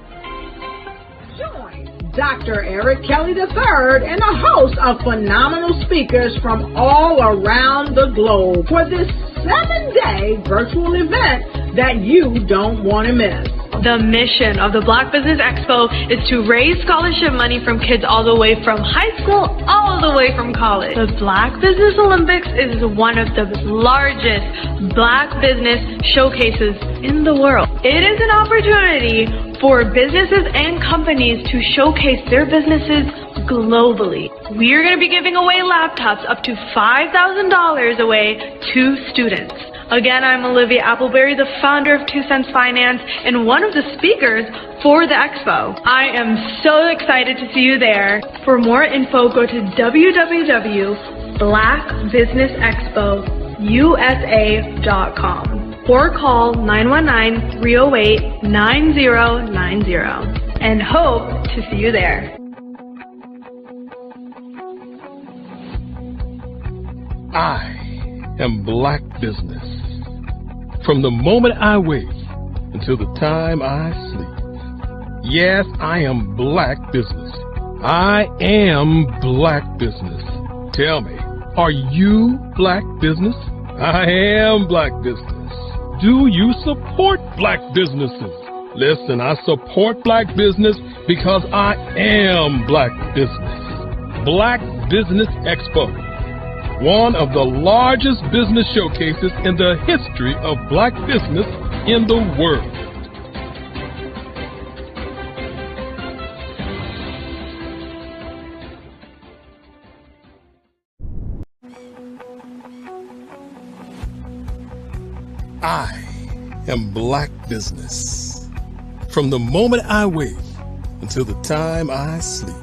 S1: Join Dr. Eric Kelly III and a host of phenomenal speakers from all around the globe for this 7-day virtual event that you don't want to miss.
S2: The mission of the Black Business Expo is to raise scholarship money from kids all the way from high school, all the way from college. The Black Business Olympics is one of the largest Black business showcases in the world. It is an opportunity for businesses and companies to showcase their businesses globally. We are going to be giving away laptops up to $5,000 away to students. Again, I'm Olivia Appleberry, the founder of 2 Cents Finance and one of the speakers for the expo. I am so excited to see you there. For more info, go to www.blackbusinessexpousa.com or call 919-308-9090 and hope to see you there.
S3: I am Black Business. From the moment I wake until the time I sleep. Yes, I am Black Business. I am Black Business. Tell me, are you Black Business? I am Black Business. Do you support Black businesses? Listen, I support Black business because I am Black Business. Black Business Expo, one of the largest business showcases in the history of Black business in the world. I am Black Business. From the moment I wake until the time I sleep.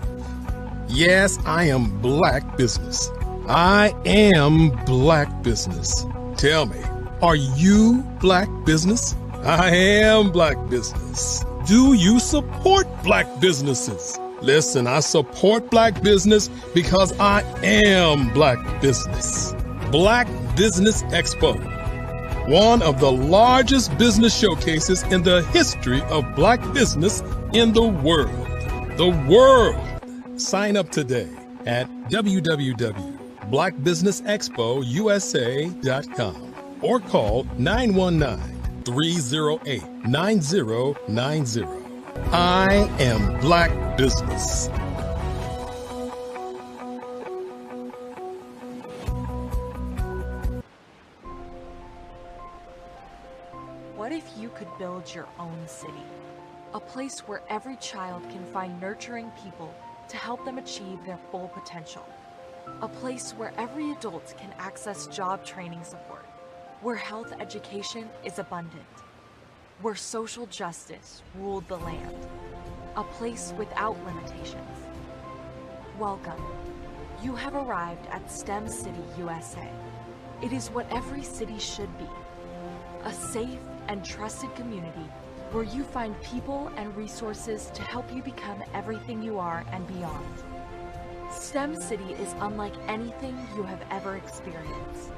S3: Yes, I am Black Business. I am Black Business. Tell me, are you Black Business? I am Black Business. Do you support Black businesses? Listen, I support Black business because I am Black Business. Black Business Expo, one of the largest business showcases in the history of Black business in the world. The world. Sign up today at www.blackbusinessexpousa.com or call 919-308-9090. I am Black Business.
S5: What if you could build your own city? A place where every child can find nurturing people to help them achieve their full potential. A place where every adult can access job training support, where health education is abundant, where social justice ruled the land. A place without limitations. Welcome. You have arrived at STEM City USA. It is what every city should be. A safe and trusted community where you find people and resources to help you become everything you are and beyond. STEM City is unlike anything you have ever experienced.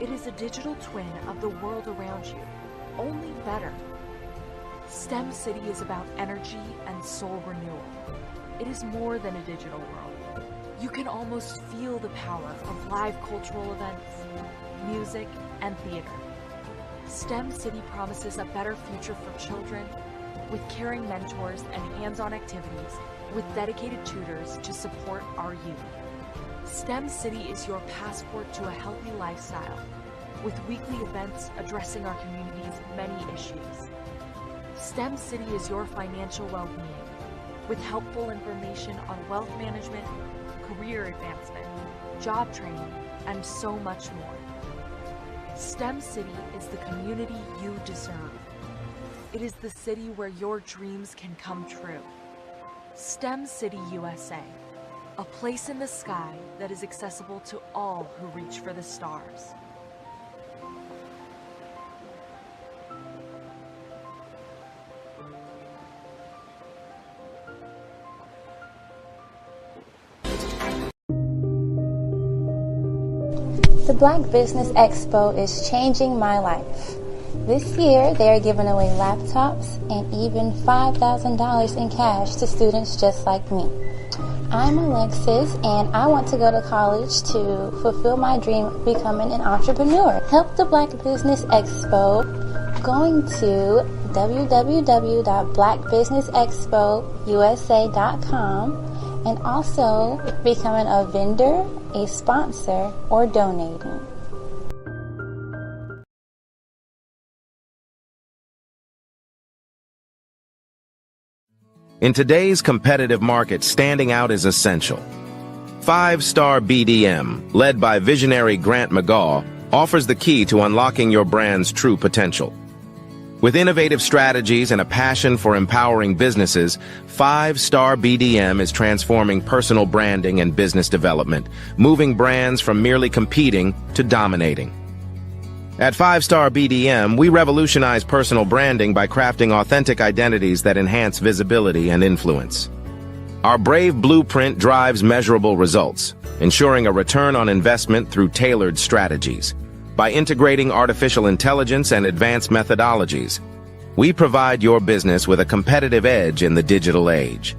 S5: It is a digital twin of the world around you, only better. STEM City is about energy and soul renewal. It is more than a digital world. You can almost feel the power of live cultural events, music, and theater. STEM City promises a better future for children with caring mentors and hands-on activities with dedicated tutors to support our youth. STEM City is your passport to a healthy lifestyle with weekly events addressing our community's many issues. STEM City is your financial well-being with helpful information on wealth management, career advancement, job training, and so much more. STEM City is the community you deserve. It is the city where your dreams can come true. STEM City USA, a place in the sky that is accessible to all who reach for the stars.
S11: The Black Business Expo is changing my life. This year, they are giving away laptops and even $5,000 in cash to students just like me. I'm Alexis, and I want to go to college to fulfill my dream of becoming an entrepreneur. Help the Black Business Expo going to www.blackbusinessexpousa.com, and also becoming a vendor, a sponsor, or donating.
S9: In today's competitive market, standing out is essential. 5-Star BDM, led by visionary Grant McGaw, offers the key to unlocking your brand's true potential. With innovative strategies and a passion for empowering businesses, 5-Star BDM is transforming personal branding and business development, moving brands from merely competing to dominating. At 5-Star BDM, we revolutionize personal branding by crafting authentic identities that enhance visibility and influence. Our Brave Blueprint drives measurable results, ensuring a return on investment through tailored strategies. By integrating artificial intelligence and advanced methodologies, we provide your business with a competitive edge in the digital age.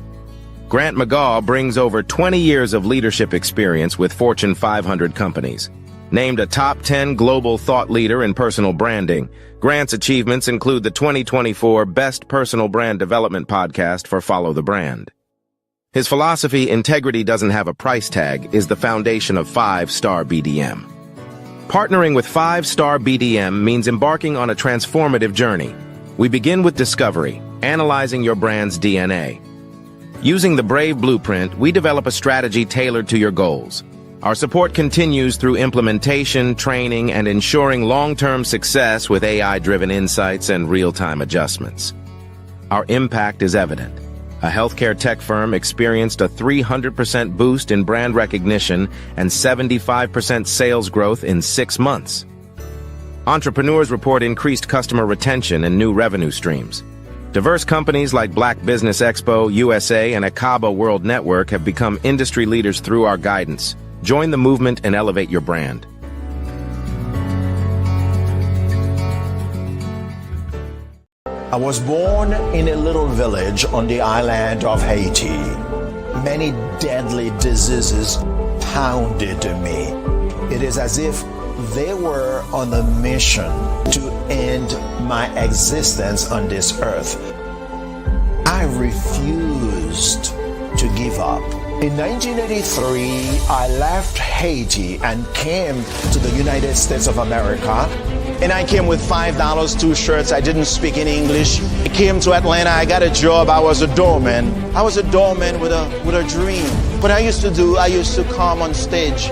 S9: Grant McGaw brings over 20 years of leadership experience with Fortune 500 companies. Named a top 10 global thought leader in personal branding, Grant's achievements include the 2024 Best Personal Brand Development Podcast for Follow the Brand. His philosophy, integrity doesn't have a price tag, is the foundation of 5-Star BDM. Partnering with 5-Star BDM means embarking on a transformative journey. We begin with discovery, analyzing your brand's DNA. Using the Brave Blueprint, we develop a strategy tailored to your goals. Our support continues through implementation, training, and ensuring long-term success with AI-driven insights and real-time adjustments. Our impact is evident. A healthcare tech firm experienced a 300% boost in brand recognition and 75% sales growth in 6 months. Entrepreneurs report increased customer retention and new revenue streams. Diverse companies like Black Business Expo USA and Akaba World Network have become industry leaders through our guidance. Join the movement and elevate your brand.
S12: I was born in a little village on the island of Haiti. Many deadly diseases pounded me. It is as if they were on a mission to end my existence on this earth. I refused to give up. In 1983, I left Haiti and came to the United States of America. And I came with $5, 2 shirts. I didn't speak in English. I came to Atlanta. I got a job. I was a doorman. I was a doorman with a dream. What I used to do, I used to come on stage.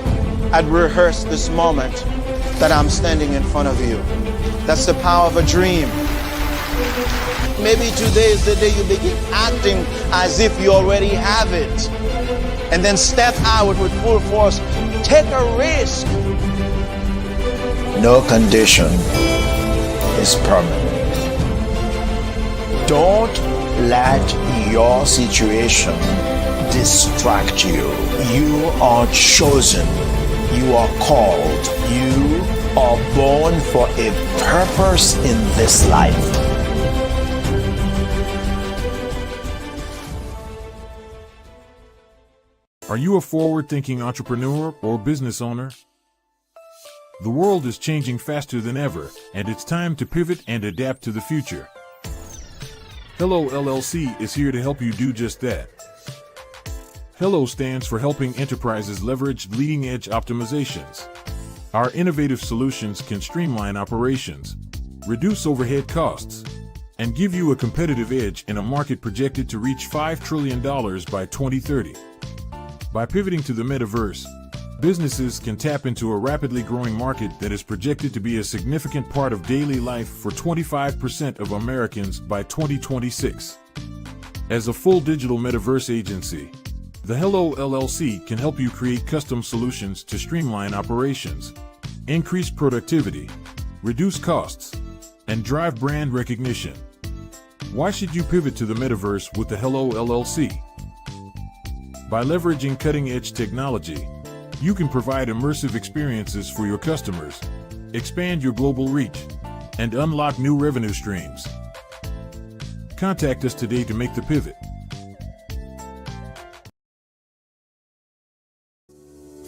S12: I'd rehearse this moment that I'm standing in front of you. That's the power of a dream. Maybe today is the day you begin acting as if you already have it. And then step out with full force. Take a risk. No condition is permanent. Don't let your situation distract you. You are chosen. You are called. You are born for a purpose in this life.
S13: Are you a forward-thinking entrepreneur or business owner? The world is changing faster than ever, and it's time to pivot and adapt to the future. Hello LLC is here to help you do just that. Hello stands for helping enterprises leverage leading-edge optimizations. Our innovative solutions can streamline operations, reduce overhead costs, and give you a competitive edge in a market projected to reach $5 trillion by 2030. By pivoting to the metaverse, businesses can tap into a rapidly growing market that is projected to be a significant part of daily life for 25% of Americans by 2026. As a full digital metaverse agency, the Hello LLC can help you create custom solutions to streamline operations, increase productivity, reduce costs, and drive brand recognition. Why should you pivot to the metaverse with the Hello LLC? By leveraging cutting-edge technology, you can provide immersive experiences for your customers, expand your global reach, and unlock new revenue streams. Contact us today to make the pivot.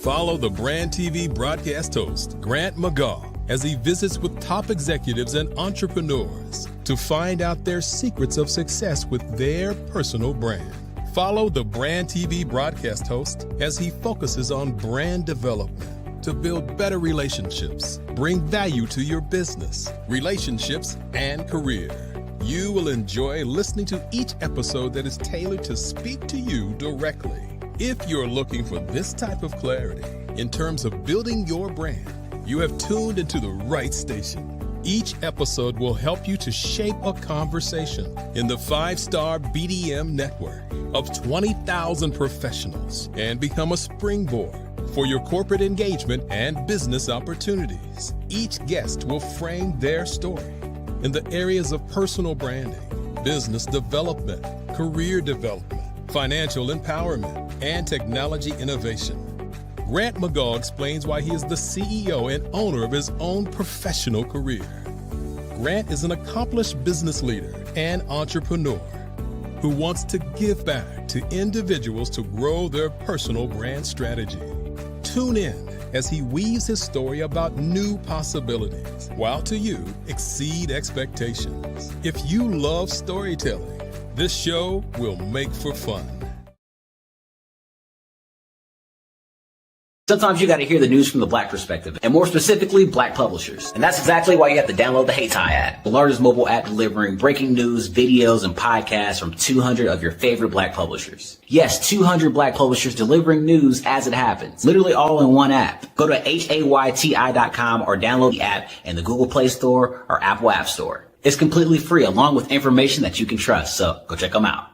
S3: Follow the Brand TV broadcast host, Grant McGaw, as he visits with top executives and entrepreneurs to find out their secrets of success with their personal brand. Follow the Brand TV broadcast host as he focuses on brand development to build better relationships, bring value to your business, relationships, and career. You will enjoy listening to each episode that is tailored to speak to you directly. If you're looking for this type of clarity in terms of building your brand, you have tuned into the right station. Each episode will help you to shape a conversation in the 5-star BDM network of 20,000 professionals and become a springboard for your corporate engagement and business opportunities. Each guest will frame their story in the areas of personal branding, business development, career development, financial empowerment, and technology innovation. Grant McGaugh explains why he is the CEO and owner of his own professional career. Grant is an accomplished business leader and entrepreneur who wants to give back to individuals to grow their personal brand strategy. Tune in as he weaves his story about new possibilities, while to you exceed expectations. If you love storytelling, this show will make for fun.
S8: Sometimes you got to hear the news from the Black perspective, and more specifically, Black publishers. And that's exactly why you have to download the HeyTie app, the largest mobile app delivering breaking news, videos, and podcasts from 200 of your favorite Black publishers. Yes, 200 Black publishers delivering news as it happens, literally all in one app. Go to HAYTI.com or download the app in the Google Play Store or Apple App Store. It's completely free, along with information that you can trust, so go check them out.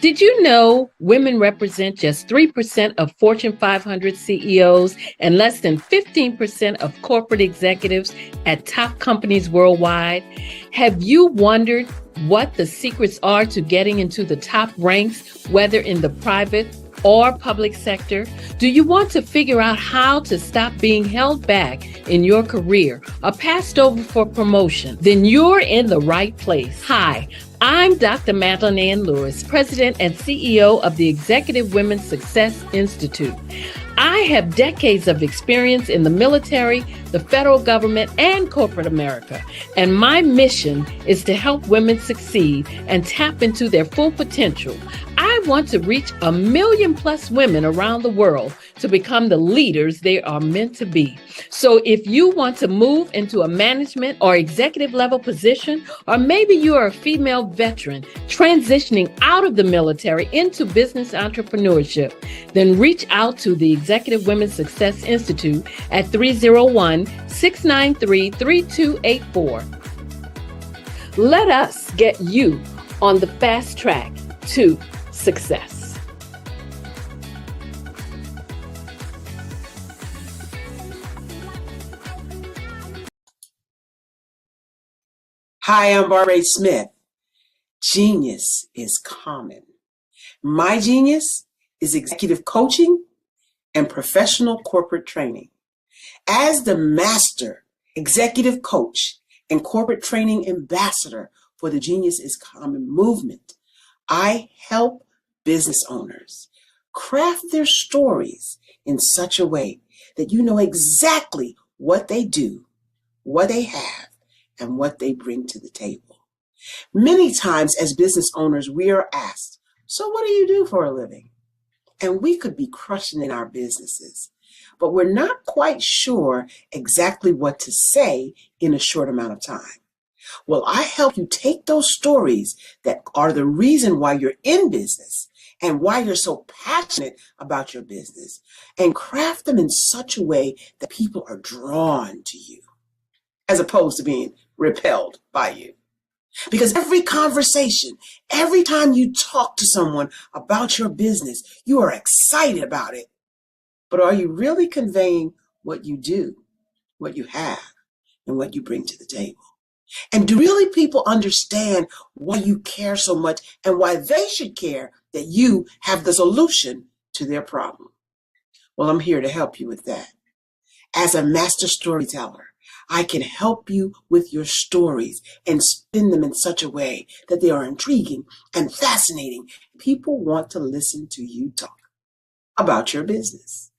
S14: Did you know women represent just 3% of Fortune 500 CEOs and less than 15% of corporate executives at top companies worldwide? Have you wondered what the secrets are to getting into the top ranks, whether in the private or public sector? Do you want to figure out how to stop being held back in your career or passed over for promotion? Then you're in the right place. Hi, I'm Dr. Madeline Ann Lewis, President and CEO of the Executive Women's Success Institute. I have decades of experience in the military, the federal government, and corporate America, and my mission is to help women succeed and tap into their full potential. I want to reach 1 million+ women around the world to become the leaders they are meant to be. So if you want to move into a management or executive level position, or maybe you are a female veteran transitioning out of the military into business entrepreneurship, then reach out to the Executive Women's Success Institute at 301-693-3284. Let us get you on the fast track to success.
S10: Hi, I'm Barbara Smith. Genius is common. My genius is executive coaching and professional corporate training. As the master executive coach and corporate training ambassador for the Genius is Common movement, I help business owners craft their stories in such a way that you know exactly what they do, what they have, and what they bring to the table. Many times as business owners, we are asked, so what do you do for a living? And we could be crushing in our businesses, but we're not quite sure exactly what to say in a short amount of time. Well, I help you take those stories that are the reason why you're in business and why you're so passionate about your business and craft them in such a way that people are drawn to you as opposed to being repelled by you. Because every conversation, every time you talk to someone about your business, you are excited about it. But are you really conveying what you do, what you have, and what you bring to the table? And do really people understand why you care so much and why they should care that you have the solution to their problem? Well, I'm here to help you with that. As a master storyteller, I can help you with your stories and spin them in such a way that they are intriguing and fascinating. People want to listen to you talk about your business.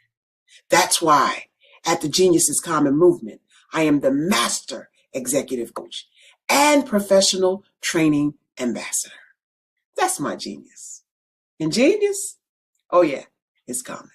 S10: That's why at the Genius is Common movement. I am the master executive coach and professional training ambassador. That's my genius. And genius? Oh yeah, it's common.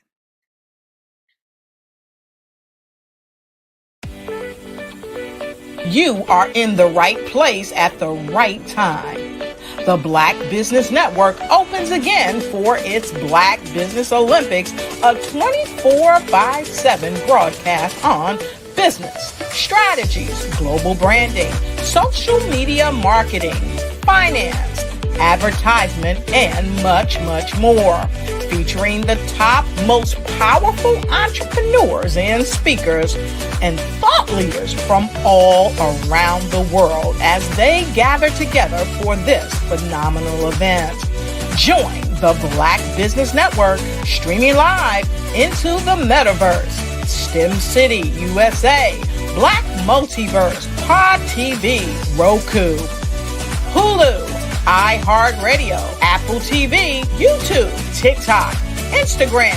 S1: You are in the right place at the right time. The Black Business Network opens again for its Black Business Olympics, a 24/7 broadcast on business, strategies, global branding, social media marketing, finance, advertisement, and much, much more. Featuring the top, most powerful entrepreneurs and speakers and thought leaders from all around the world as they gather together for this phenomenal event. Join the Black Business Network streaming live into the metaverse, STEM City, USA, Black Multiverse, Pod TV, Roku, Hulu, iHeartRadio, Apple TV, YouTube, TikTok, Instagram,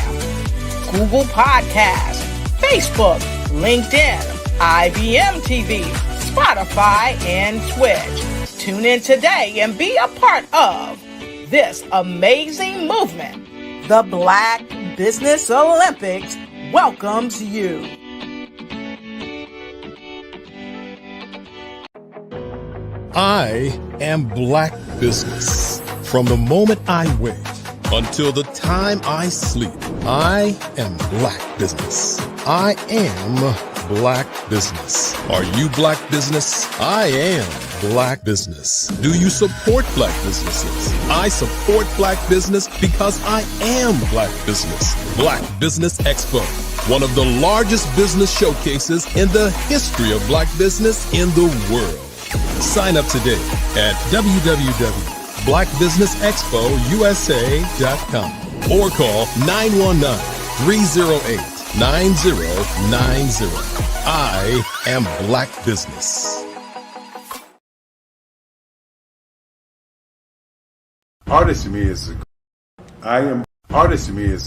S1: Google Podcasts, Facebook, LinkedIn, IBM TV, Spotify, and Twitch. Tune in today and be a part of this amazing movement. The Black Business Olympics welcomes you.
S3: I am Black Business. From the moment I wake until the time I sleep, I am Black Business. I am Black Business. Are you Black Business? I am Black Business. Do you support Black businesses? I support Black business because I am Black Business. Black Business Expo, one of the largest business showcases in the history of Black business in the world. Sign up today at www.blackbusinessexpousa.com or call 919-308-9090. I am Black Business.
S6: Artist to me is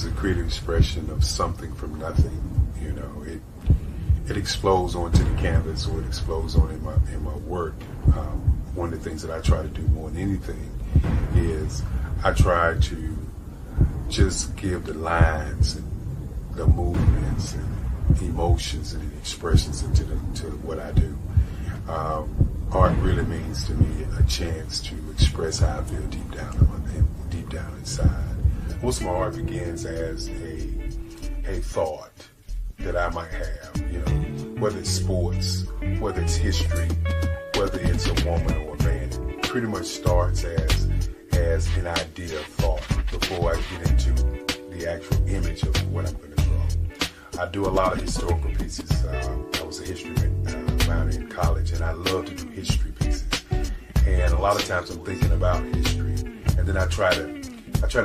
S6: a creative expression of something from nothing. You know, it explodes onto the canvas, or it explodes on in my work. One of the things that I try to do more than anything is I try to just give the lines and the movements and emotions and the expressions into what I do. Art really means to me a chance to express how I feel deep down inside. Most of my art begins as a thought that I might have, you know, whether it's sports, whether it's history, whether it's a woman or a man. It pretty much starts as an idea of thought before I get into the actual image of what I'm going to draw. I do a lot of historical pieces. I was a history minor in college, and I love to do history pieces. And a lot of times I'm thinking about history, and then I try to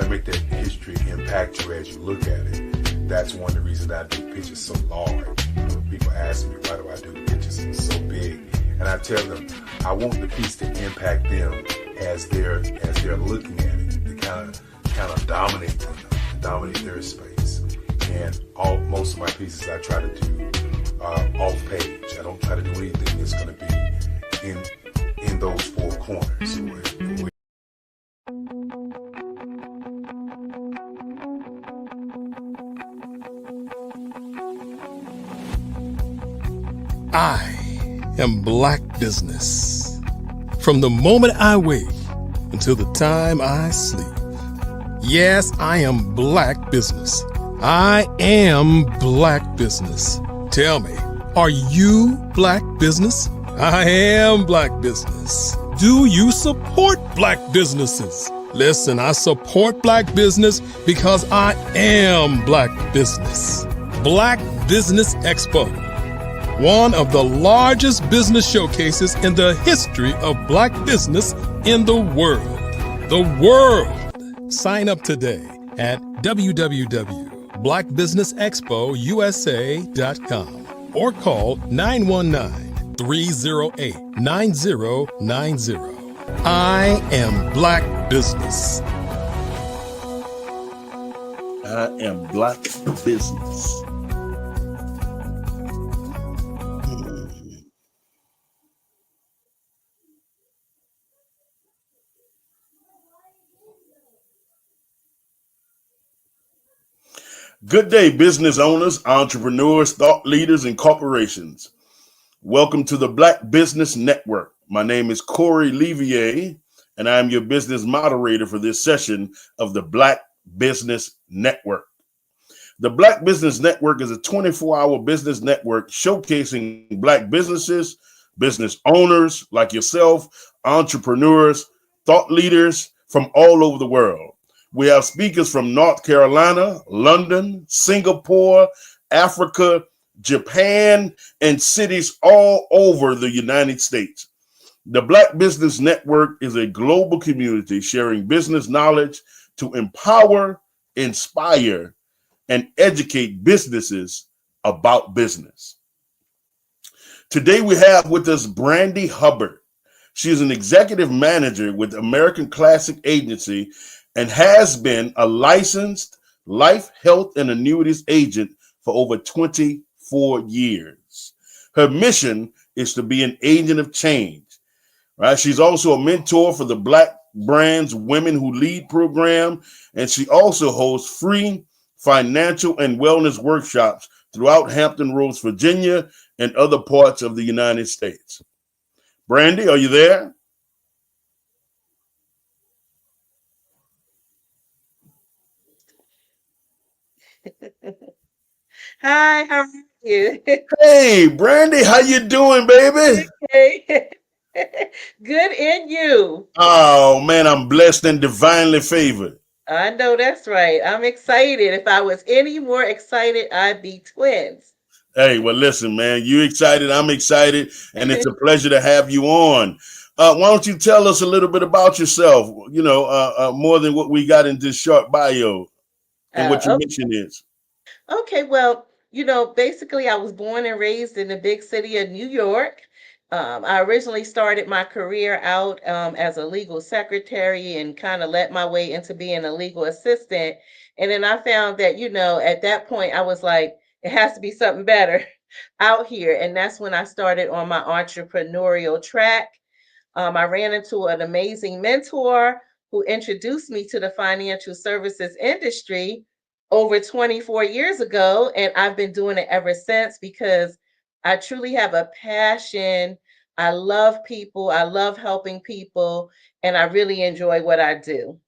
S6: make that history impact you as you look at it. That's one of the reasons I do pictures so large. People ask me, why do I do pictures so big? And I tell them, I want the piece to impact them as they're looking at it, to kind of dominate them, dominate their space. And most of my pieces I try to do off page. I don't try to do anything that's going to be in those four corners.
S3: I am Black Business. From the moment I wake until the time I sleep. Yes, I am Black Business. I am Black Business. Tell me, are you Black Business? I am Black Business. Do you support Black businesses? Listen, I support Black business because I am Black Business. Black Business Expo, one of the largest business showcases in the history of Black business in the world. The world! Sign up today at www.blackbusinessexpousa.com or call 919-308-9090. I am Black Business.
S15: I am Black Business. Good day, business owners, entrepreneurs, thought leaders, and corporations. Welcome to the Black Business Network. My name is Corey Levier, and I am your business moderator for this session of the Black Business Network. The Black Business Network is a 24-hour business network showcasing Black businesses, business owners like yourself, entrepreneurs, thought leaders from all over the world. We have speakers from North Carolina, London, Singapore, Africa, Japan, and cities all over the United States. The Black Business Network is a global community sharing business knowledge to empower, inspire, and educate businesses about business. Today we have with us Brandy Hubbard. She is an executive manager with American Classic Agency and has been a licensed life, health, and annuities agent for over 24 years. Her mission is to be an agent of change. Right? She's also a mentor for the Black Brands Women Who Lead program, and she also hosts free financial and wellness workshops throughout Hampton Roads, Virginia, and other parts of the United States. Brandy, are you there?
S16: Hi, how are you?
S15: Hey, Brandy, how you doing, baby?
S16: Okay. Good in you.
S15: Oh, man, I'm blessed and divinely favored.
S16: I know that's right. I'm excited. If I was any more excited, I'd be twins.
S15: Hey, well, listen, man, you excited, I'm excited, and it's a pleasure to have you on. Why don't you tell us a little bit about yourself, more than what we got in this short bio and what your
S16: Okay.
S15: mission is.
S16: Okay, well, basically, I was born and raised in the big city of New York. I originally started my career out as a legal secretary and kind of let my way into being a legal assistant. And then I found that, at that point, I was like, it has to be something better out here. And that's when I started on my entrepreneurial track. I ran into an amazing mentor who introduced me to the financial services industry over 24 years ago. And I've been doing it ever since because I truly have a passion. I love people, I love helping people, and I really enjoy what I do.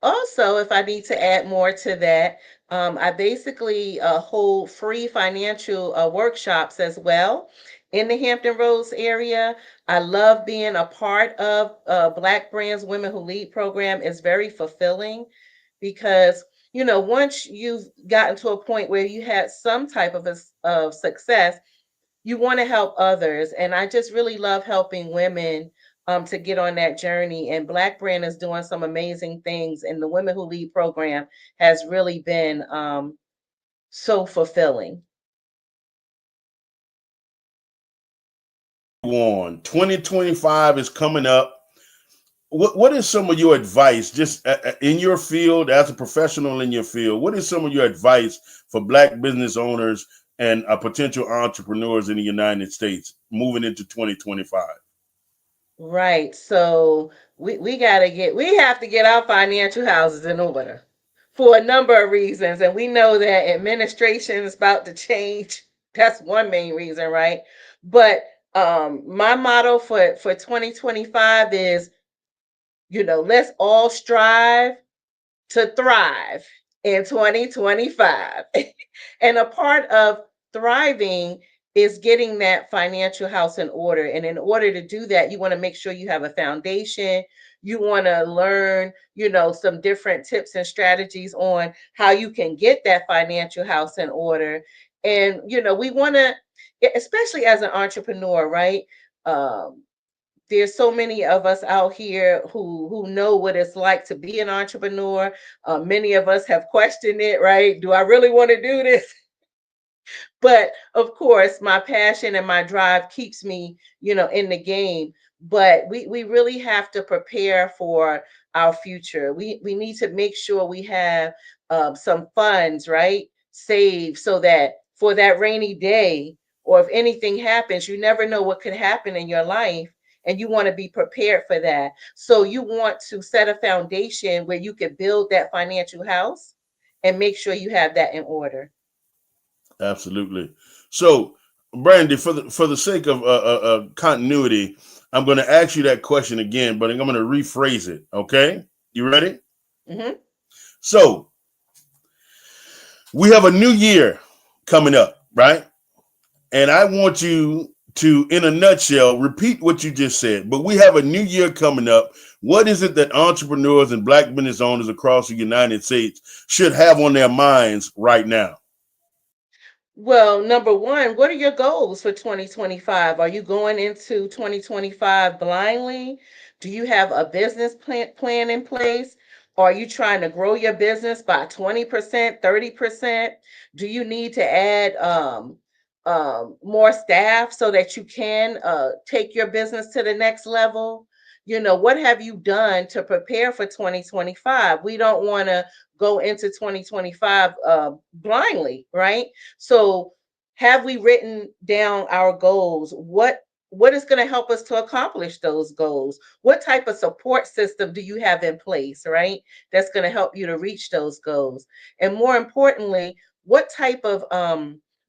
S16: Also, if I need to add more to that, I basically hold free financial workshops as well in the Hampton Roads area. I love being a part of Black Brands Women Who Lead program. It's very fulfilling because, once you've gotten to a point where you had some type of success, you want to help others. And I just really love helping women to get on that journey. And Black Brand is doing some amazing things. And the Women Who Lead program has really been so fulfilling.
S15: On 2025 is coming up. What is some of your advice, just in your field, as a professional in your field? What is some of your advice for Black business owners and potential entrepreneurs in the United States moving into 2025?
S16: Right. So we have to get our financial houses in order for a number of reasons. And we know that administration is about to change. That's one main reason, right? But my motto for 2025 is, let's all strive to thrive in 2025. And a part of thriving is getting that financial house in order. And in order to do that, you want to make sure you have a foundation. You want to learn, some different tips and strategies on how you can get that financial house in order. And, we want to, especially as an entrepreneur, right? There's so many of us out here who know what it's like to be an entrepreneur. Many of us have questioned it, right? Do I really want to do this? But of course, my passion and my drive keeps me, in the game. But we really have to prepare for our future. We need to make sure we have some funds, right? Saved so that for that rainy day or if anything happens, you never know what could happen in your life. And you want to be prepared for that. So you want to set a foundation where you can build that financial house and make sure you have that in order.
S15: Absolutely. So, Brandy, for the sake of continuity, I'm going to ask you that question again, but I'm going to rephrase it. Okay, you ready?
S16: Mm-hmm.
S15: So, we have a new year coming up, right? And I want you to, in a nutshell, repeat what you just said. But we have a new year coming up. What is it that entrepreneurs and Black business owners across the United States should have on their minds right now?
S16: Well, number one, what are your goals for 2025? Are you going into 2025 blindly? Do you have a business plan in place? Are you trying to grow your business by 20%, 30%? Do you need to add more staff so that you can take your business to the next level? You know, what have you done to prepare for 2025? We don't want to go into 2025 blindly, right? So have we written down our goals? What is going to help us to accomplish those goals? What type of support system do you have in place, right? That's going to help you to reach those goals. And more importantly, what type of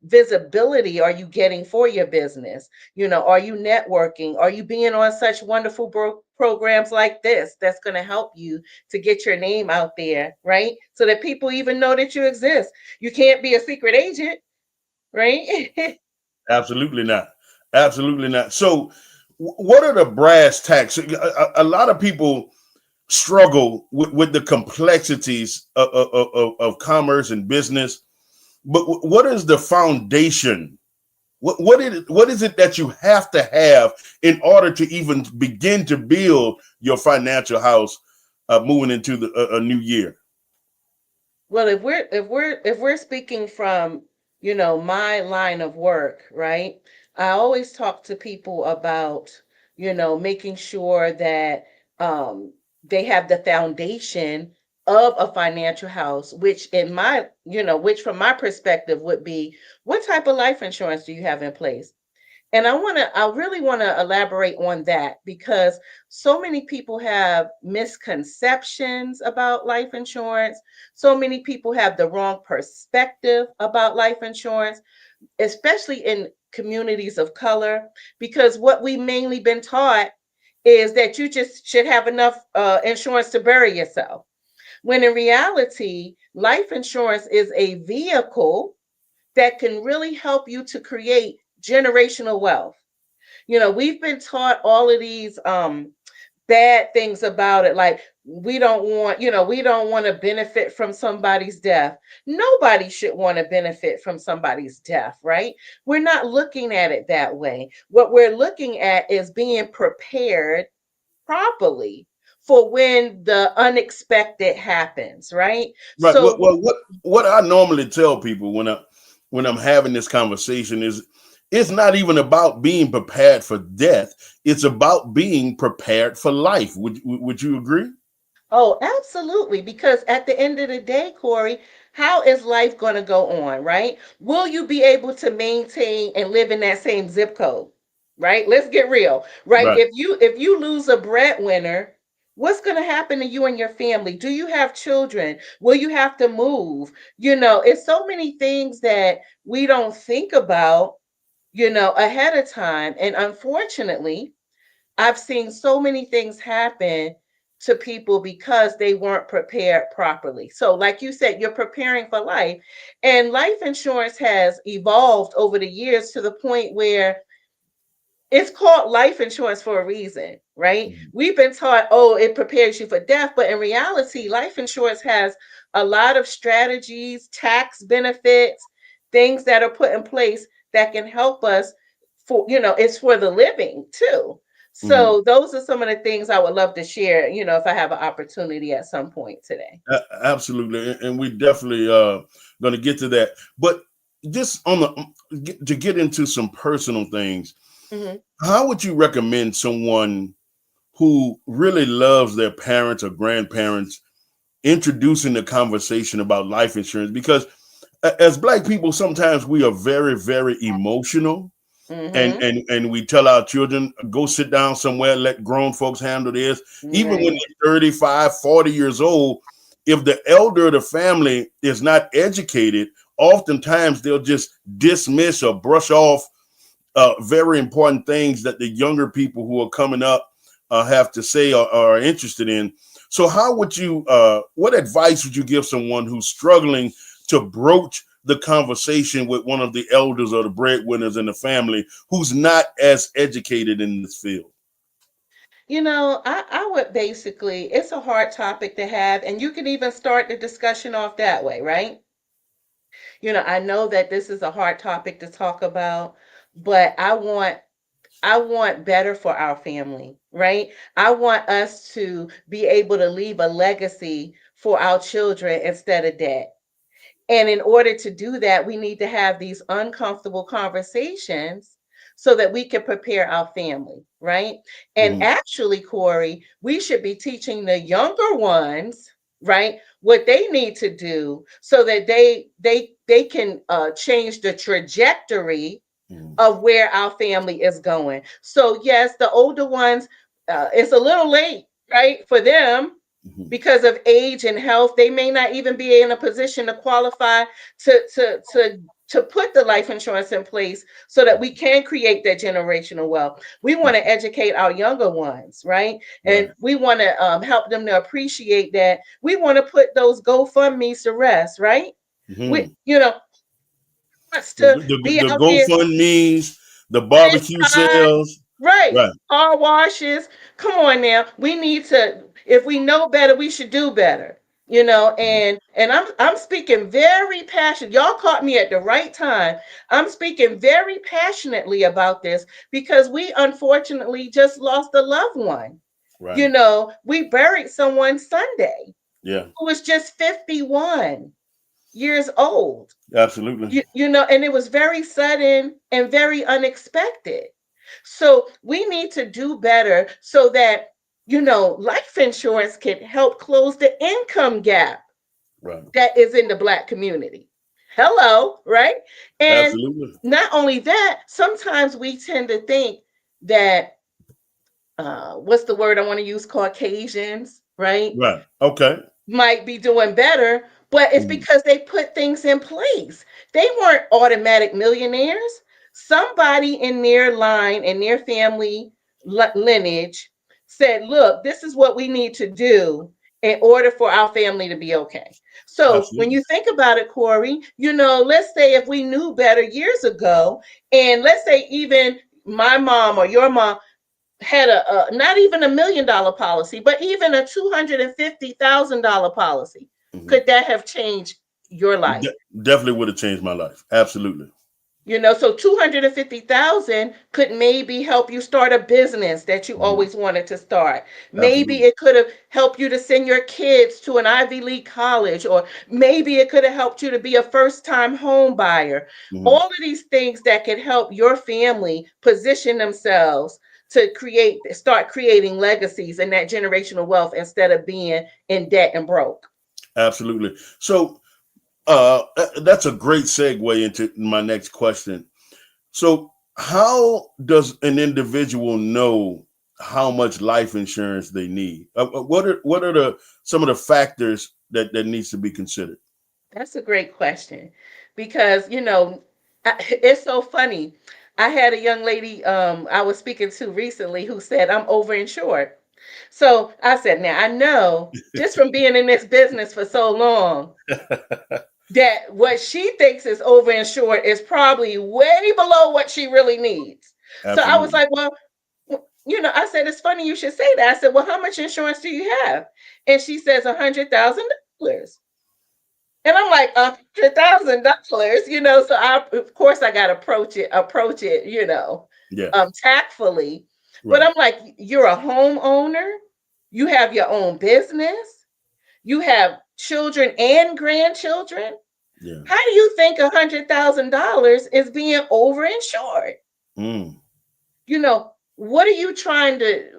S16: visibility are you getting for your business? You know, are you networking? Are you being on such wonderful programs like this that's going to help you to get your name out there, right? So that people even know that you exist. You can't be a secret agent, right?
S15: Absolutely not. Absolutely not. So, what are the brass tacks? A lot of people struggle with the complexities of commerce and business. But what is the foundation? What is it that you have to have in order to even begin to build your financial house moving into a new year?
S16: Well, if we're speaking from, you know, my line of work, right? I always talk to people about, you know, making sure that they have the foundation of a financial house, which in my, you know, which from my perspective would be, what type of life insurance do you have in place? And I really want to elaborate on that because so many people have misconceptions about life insurance. So many people have the wrong perspective about life insurance, especially in communities of color, because what we mainly been taught is that you just should have enough insurance to bury yourself. When in reality, life insurance is a vehicle that can really help you to create generational wealth. You know, we've been taught all of these bad things about it, like we don't want, you know, we don't want to benefit from somebody's death. Nobody should want to benefit from somebody's death, right? We're not looking at it that way. What we're looking at is being prepared properly for when the unexpected happens, right?
S15: Right.
S16: So
S15: What I normally tell people when I'm having this conversation is it's not even about being prepared for death. It's about being prepared for life. Would you agree?
S16: oh, absolutely. Because at the end of the day, Corey, how is life going to go on, right? Will you be able to maintain and live in that same zip code, right? Let's get real, right?
S15: Right.
S16: If you lose a breadwinner, what's going to happen to you and your family? Do you have children? Will you have to move? You know, it's so many things that we don't think about, you know, ahead of time. And unfortunately, I've seen so many things happen to people because they weren't prepared properly. So, like you said, you're preparing for life, and life insurance has evolved over the years to the point where it's called life insurance for a reason, right? We've been taught, oh, it prepares you for death, but in reality, life insurance has a lot of strategies, tax benefits, things that are put in place that can help us for, you know, it's for the living too.
S15: Mhm.
S16: So those are some of the things I would love to share, you know, if I have an opportunity at some point today.
S15: Absolutely, and we definitely going to get to that. But just on to get into some personal things,
S16: Mhm.
S15: how would you recommend someone who really loves their parents or grandparents introducing the conversation about life insurance? Because as Black people, sometimes we are very, very emotional.
S16: Mm-hmm.
S15: And we tell our children, go sit down somewhere, let grown folks handle this. Even when they're 35, 40 years old, if the elder of the family is not educated, oftentimes they'll just dismiss or brush off very important things that the younger people who are coming up have to say or are interested in. So how would you, what advice would you give someone who's struggling to broach the conversation with one of the elders or the breadwinners in the family who's not as educated in this field?
S16: I would basically, it's a hard topic to have, and you can even start the discussion off that way, right? I know that this is a hard topic to talk about, but I want better for our family, right? I want us to be able to leave a legacy for our children instead of debt. And in order to do that, we need to have these uncomfortable conversations so that we can prepare our family, right? And actually, Corey, we should be teaching the younger ones, right, what they need to do so that they can change the trajectory of where our family is going. So yes, the older ones, it's a little late, right, for them because of age and health. They may not even be in a position to qualify to put the life insurance in place so that we can create that generational wealth. We want to educate our younger ones, right? And we want to help them to appreciate that. We want to put those GoFundMe's to rest, right? We, wants to be
S15: The
S16: out there.
S15: GoFundMe's, the barbecue sales.
S16: Right.
S15: Right.
S16: Car washes. Come on now. We need to, if we know better, we should do better. And I'm speaking very passionate. Y'all caught me at the right time. I'm speaking very passionately about this because we unfortunately just lost a loved one.
S15: Right.
S16: We buried someone Sunday
S15: Yeah.
S16: who was just 51 years old.
S15: Absolutely.
S16: And it was very sudden and very unexpected. So we need to do better so that, life insurance can help close the income gap that is in the Black community. Hello, right? And
S15: Absolutely.
S16: not only that, sometimes we tend to think that, what's the word I want to use? Caucasians, right?
S15: Right. Okay.
S16: Might be doing better, but it's because they put things in place. They weren't automatic millionaires. Somebody in their line and their family lineage said, look, this is what we need to do in order for our family to be okay. So when you think about it, Corey, let's say if we knew better years ago, and let's say even my mom or your mom had a not even $1 million policy, but even a $250,000 policy, could that have changed your life?
S15: Definitely would have changed my life. Absolutely.
S16: So 250,000 could maybe help you start a business that you always wanted to start. Maybe it could have helped you to send your kids to an Ivy League college, or maybe it could have helped you to be a first-time home buyer. All of these things that could help your family position themselves to start creating legacies and that generational wealth instead of being in debt and broke.
S15: Absolutely. So that's a great segue into my next question. So how does an individual know how much life insurance they need? What are some of the factors that needs to be considered?
S16: That's a great question because, it's so funny. I had a young lady I was speaking to recently who said, I'm overinsured. So I said, now I know just from being in this business for so long that what she thinks is overinsured is probably way below what she really needs.
S15: Absolutely.
S16: So I was like, well, I said, it's funny you should say that. I said, well, how much insurance do you have? And she says $100,000. And I'm like, $100,000, so of course I got to approach it, tactfully.
S15: Right.
S16: But I'm like, you're a homeowner, you have your own business, you have children and grandchildren.
S15: Yeah.
S16: How do you think $100,000 is being overinsured? What are you trying to,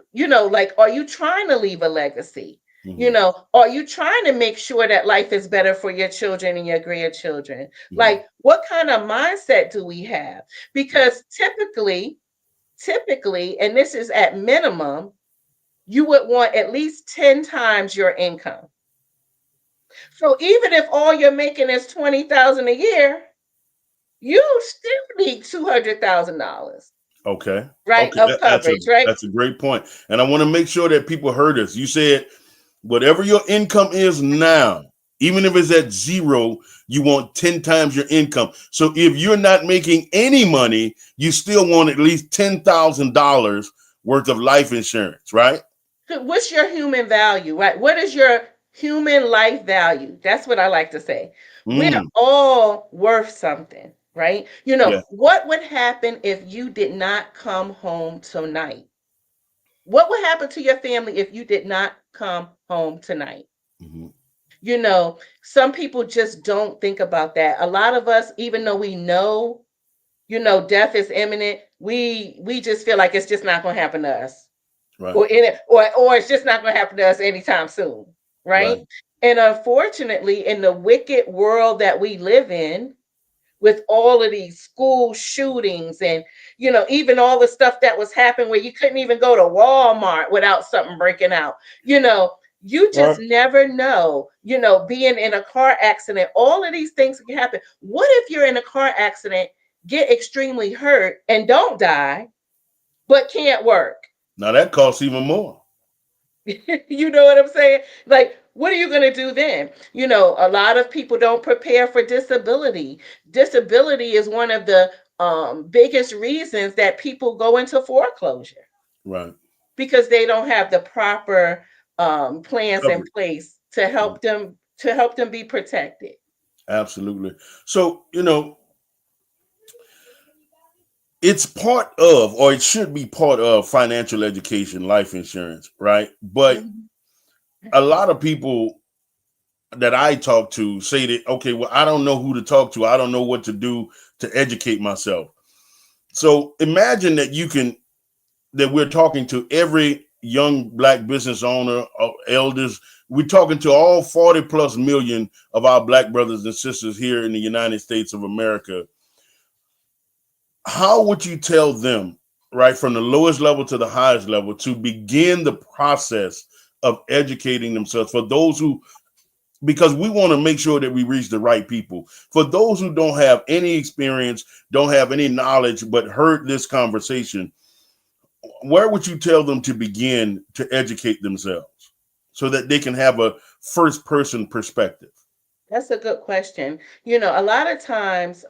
S16: are you trying to leave a legacy? You know, are you trying to make sure that life is better for your children and your grandchildren? Like, what kind of mindset do we have? Because typically, and this is at minimum, you would want at least 10 times your income. So even if all you're making is 20,000 a year, you still need $200,000.
S15: Okay.
S16: Right,
S15: Okay.
S16: of coverage, right?
S15: That's a great point. And I want to make sure that people heard us. You said whatever your income is now, even if it's at zero, you want 10 times your income. So if you're not making any money, you still want at least $10,000 worth of life insurance, right?
S16: What's your human value, right? What is your human life value? That's what I like to say. We're all worth something, right? You know,
S15: Yeah.
S16: what would happen if you did not come home tonight? What would happen to your family if you did not come home tonight? You know, some people just don't think about that. A lot of us, even though we know, you know, death is imminent, we just feel like it's just not going to happen to us.
S15: Right.
S16: Or it's just not going to happen to us anytime soon, right? And unfortunately, in the wicked world that we live in, with all of these school shootings and, you know, even all the stuff that was happening where you couldn't even go to Walmart without something breaking out, you know, you just never know, you know, being in a car accident, all of these things can happen. What if you're in a car accident, get extremely hurt and don't die, but can't work?
S15: Now that costs even more.
S16: You know what I'm saying? Like, what are you going to do then? You know, a lot of people don't prepare for disability. Disability is one of the biggest reasons that people go into foreclosure.
S15: Right.
S16: Because they don't have the proper plans in place to help them be protected.
S15: Absolutely. So, you know, it's part of, or it should be part of financial education, life insurance, right? But a lot of people that I talk to say that, okay, well, I don't know who to talk to. I don't know what to do to educate myself. So imagine that we're talking to every young Black business owner, elders. We're talking to all 40 plus million of our Black brothers and sisters here in the United States of America. How would you tell them, right, from the lowest level to the highest level, to begin the process of educating themselves for those who, because we want to make sure that we reach the right people. For those who don't have any experience, don't have any knowledge, but heard this conversation, where would you tell them to begin to educate themselves so that they can have a first person perspective?
S16: That's a good question. You know, a lot of times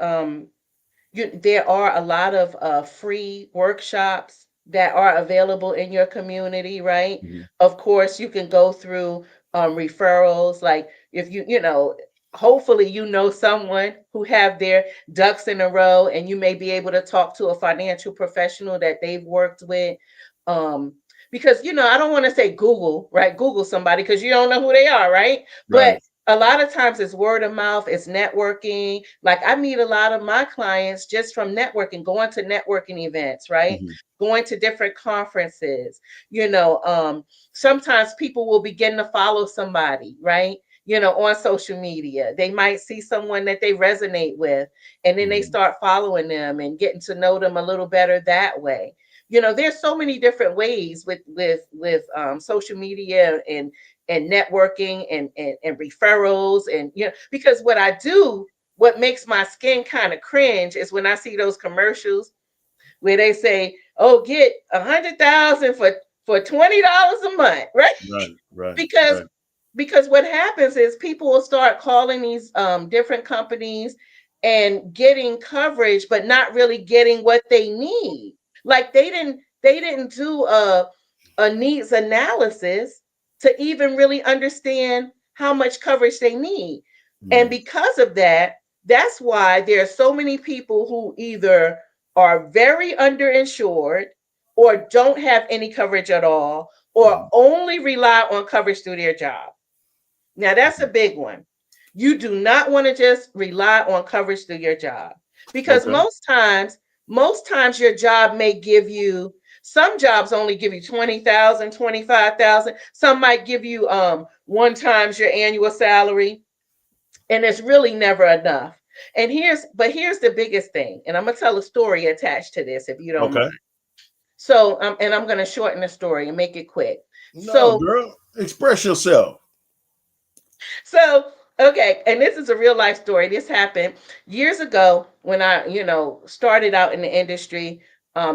S16: there are a lot of free workshops that are available in your community, right? Of course, you can go through referrals. Like if you know, hopefully you know someone who have their ducks in a row, and you may be able to talk to a financial professional that they've worked with. Because, you know, I don't want to say Google, right? Google somebody because you don't know who they are, right? But a lot of times it's word of mouth, it's networking. Like I meet a lot of my clients just from networking, going to networking events, right? Going to different conferences. You know, sometimes people will begin to follow somebody, right? You know, on social media. They might see someone that they resonate with, and then they start following them and getting to know them a little better that way. You know, there's so many different ways with social media and networking and referrals. And, you know, because what makes my skin kind of cringe is when I see those commercials where they say, oh, get 100,000 for $20 a month, right? Because what happens is people will start calling these different companies and getting coverage, but not really getting what they need. Like they didn't do a needs analysis to even really understand how much coverage they need. And because of that, that's why there are so many people who either are very underinsured or don't have any coverage at all, or only rely on coverage through their job. Now that's a big one. You do not want to just rely on coverage through your job, because most times your job may give you Some jobs only give you 20,000, 25,000. Some might give you 1 times your annual salary, and it's really never enough. And here's the biggest thing, and I'm gonna tell a story attached to this if you don't
S15: Okay.
S16: mind. So and I'm gonna shorten the story and make it quick.
S15: No,
S16: So
S15: girl, express yourself.
S16: So, okay, and this is a real life story. This happened years ago when I, started out in the industry.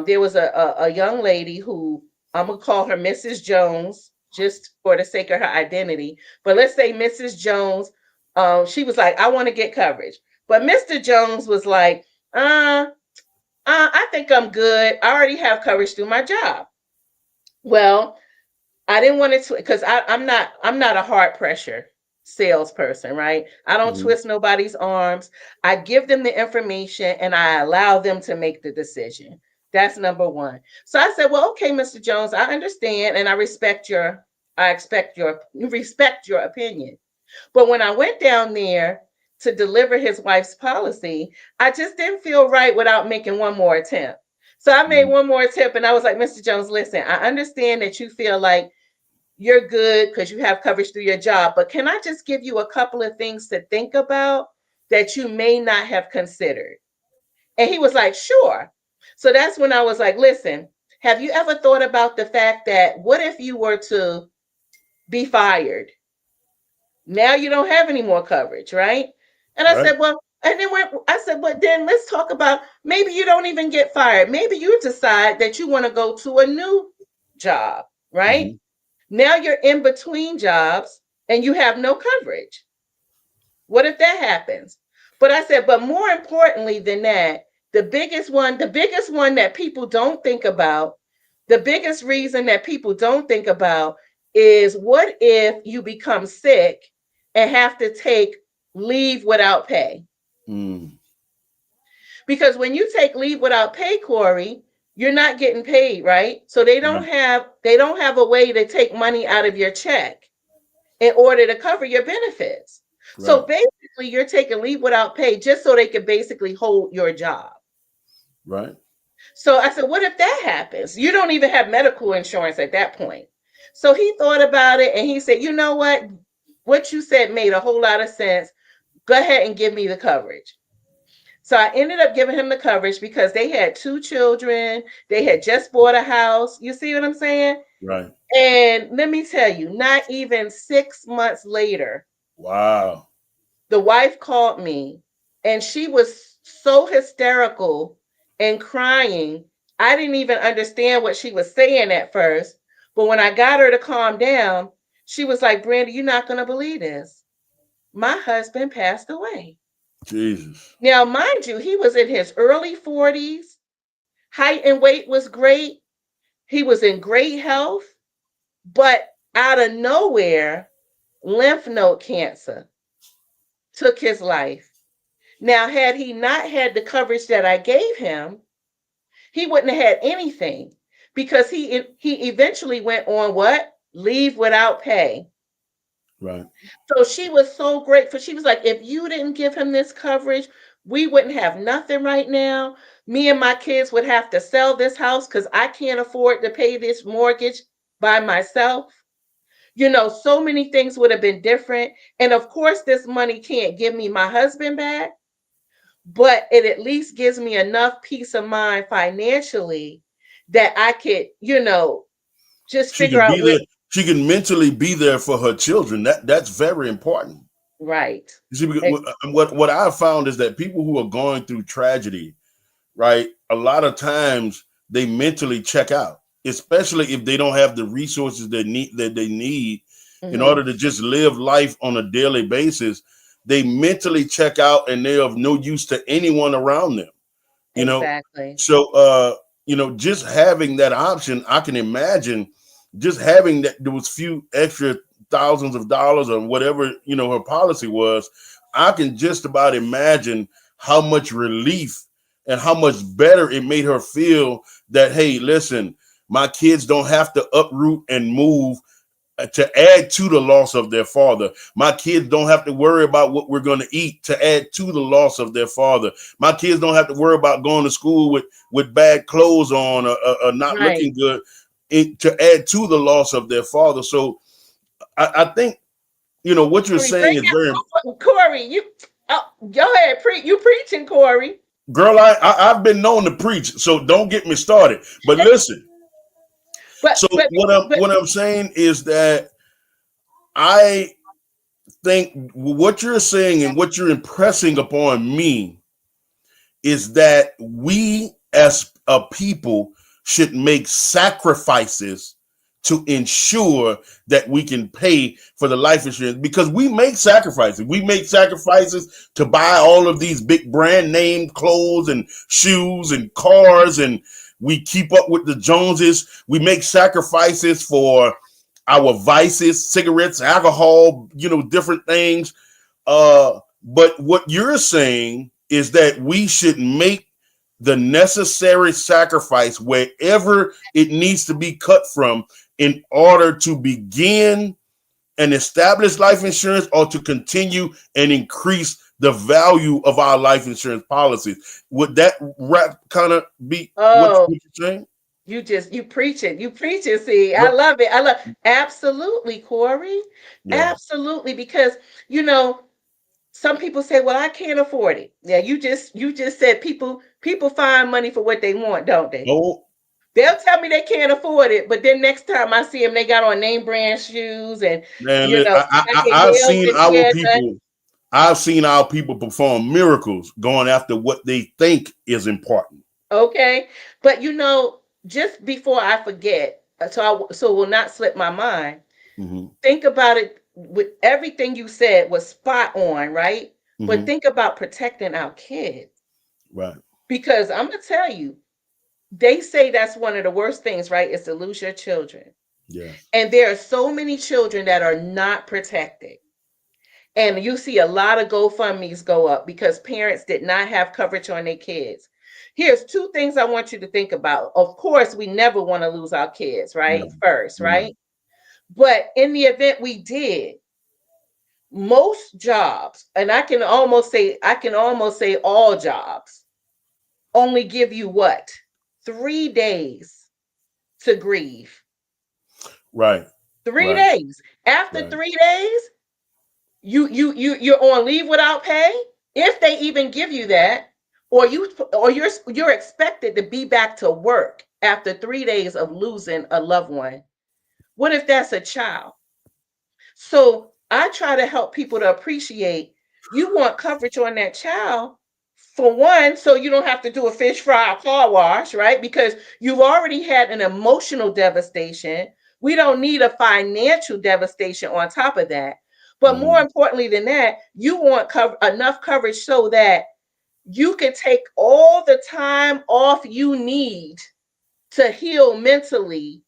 S16: There was a young lady who I'm gonna call her Mrs. Jones, just for the sake of her identity. But let's say Mrs. Jones, she was like, I want to get coverage. But Mr. Jones was like, I think I'm good. I already have coverage through my job. Well, I didn't want to, because I'm not a hard pressure salesperson, right? I don't twist nobody's arms. I give them the information and I allow them to make the decision. That's number one. So I said, well, okay, Mr. Jones, I understand and I respect your opinion. But when I went down there to deliver his wife's policy, I just didn't feel right without making one more attempt. So I made one more attempt and I was like, Mr. Jones, listen, I understand that you feel like you're good because you have coverage through your job, but can I just give you a couple of things to think about that you may not have considered? And he was like, sure. So that's when I was like, listen, have you ever thought about the fact that what if you were to be fired? Now you don't have any more coverage, right? And I said, well, and then I said, but then let's talk about maybe you don't even get fired. Maybe you decide that you want to go to a new job, right? Now you're in between jobs and you have no coverage. What if that happens? But I said, but more importantly than that, the biggest one that people don't think about, the biggest reason that people don't think about is what if you become sick and have to take leave without pay? Because when you take leave without pay, Corey, you're not getting paid, right? So they don't have a way to take money out of your check in order to cover your benefits. Right. So basically you're taking leave without pay just so they can basically hold your job.
S15: Right.
S16: So I said, what if that happens? You don't even have medical insurance at that point. So he thought about it and he said, you know what you said made a whole lot of sense. Go ahead and give me the coverage. So I ended up giving him the coverage because they had 2 children. They had just bought a house. You see what I'm saying?
S15: Right.
S16: And let me tell you, not even 6 months later.
S15: Wow.
S16: The wife called me and she was so hysterical and crying. I didn't even understand what she was saying at first. But when I got her to calm down, she was like, Brenda, you're not going to believe this. My husband passed away.
S15: Jesus.
S16: Now, mind you, he was in his early 40s. Height and weight was great. He was in great health. But out of nowhere, lymph node cancer took his life. Now, had he not had the coverage that I gave him, he wouldn't have had anything because he eventually went on what? Leave without pay.
S15: Right.
S16: So she was so grateful. She was like, if you didn't give him this coverage, we wouldn't have nothing right now. Me and my kids would have to sell this house because I can't afford to pay this mortgage by myself. So many things would have been different. And of course, this money can't give me my husband back, but it at least gives me enough peace of mind financially that I could, just figure out where.
S15: She can mentally be there for her children. That's very important.
S16: Right.
S15: You see, what I've found is that people who are going through tragedy, right, a lot of times they mentally check out, especially if they don't have the resources they need in order to just live life on a daily basis. They mentally check out and they're of no use to anyone around them.
S16: Exactly.
S15: So, just having that option, I can imagine just having those few extra thousands of dollars or whatever, her policy was. I can just about imagine how much relief and how much better it made her feel that, hey, listen, my kids don't have to uproot and move to add to the loss of their father. My kids don't have to worry about what we're going to eat to add to the loss of their father. My kids don't have to worry about going to school with bad clothes on or not looking good to add to the loss of their father. So I think, what you're saying is very important.
S16: Corey, go ahead, you preaching, Corey.
S15: Girl, I've been known to preach, so don't get me started. But listen, what I'm saying is that I think what you're saying and what you're impressing upon me is that we as a people should make sacrifices to ensure that we can pay for the life insurance, because we make sacrifices. We make sacrifices to buy all of these big brand name clothes and shoes and cars, and we keep up with the Joneses. We make sacrifices for our vices, cigarettes, alcohol, different things. But what you're saying is that we should make the necessary sacrifice wherever it needs to be cut from in order to begin and establish life insurance, or to continue and increase the value of our life insurance policies. Would that kind of be what you're saying?
S16: You preaching. See, I love it. Absolutely, Corey. Yeah. Absolutely. Because, some people say, well, I can't afford it. Yeah. You just said people find money for what they want, don't they?
S15: Oh.
S16: They'll tell me they can't afford it, but then next time I see them, they got on name brand shoes and
S15: I've seen our people perform miracles going after what they think is important.
S16: Okay, but just before I forget, so it will not slip my mind. Mm-hmm. Think about it. With everything you said was spot on, right? Mm-hmm. But think about protecting our kids,
S15: right?
S16: Because I'm gonna tell you, they say that's one of the worst things, right? Is to lose your children.
S15: Yeah.
S16: And there are so many children that are not protected. And you see a lot of GoFundMe's go up because parents did not have coverage on their kids. Here's two things I want you to think about. Of course, we never want to lose our kids, right? No. First, right? No. But in the event we did, most jobs, and I can almost say all jobs, only give you what? 3 days to grieve.
S15: Right.
S16: 3 days. After 3 days, you're on leave without pay, if they even give you that, or you're expected to be back to work after 3 days of losing a loved one. What if that's a child? So I try to help people to appreciate, you want coverage on that child. For one, so you don't have to do a fish fry or car wash, right? Because you've already had an emotional devastation. We don't need a financial devastation on top of that. But more importantly than that, you want enough coverage so that you can take all the time off you need to heal mentally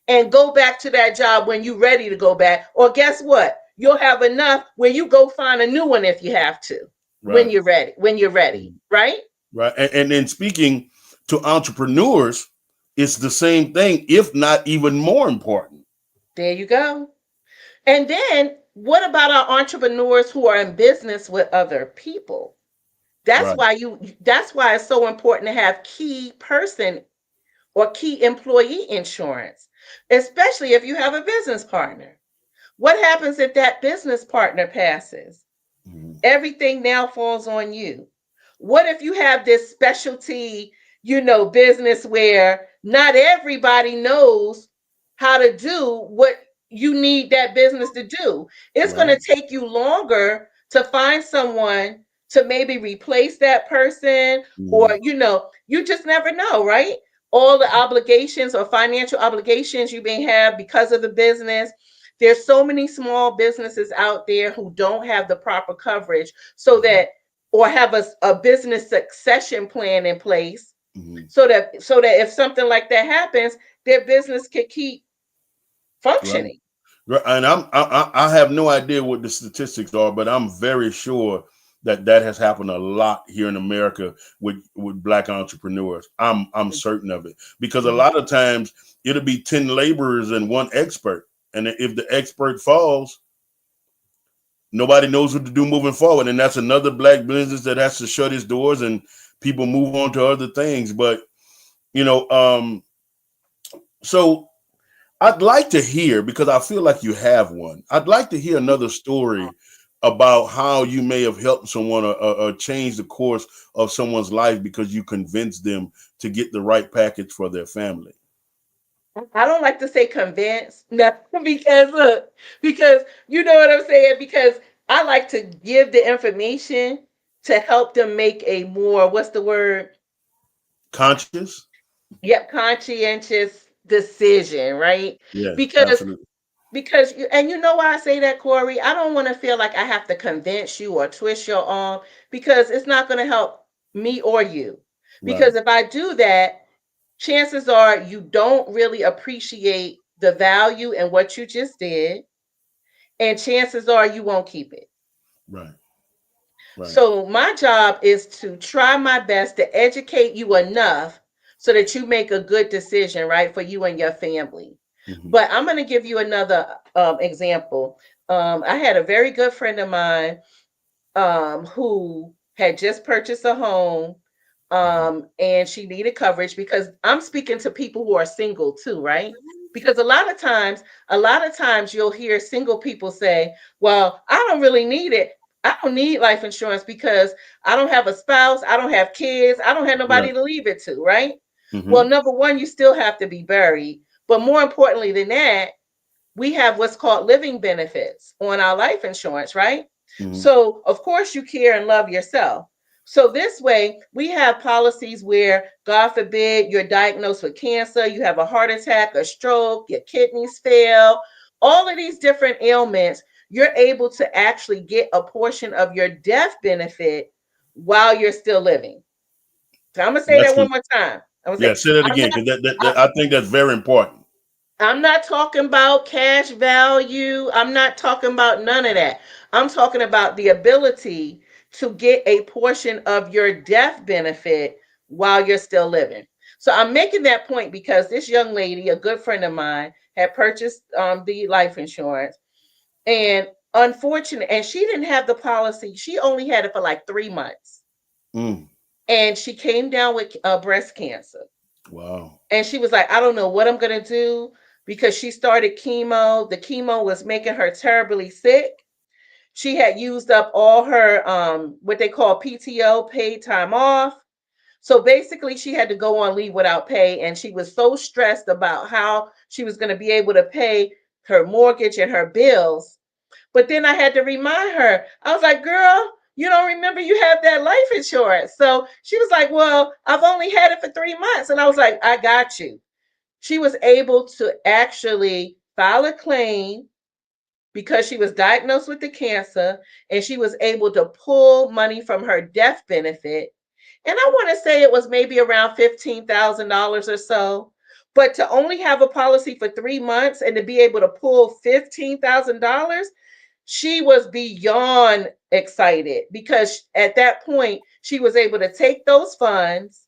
S16: and go back to that job when you're ready to go back. Or guess what? You'll have enough where you go find a new one if you have to. Right. When you're ready, right?
S15: Right. And then speaking to entrepreneurs, it's the same thing, if not even more important.
S16: There you go. And then what about our entrepreneurs who are in business with other people? That's why it's so important to have key person or key employee insurance, especially if you have a business partner. What happens if that business partner passes? Everything now falls on you. What if you have this specialty, business where not everybody knows how to do what you need that business to do? It's going to take you longer to find someone to maybe replace that person, or, you just never know, right? All the obligations or financial obligations you may have because of the business. There's so many small businesses out there who don't have the proper coverage or have a business succession plan in place so that if something like that happens, their business can keep functioning.
S15: Right. And I have no idea what the statistics are, but I'm very sure that has happened a lot here in America with Black entrepreneurs. I'm certain of it, because a lot of times it'll be 10 laborers and one expert. And if the expert falls, nobody knows what to do moving forward. And that's another Black business that has to shut its doors and people move on to other things. But, so I'd like to hear, because I feel like you have one, I'd like to hear another story about how you may have helped someone or changed the course of someone's life because you convinced them to get the right package for their family.
S16: I don't like to say convince, no, because you know what I'm saying, because I like to give the information to help them make a more, what's the word?
S15: Conscious?
S16: Yep, conscientious decision, right?
S15: Yeah,
S16: Because
S15: absolutely.
S16: and you know why I say that, Corey? I don't want to feel like I have to convince you or twist your arm, because it's not going to help me or you. Because if I do that, chances are you don't really appreciate the value in what you just did, and chances are you won't keep it.
S15: Right.
S16: So my job is to try my best to educate you enough so that you make a good decision, right, for you and your family. But I'm going to give you another example. I had a very good friend of mine who had just purchased a home, and she needed coverage, because I'm speaking to people who are single too, right? Because a lot of times you'll hear single people say, well, I don't really need it. I don't need life insurance because I don't have a spouse, I don't have kids, I don't have nobody to leave it to, right? Well, number one, you still have to be buried. But more importantly than that, we have what's called living benefits on our life insurance, right? So, of course, you care and love yourself. So this way, we have policies where, God forbid, you're diagnosed with cancer, you have a heart attack, a stroke, your kidneys fail, all of these different ailments, you're able to actually get a portion of your death benefit while you're still living. So I'm going to say that one more time.
S15: Say that again, because I think that's very important.
S16: I'm not talking about cash value. I'm not talking about none of that. I'm talking about the ability to get a portion of your death benefit while you're still living. So I'm making that point because this young lady, a good friend of mine, had purchased the life insurance, and unfortunately, and she didn't have the policy. She only had it for like 3 months. And she came down with breast cancer.
S15: Wow.
S16: And she was like, I don't know what I'm going to do, because she started chemo. The chemo was making her terribly sick. She had used up all her what they call PTO, paid time off. So basically she had to go on leave without pay, and she was so stressed about how she was going to be able to pay her mortgage and her bills. But then I had to remind her. I was like, girl, you don't remember you have that life insurance. So she was like, well, I've only had it for 3 months. And I was like, I got you. She was able to actually file a claim because she was diagnosed with the cancer, and she was able to pull money from her death benefit. And I want to say it was maybe around $15,000 or so. But to only have a policy for 3 months and to be able to pull $15,000, she was beyond excited, because at that point, she was able to take those funds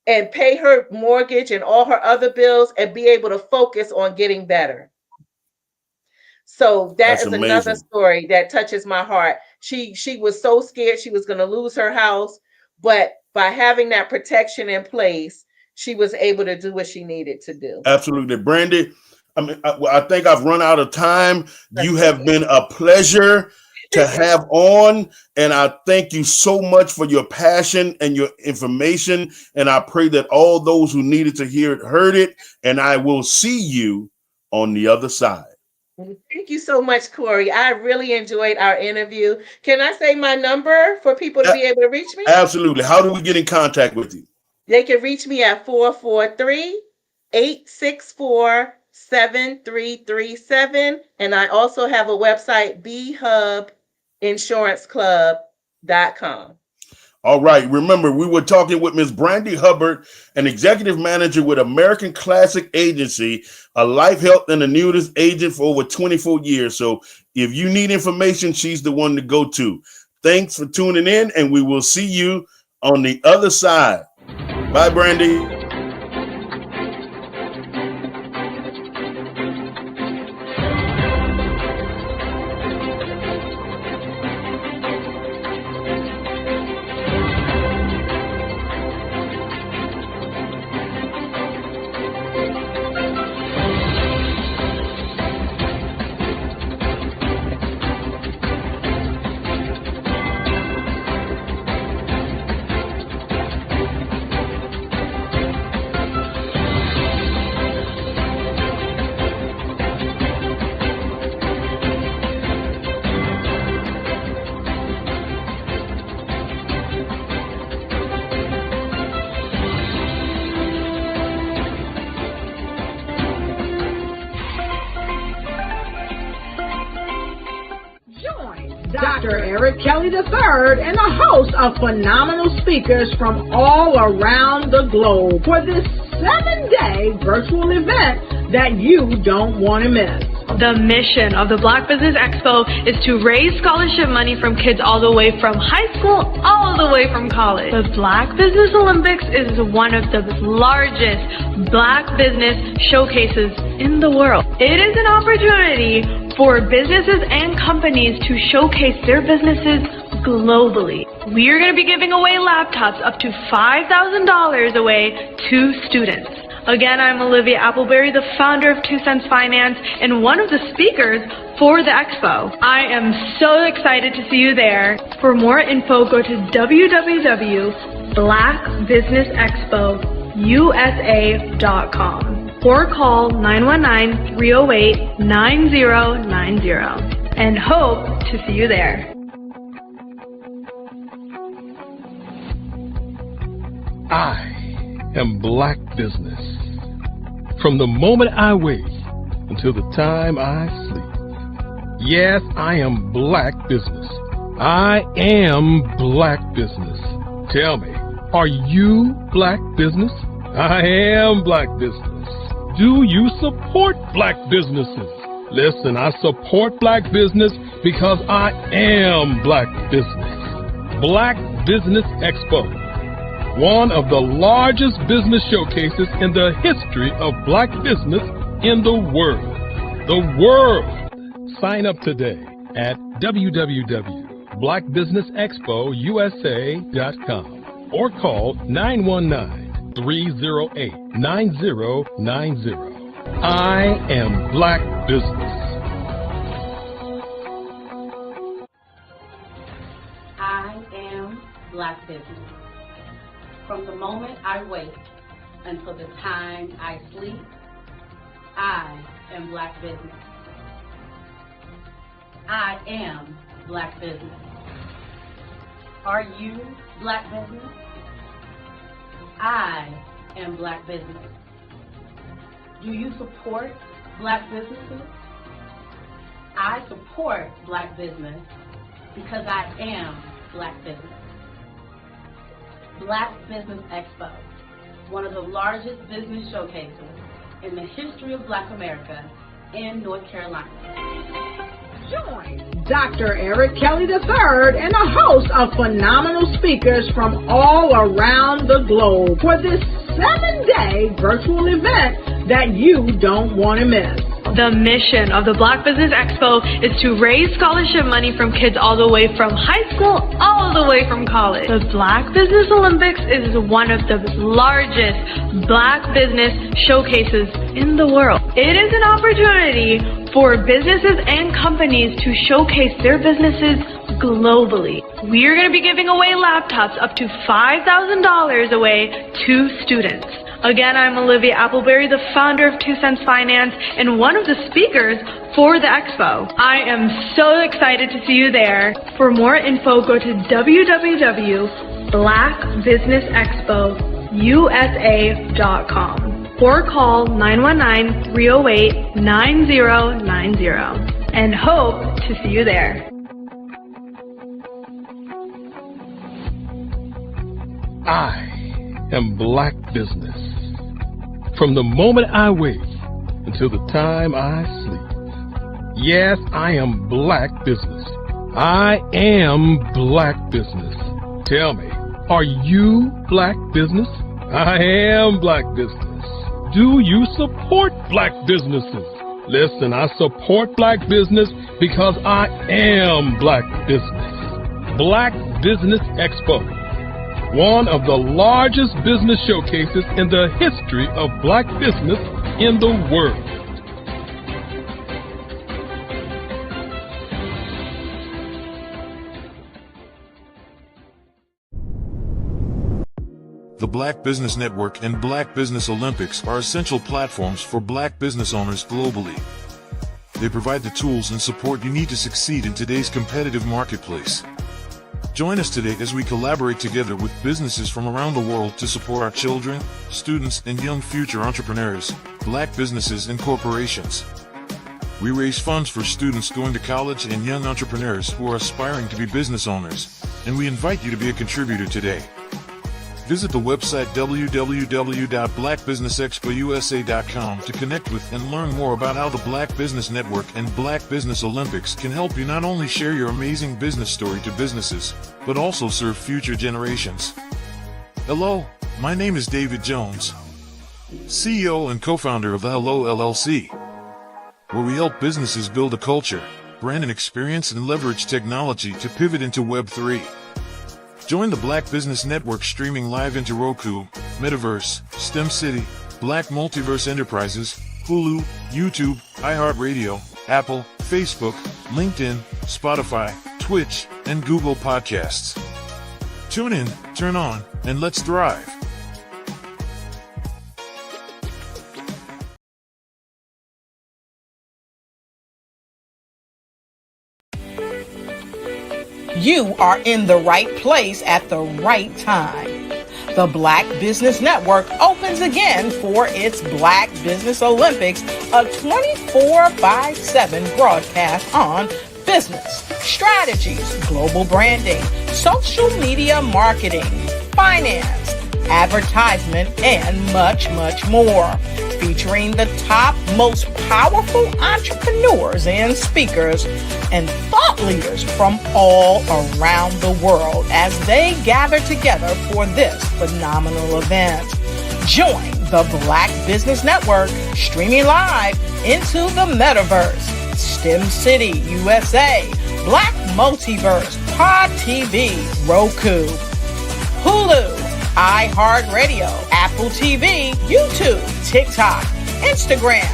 S16: and pay her mortgage and all her other bills and be able to focus on getting better. So that is another story that touches my heart. She was so scared she was going to lose her house, but by having that protection in place, she was able to do what she needed to do.
S15: Absolutely. Brandy, I think I've run out of time. You have been a pleasure to have on, and I thank you so much for your passion and your information, and I pray that all those who needed to hear it heard it, and I will see you on the other side.
S16: Thank you so much, Corey. I really enjoyed our interview. Can I say my number for people to be able to reach me?
S15: Absolutely. How do we get in contact with you?
S16: They can reach me at 443-864-7337. And I also have a website, bhubinsuranceclub.com.
S15: All right. Remember, we were talking with Ms. Brandy Hubbard, an executive manager with American Classic Agency, a life, health, and annuities agent for over 24 years. So if you need information, she's the one to go to. Thanks for tuning in, and we will see you on the other side. Bye, Brandy.
S1: Dr. Eric Kelly III and the host of phenomenal speakers from all around the globe for this 7-day virtual event that you don't want to miss.
S2: The mission of the Black Business Expo is to raise scholarship money from kids all the way from high school all the way from college. The Black Business Olympics is one of the largest Black business showcases in the world. It is an opportunity for businesses and companies to showcase their businesses globally. We are going to be giving away laptops up to $5,000 away to students. Again, I'm Olivia Appleberry, the founder of 2 Cents Finance and one of the speakers for the expo. I am so excited to see you there. For more info, go to www.blackbusinessexpousa.com or call 919-308-9090 and hope to see you there.
S3: I am Black Business. From the moment I wake until the time I sleep. Yes, I am Black Business. I am Black Business. Tell me, are you Black Business? I am Black Business. Do you support Black businesses? Listen, I support Black business because I am Black Business. Black Business Expo, one of the largest business showcases in the history of Black business in the world. The world! Sign up today at www.blackbusinessexpousa.com or call 919-308-9090. I am Black Business.
S4: I am Black Business. From the moment I wake until the time I sleep, I am Black Business. I am Black Business. Are you Black Business? I am Black Business. Do you support Black businesses? I support Black business because I am Black Business. Black Business Expo, one of the largest business showcases in the history of Black America in North Carolina.
S1: Join Dr. Eric Kelly III and a host of phenomenal speakers from all around the globe for this 7-day virtual event that you don't want to miss.
S2: The mission of the Black Business Expo is to raise scholarship money from kids all the way from high school all the way from college. The Black Business Olympics is one of the largest Black business showcases in the world. It is an opportunity for businesses and companies to showcase their businesses globally. We are going to be giving away laptops up to $5,000 away to students. Again, I'm Olivia Appleberry, the founder of 2 Cents Finance and one of the speakers for the expo. I am so excited to see you there. For more info, go to www.blackbusinessexpousa.com or call 919-308-9090 and hope to see you there.
S3: I am Black Business. From the moment I wake until the time I sleep. Yes, I am Black Business. I am Black Business. Tell me, are you Black Business? I am Black Business. Do you support Black businesses? Listen, I support Black business because I am Black Business. Black Business Expo, one of the largest business showcases in the history of Black business in the world.
S13: The Black Business Network and Black Business Olympics are essential platforms for Black business owners globally. They provide the tools and support you need to succeed in today's competitive marketplace. Join us today as we collaborate together with businesses from around the world to support our children, students, and young future entrepreneurs, Black businesses and corporations. we raise funds for students going to college and young entrepreneurs who are aspiring to be business owners, and we invite you to be a contributor today. Visit the website www.blackbusinessexpousa.com to connect with and learn more about how the Black Business Network and Black Business Olympics can help you not only share your amazing business story to businesses, but also serve future generations. Hello, my name is David Jones, CEO and co-founder of the Hello LLC, where we help businesses build a culture, brand and experience, and leverage technology to pivot into Web3. Join the Black Business Network streaming live into Roku, Metaverse, STEM City, Black Multiverse Enterprises, Hulu, YouTube, iHeartRadio, Apple, Facebook, LinkedIn, Spotify, Twitch, and Google Podcasts. Tune in, turn on, and let's thrive.
S1: You are in the right place at the right time. The Black Business Network opens again for its Black Business Olympics, a 24/7 broadcast on business, strategies, global branding, social media marketing, finance, advertisement, and much, much more. Featuring the top, most powerful entrepreneurs and speakers and thought leaders from all around the world as they gather together for this phenomenal event. Join the Black Business Network streaming live into the Metaverse, STEM City USA, Black Multiverse, Pod TV, Roku, Hulu, iHeartRadio, Apple TV, YouTube, TikTok, Instagram,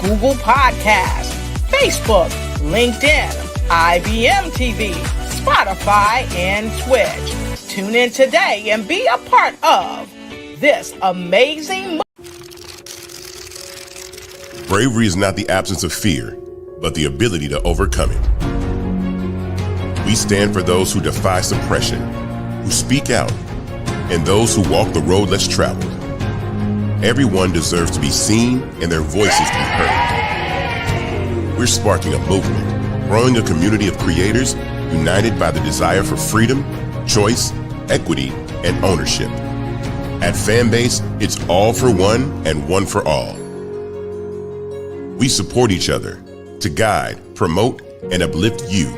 S1: Google Podcasts, Facebook, LinkedIn, IBM TV, Spotify, and Twitch. Tune in today and be a part of this amazing.
S17: Bravery is not the absence of fear, but the ability to overcome it. We stand for those who defy suppression, who speak out, and those who walk the road less traveled. Everyone deserves to be seen and their voices to be heard. We're sparking a movement, growing a community of creators united by the desire for freedom, choice, equity, and ownership. At Fanbase, it's all for one and one for all. We support each other to guide, promote, and uplift you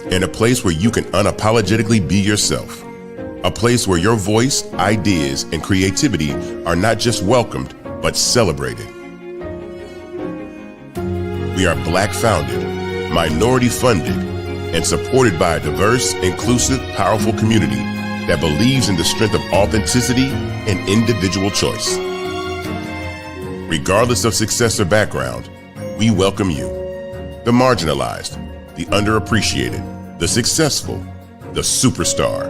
S17: in a place where you can unapologetically be yourself. A place where your voice, ideas, and creativity are not just welcomed, but celebrated. We are Black founded, minority funded, and supported by a diverse, inclusive, powerful community that believes in the strength of authenticity and individual choice. Regardless of success or background, we welcome you, the marginalized, the underappreciated, the successful, the superstar.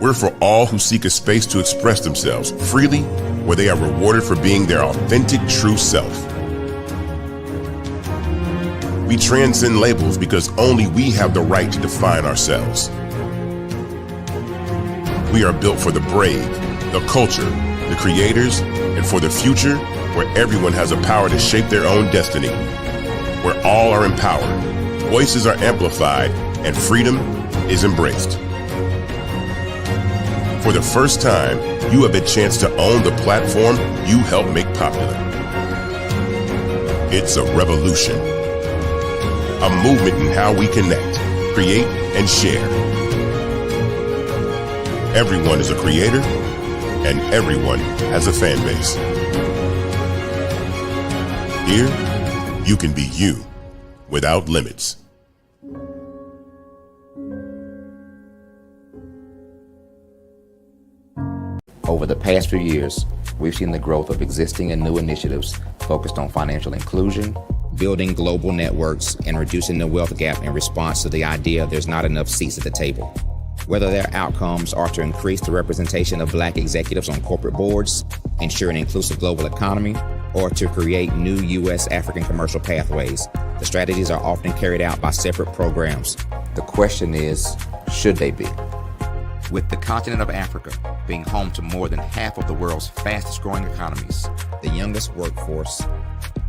S17: We're for all who seek a space to express themselves freely, where they are rewarded for being their authentic, true self. We transcend labels because only we have the right to define ourselves. We are built for the brave, the culture, the creators, and for the future where everyone has the power to shape their own destiny, where all are empowered, voices are amplified, and freedom is embraced. For the first time, you have a chance to own the platform you helped make popular. It's a revolution, a movement in how we connect, create, and share. Everyone is a creator, and everyone has a fan base. Here, you can be you without limits.
S9: Over the past few years, we've seen the growth of existing and new initiatives focused on financial inclusion, building global networks, and reducing the wealth gap in response to the idea there's not enough seats at the table. Whether their outcomes are to increase the representation of Black executives on corporate boards, ensure an inclusive global economy, or to create new U.S. African commercial pathways, the strategies are often carried out by separate programs. The question is, should they be? With the continent of Africa being home to more than half of the world's fastest growing economies, the youngest workforce,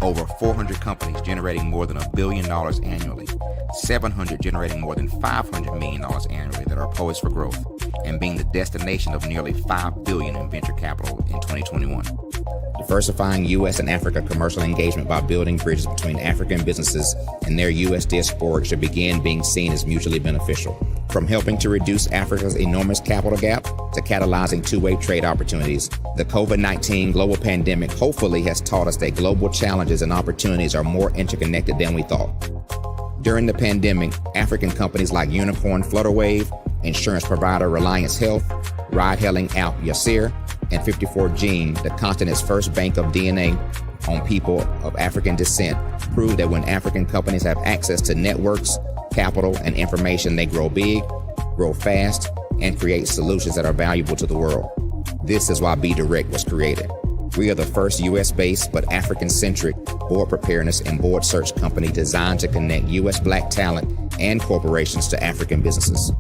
S9: over 400 companies generating more than $1 billion annually, 700 generating more than $500 million annually that are poised for growth, and being the destination of nearly $5 billion in venture capital in 2021. Diversifying U.S. and Africa commercial engagement by building bridges between African businesses and their U.S. diaspora should begin being seen as mutually beneficial. From helping to reduce Africa's enormous capital gap to catalyzing two-way trade opportunities, the COVID-19 global pandemic hopefully has taught us that global challenges and opportunities are more interconnected than we thought. During the pandemic, African companies like Unicorn Flutterwave, insurance provider Reliance Health, ride-hailing app Yasir, and 54Gene, the continent's first bank of DNA on people of African descent, proved that when African companies have access to networks, capital, and information, they grow big, grow fast, and create solutions that are valuable to the world. This is why Be Direct was created. We are the first U.S.-based but African-centric board preparedness and board search company designed to connect U.S. Black talent and corporations to African businesses.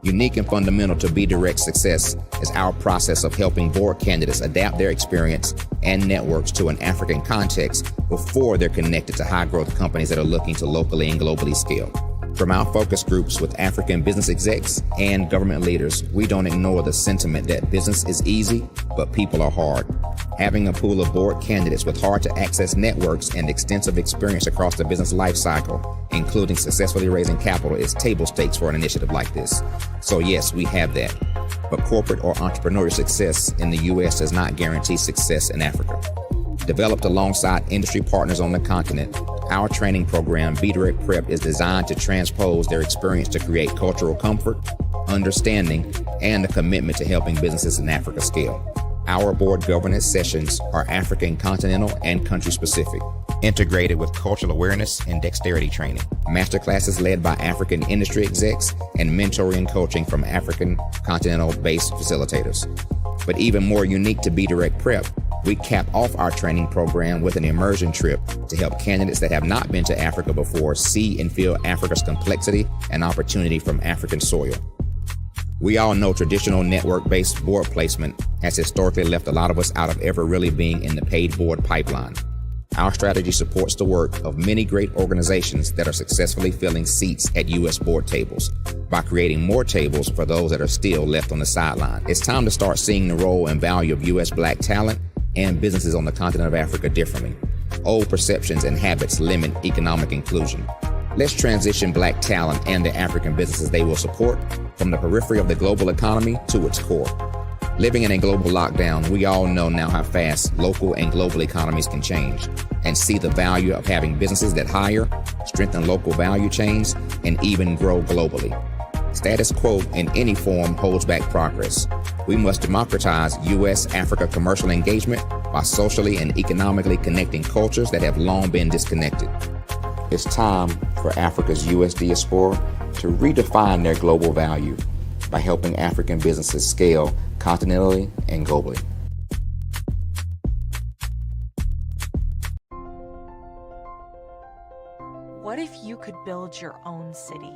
S9: Unique and fundamental to Be Direct's success is our process of helping board candidates adapt their experience and networks to an African context before they're connected to high-growth companies that are looking to locally and globally scale. From our focus groups with African business execs and government leaders, we don't ignore the sentiment that business is easy, but people are hard. Having a pool of board candidates with hard-to-access networks and extensive experience across the business life cycle, including successfully raising capital, is table stakes for an initiative like this. So yes, we have that. But corporate or entrepreneurial success in the U.S. does not guarantee success in Africa. Developed alongside industry partners on the continent, our training program, Be Direct Prep, is designed to transpose their experience to create cultural comfort, understanding, and a commitment to helping businesses in Africa scale. Our board governance sessions are African, continental, and country-specific, integrated with cultural awareness and dexterity training, masterclasses led by African industry execs, and mentoring coaching from African continental-based facilitators. But even more unique to Be Direct Prep, we cap off our training program with an immersion trip to help candidates that have not been to Africa before see and feel Africa's complexity and opportunity from African soil. We all know traditional network-based board placement has historically left a lot of us out of ever really being in the paid board pipeline. Our strategy supports the work of many great organizations that are successfully filling seats at U.S. board tables by creating more tables for those that are still left on the sideline. It's time to start seeing the role and value of U.S. Black talent and businesses on the continent of Africa differently. Old perceptions and habits limit economic inclusion. Let's transition Black talent and the African businesses they will support from the periphery of the global economy to its core. Living in a global lockdown, we all know now how fast local and global economies can change, and see the value of having businesses that hire, strengthen local value chains, and even grow globally. Status quo in any form holds back progress. We must democratize U.S.-Africa commercial engagement by socially and economically connecting cultures that have long been disconnected. It's time for Africa's U.S. diaspora to redefine their global value by helping African businesses scale continentally and globally.
S5: What if you could build your own city?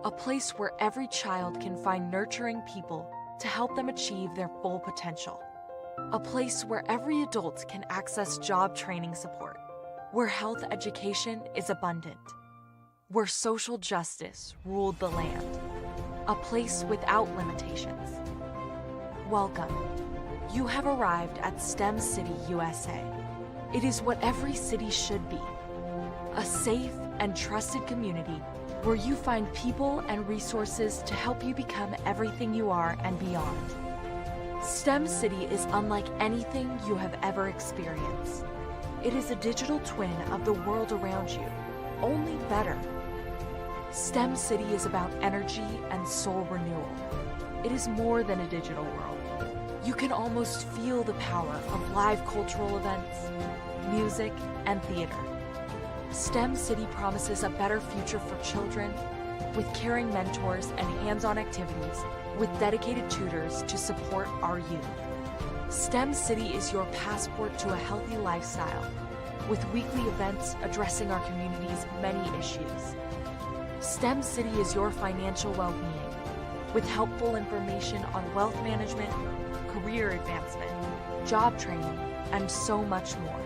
S5: A place where every child can find nurturing people to help them achieve their full potential. A place where every adult can access job training support. Where health education is abundant. Where social justice ruled the land. A place without limitations. Welcome. You have arrived at STEM City, USA. It is what every city should be. A safe and trusted community where you find people and resources to help you become everything you are and beyond. STEM City is unlike anything you have ever experienced. It is a digital twin of the world around you, only better. STEM City is about energy and soul renewal. It is more than a digital world. You can almost feel the power of live cultural events, music, and theater. STEM City promises a better future for children with caring mentors and hands-on activities with dedicated tutors to support our youth. STEM City is your passport to a healthy lifestyle with weekly events addressing our community's many issues. STEM City is your financial well-being with helpful information on wealth management, career advancement, job training, and so much more.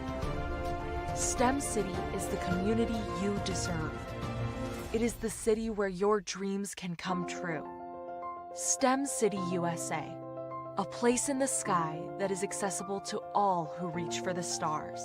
S5: STEM City is the community you deserve. It is the city where your dreams can come true. STEM City USA, a place in the sky that is accessible to all who reach for the stars.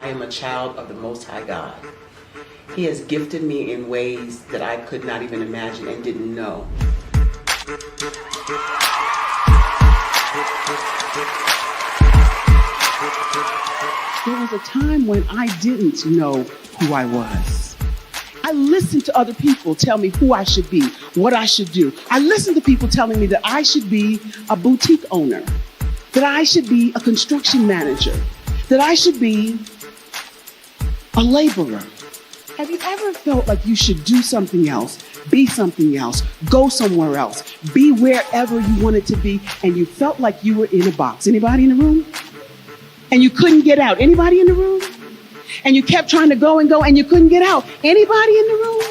S10: I am a child of the Most High God. He has gifted me in ways that I could not even imagine and didn't know. There was a time when I didn't know who I was. I listened to other people tell me who I should be, what I should do. I listened to people telling me that I should be a boutique owner, that I should be a construction manager, that I should be a laborer. Have you ever felt like you should do something else, be something else, go somewhere else, be wherever you wanted to be, and you felt like you were in a box? Anybody in the room? And you couldn't get out. Anybody in the room? And you kept trying to go and you couldn't get out. Anybody in the room?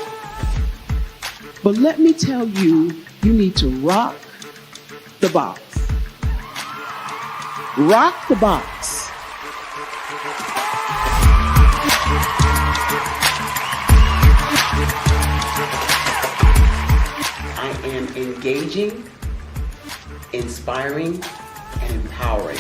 S10: But let me tell you, you need to rock the box. Rock the box. I am engaging, inspiring, and empowering.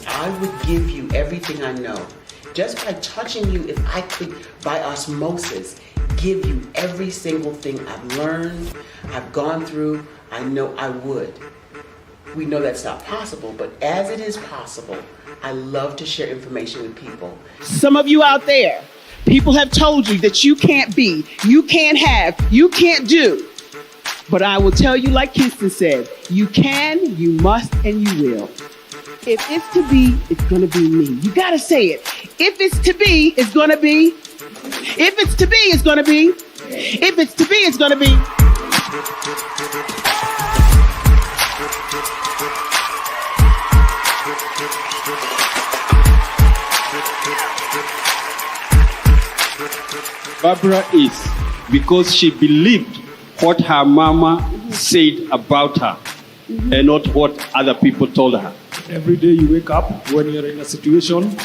S10: I would give you everything I know. Just by touching you, if I could, by osmosis, give you every single thing I've learned, I've gone through, I know I would. We know that's not possible, but as it is possible, I love to share information with people. Some of you out there, people have told you that you can't be, you can't have, you can't do. But I will tell you, like Kingston said, you can, you must, and you will. If it's to be, it's going to be me. You got to say it. If it's to be, it's going to be. If it's to be, it's going to be. If it's to be, it's going to be.
S19: Barbara is because she believed what her mama said about her and not what other people told her.
S20: Every day you wake up, when you're in a situation,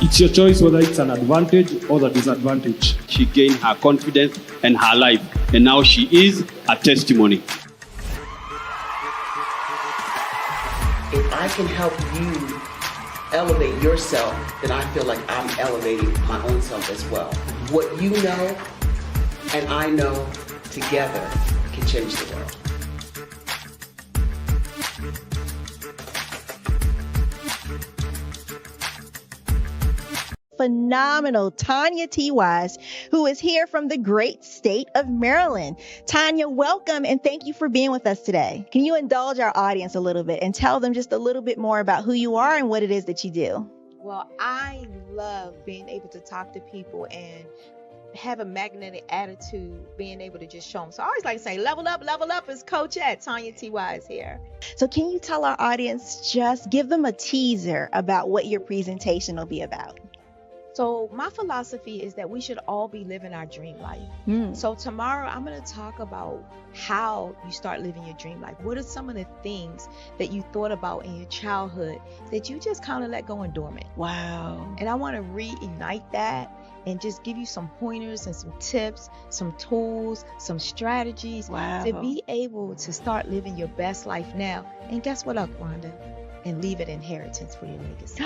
S20: it's your choice whether it's an advantage or the disadvantage.
S19: She gained her confidence and her life, and now she is a testimony.
S10: If I can help you elevate yourself, then I feel like I'm elevating my own self as well. What you know and I know together can change the world.
S22: Phenomenal Tanya T. Wise, who is here from the great state of Maryland. Tanya, welcome and thank you for being with us today. Can you indulge our audience a little bit and tell them just a little bit more about who you are and what it is that you do?
S24: Well, I love being able to talk to people and have a magnetic attitude, being able to just show them. So I always like to say, level up is Coach at Tanya T. Wise here.
S22: So can you tell our audience, just give them a teaser about what your presentation will be about?
S24: So my philosophy is that we should all be living our dream life. So tomorrow I'm going to talk about how you start living your dream life. What are some of the things that you thought about in your childhood that you just kind of let go and dormant?
S22: Wow.
S24: And I want to reignite that and just give you some pointers and some tips, some tools, some strategies to be able to start living your best life now. And guess what, Akwanda? And leave an inheritance for your legacy.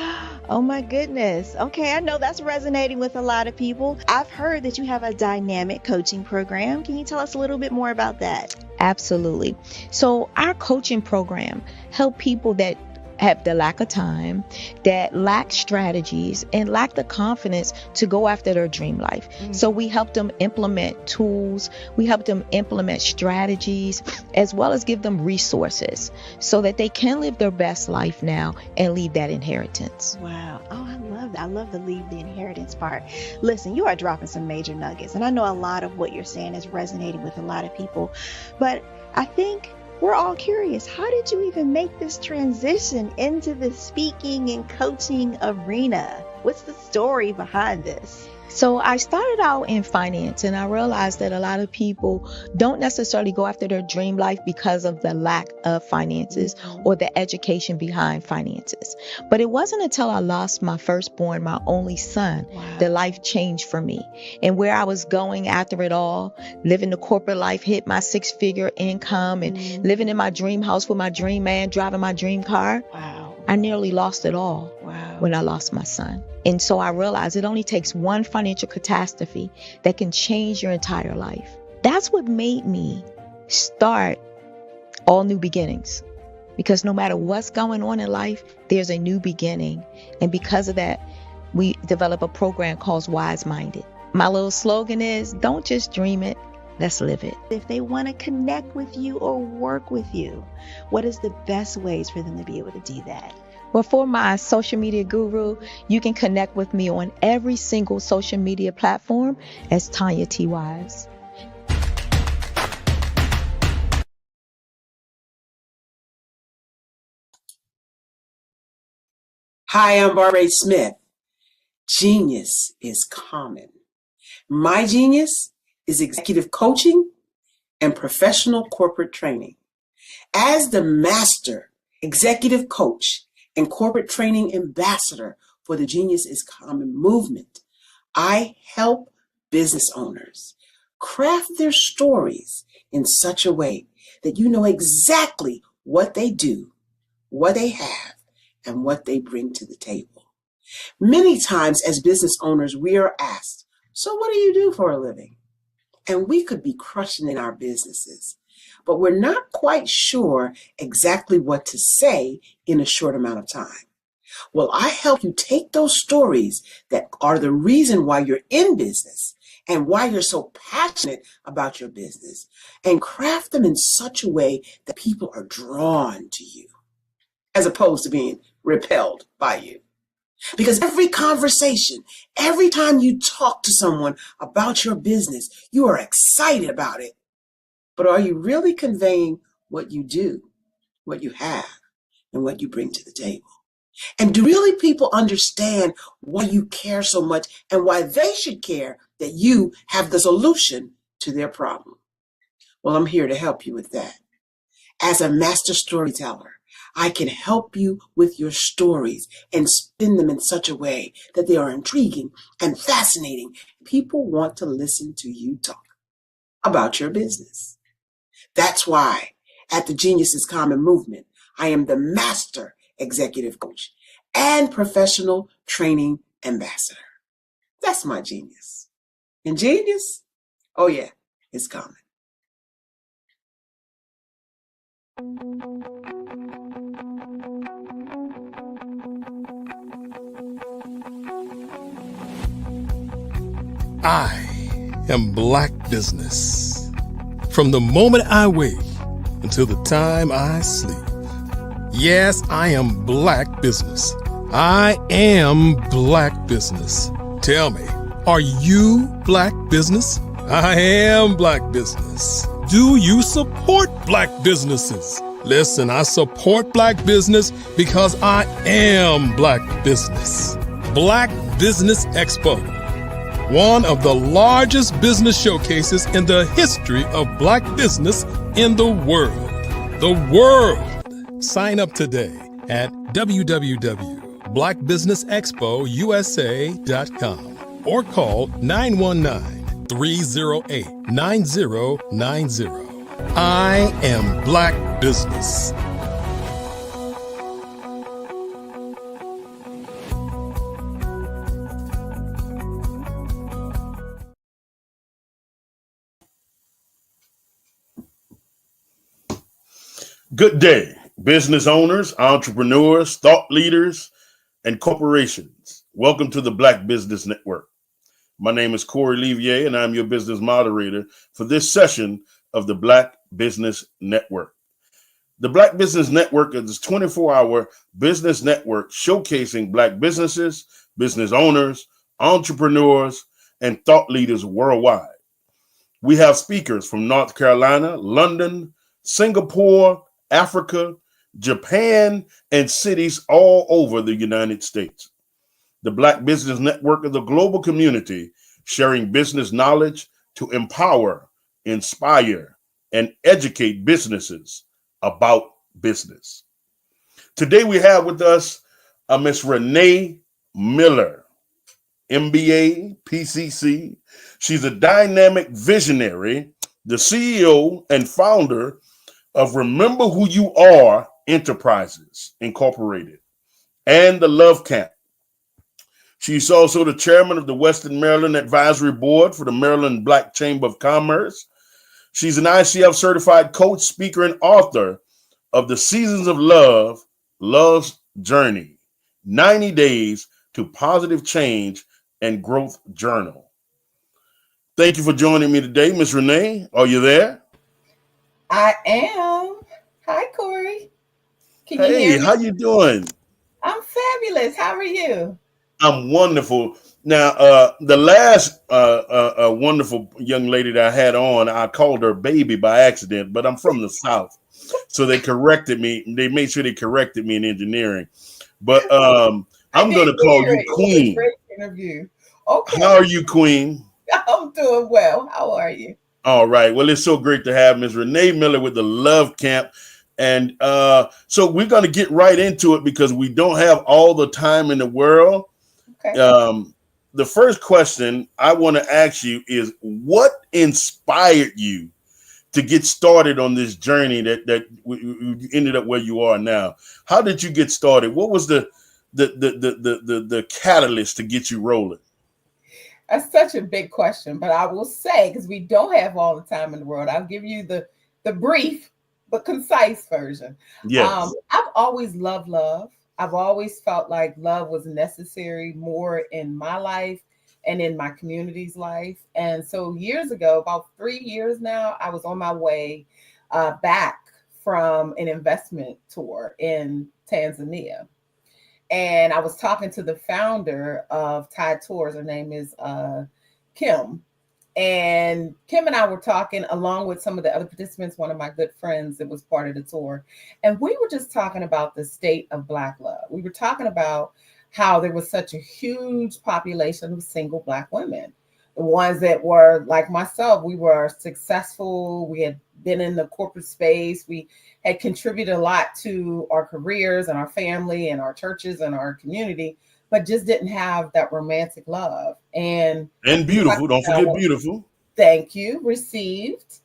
S22: Oh my goodness. Okay, I know that's resonating with a lot of people. I've heard that you have a dynamic coaching program. Can you tell us a little bit more about that?
S24: Absolutely. So our coaching program help people that have the lack of time, that lack strategies, and lack the confidence to go after their dream life. So we help them implement tools, we help them implement strategies, as well as give them resources so that they can live their best life now and leave that inheritance.
S22: Wow. Oh, I love that. I love the leave the inheritance part. Listen, you are dropping some major nuggets, and I know a lot of what you're saying is resonating with a lot of people, but I think we're all curious. How did you even make this transition into the speaking and coaching arena? What's the story behind this?
S24: So I started out in finance, and I realized that a lot of people don't necessarily go after their dream life because of the lack of finances or the education behind finances. But it wasn't until I lost my firstborn, my only son, that life changed for me. And where I was going after it all, living the corporate life, hit my 6-figure income and living in my dream house with my dream man, driving my dream car. I nearly lost it all when I lost my son. And so I realized it only takes one financial catastrophe that can change your entire life. That's what made me start All New Beginnings. Because no matter what's going on in life, there's a new beginning. And because of that, we developed a program called Wise Minded. My little slogan is, don't just dream it, let's live it.
S22: If they want to connect with you or work with you, what is the best ways for them to be able to do that?
S24: Well, for my social media guru, you can connect with me on every single social media platform as Tanya T. Wise.
S10: Hi, I'm Barbara Smith. Genius is common. My genius is executive coaching and professional corporate training. As the master executive coach and corporate training ambassador for the Genius is Common movement, I help business owners craft their stories in such a way that you know exactly what they do, what they have, and what they bring to the table. Many times as business owners, we are asked, so what do you do for a living? And we could be crushing in our businesses, but we're not quite sure exactly what to say in a short amount of time. Well, I help you take those stories that are the reason why you're in business and why you're so passionate about your business and craft them in such a way that people are drawn to you as opposed to being repelled by you. Because every conversation, every time you talk to someone about your business, you are excited about it. But are you really conveying what you do, what you have, and what you bring to the table? And do really people understand why you care so much and why they should care that you have the solution to their problem? Well, I'm here to help you with that. As a master storyteller, I can help you with your stories and spin them in such a way that they are intriguing and fascinating. People want to listen to you talk about your business. That's why at the Genius is Common movement, I am the master executive coach and professional training ambassador. That's my genius. And genius, oh yeah, it's common.
S3: I am Black Business. From the moment I wake until the time I sleep. Yes, I am Black Business. I am Black Business. Tell me, are you Black Business? I am Black Business. Do you support Black businesses? Listen, I support Black business because I am Black Business. Black Business Expo, one of the largest business showcases in the history of Black business in the world. The world! Sign up today at www.blackbusinessexpousa.com or call 919-308-9090. I am Black Business.
S15: Good day. business owners, entrepreneurs, thought leaders, and corporations. Welcome to the Black Business Network. My name is Corey Levier, and I'm your business moderator for this session of the Black Business Network. The Black Business Network is a 24-hour business network showcasing Black businesses, business owners, entrepreneurs, and thought leaders worldwide. We have speakers from North Carolina, London, Singapore, Africa, Japan, and cities all over the United States. The Black Business Network is a global community sharing business knowledge to empower, inspire, and educate businesses about business. Today we have with us Miss Renee Miller, MBA, PCC. She's a dynamic visionary, the CEO and founder of Remember Who You Are Enterprises Incorporated and the Love Camp. She's also the chairman of the Western Maryland Advisory Board for the Maryland Black Chamber of Commerce. She's an ICF certified coach, speaker, and author of The Seasons of Love, Love's Journey, 90 Days to Positive Change and Growth Journal. Thank you for joining me today, Miss Renee. Are you there?
S7: I am. Hi, Corey. Can you hear me?
S15: How you doing?
S7: I'm fabulous. How are you?
S15: I'm wonderful. Now, the last wonderful young lady that I had on, I called her baby by accident, but I'm from the South. So they corrected me. They made sure they corrected me in engineering. But I'm going to call you Queen.
S7: Great interview. Okay.
S15: How are you, Queen?
S7: I'm doing well. How are you?
S15: All right. Well, it's so great to have Ms. Renee Miller with the Love Camp. And so we're going to get right into it because we don't have all the time in the world.
S7: Okay.
S15: The first question I want to ask you is, what inspired you to get started on this journey that you ended up where you are now? How did you get started? What was the catalyst to get you rolling?
S7: That's such a big question, but I will say, because we don't have all the time in the world, I'll give you the brief but concise version.
S15: Yes.
S7: I've always loved love. I've always felt like love was necessary more in my life and in my community's life. And so years ago, about 3 years now, I was on my way back from an investment tour in Tanzania. And I was talking to the founder of Tide Tours. Her name is Kim. And Kim and I were talking along with some of the other participants, one of my good friends that was part of the tour. And we were just talking about the state of Black love. We were talking about how there was such a huge population of single Black women. The ones that were like myself, we were successful. We had been in the corporate space. We had contributed a lot to our careers and our family and our churches and our community, but just didn't have that romantic love. And
S15: beautiful. Don't forget beautiful.
S7: Thank you. Received.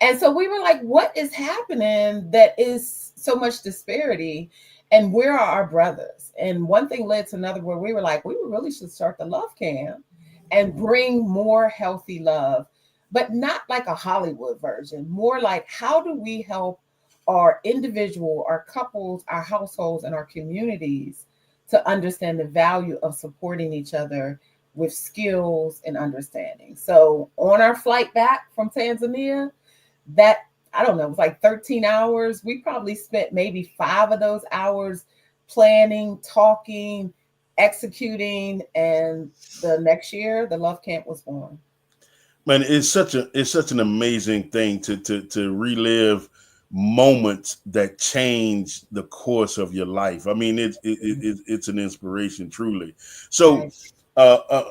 S7: And so we were like, what is happening that is so much disparity? And where are our brothers? And one thing led to another where we were like, we really should start the Love Camp and bring more healthy love, but not like a Hollywood version, more like how do we help our individual, our couples, our households, and our communities to understand the value of supporting each other with skills and understanding. So on our flight back from Tanzania, that, I don't know, it was like 13 hours. We probably spent maybe 5 of those hours planning, talking, executing, and the next year, the Love Camp was born.
S15: Man, it's such an amazing thing to relive moments that change the course of your life. I mean, it's an inspiration, truly. So,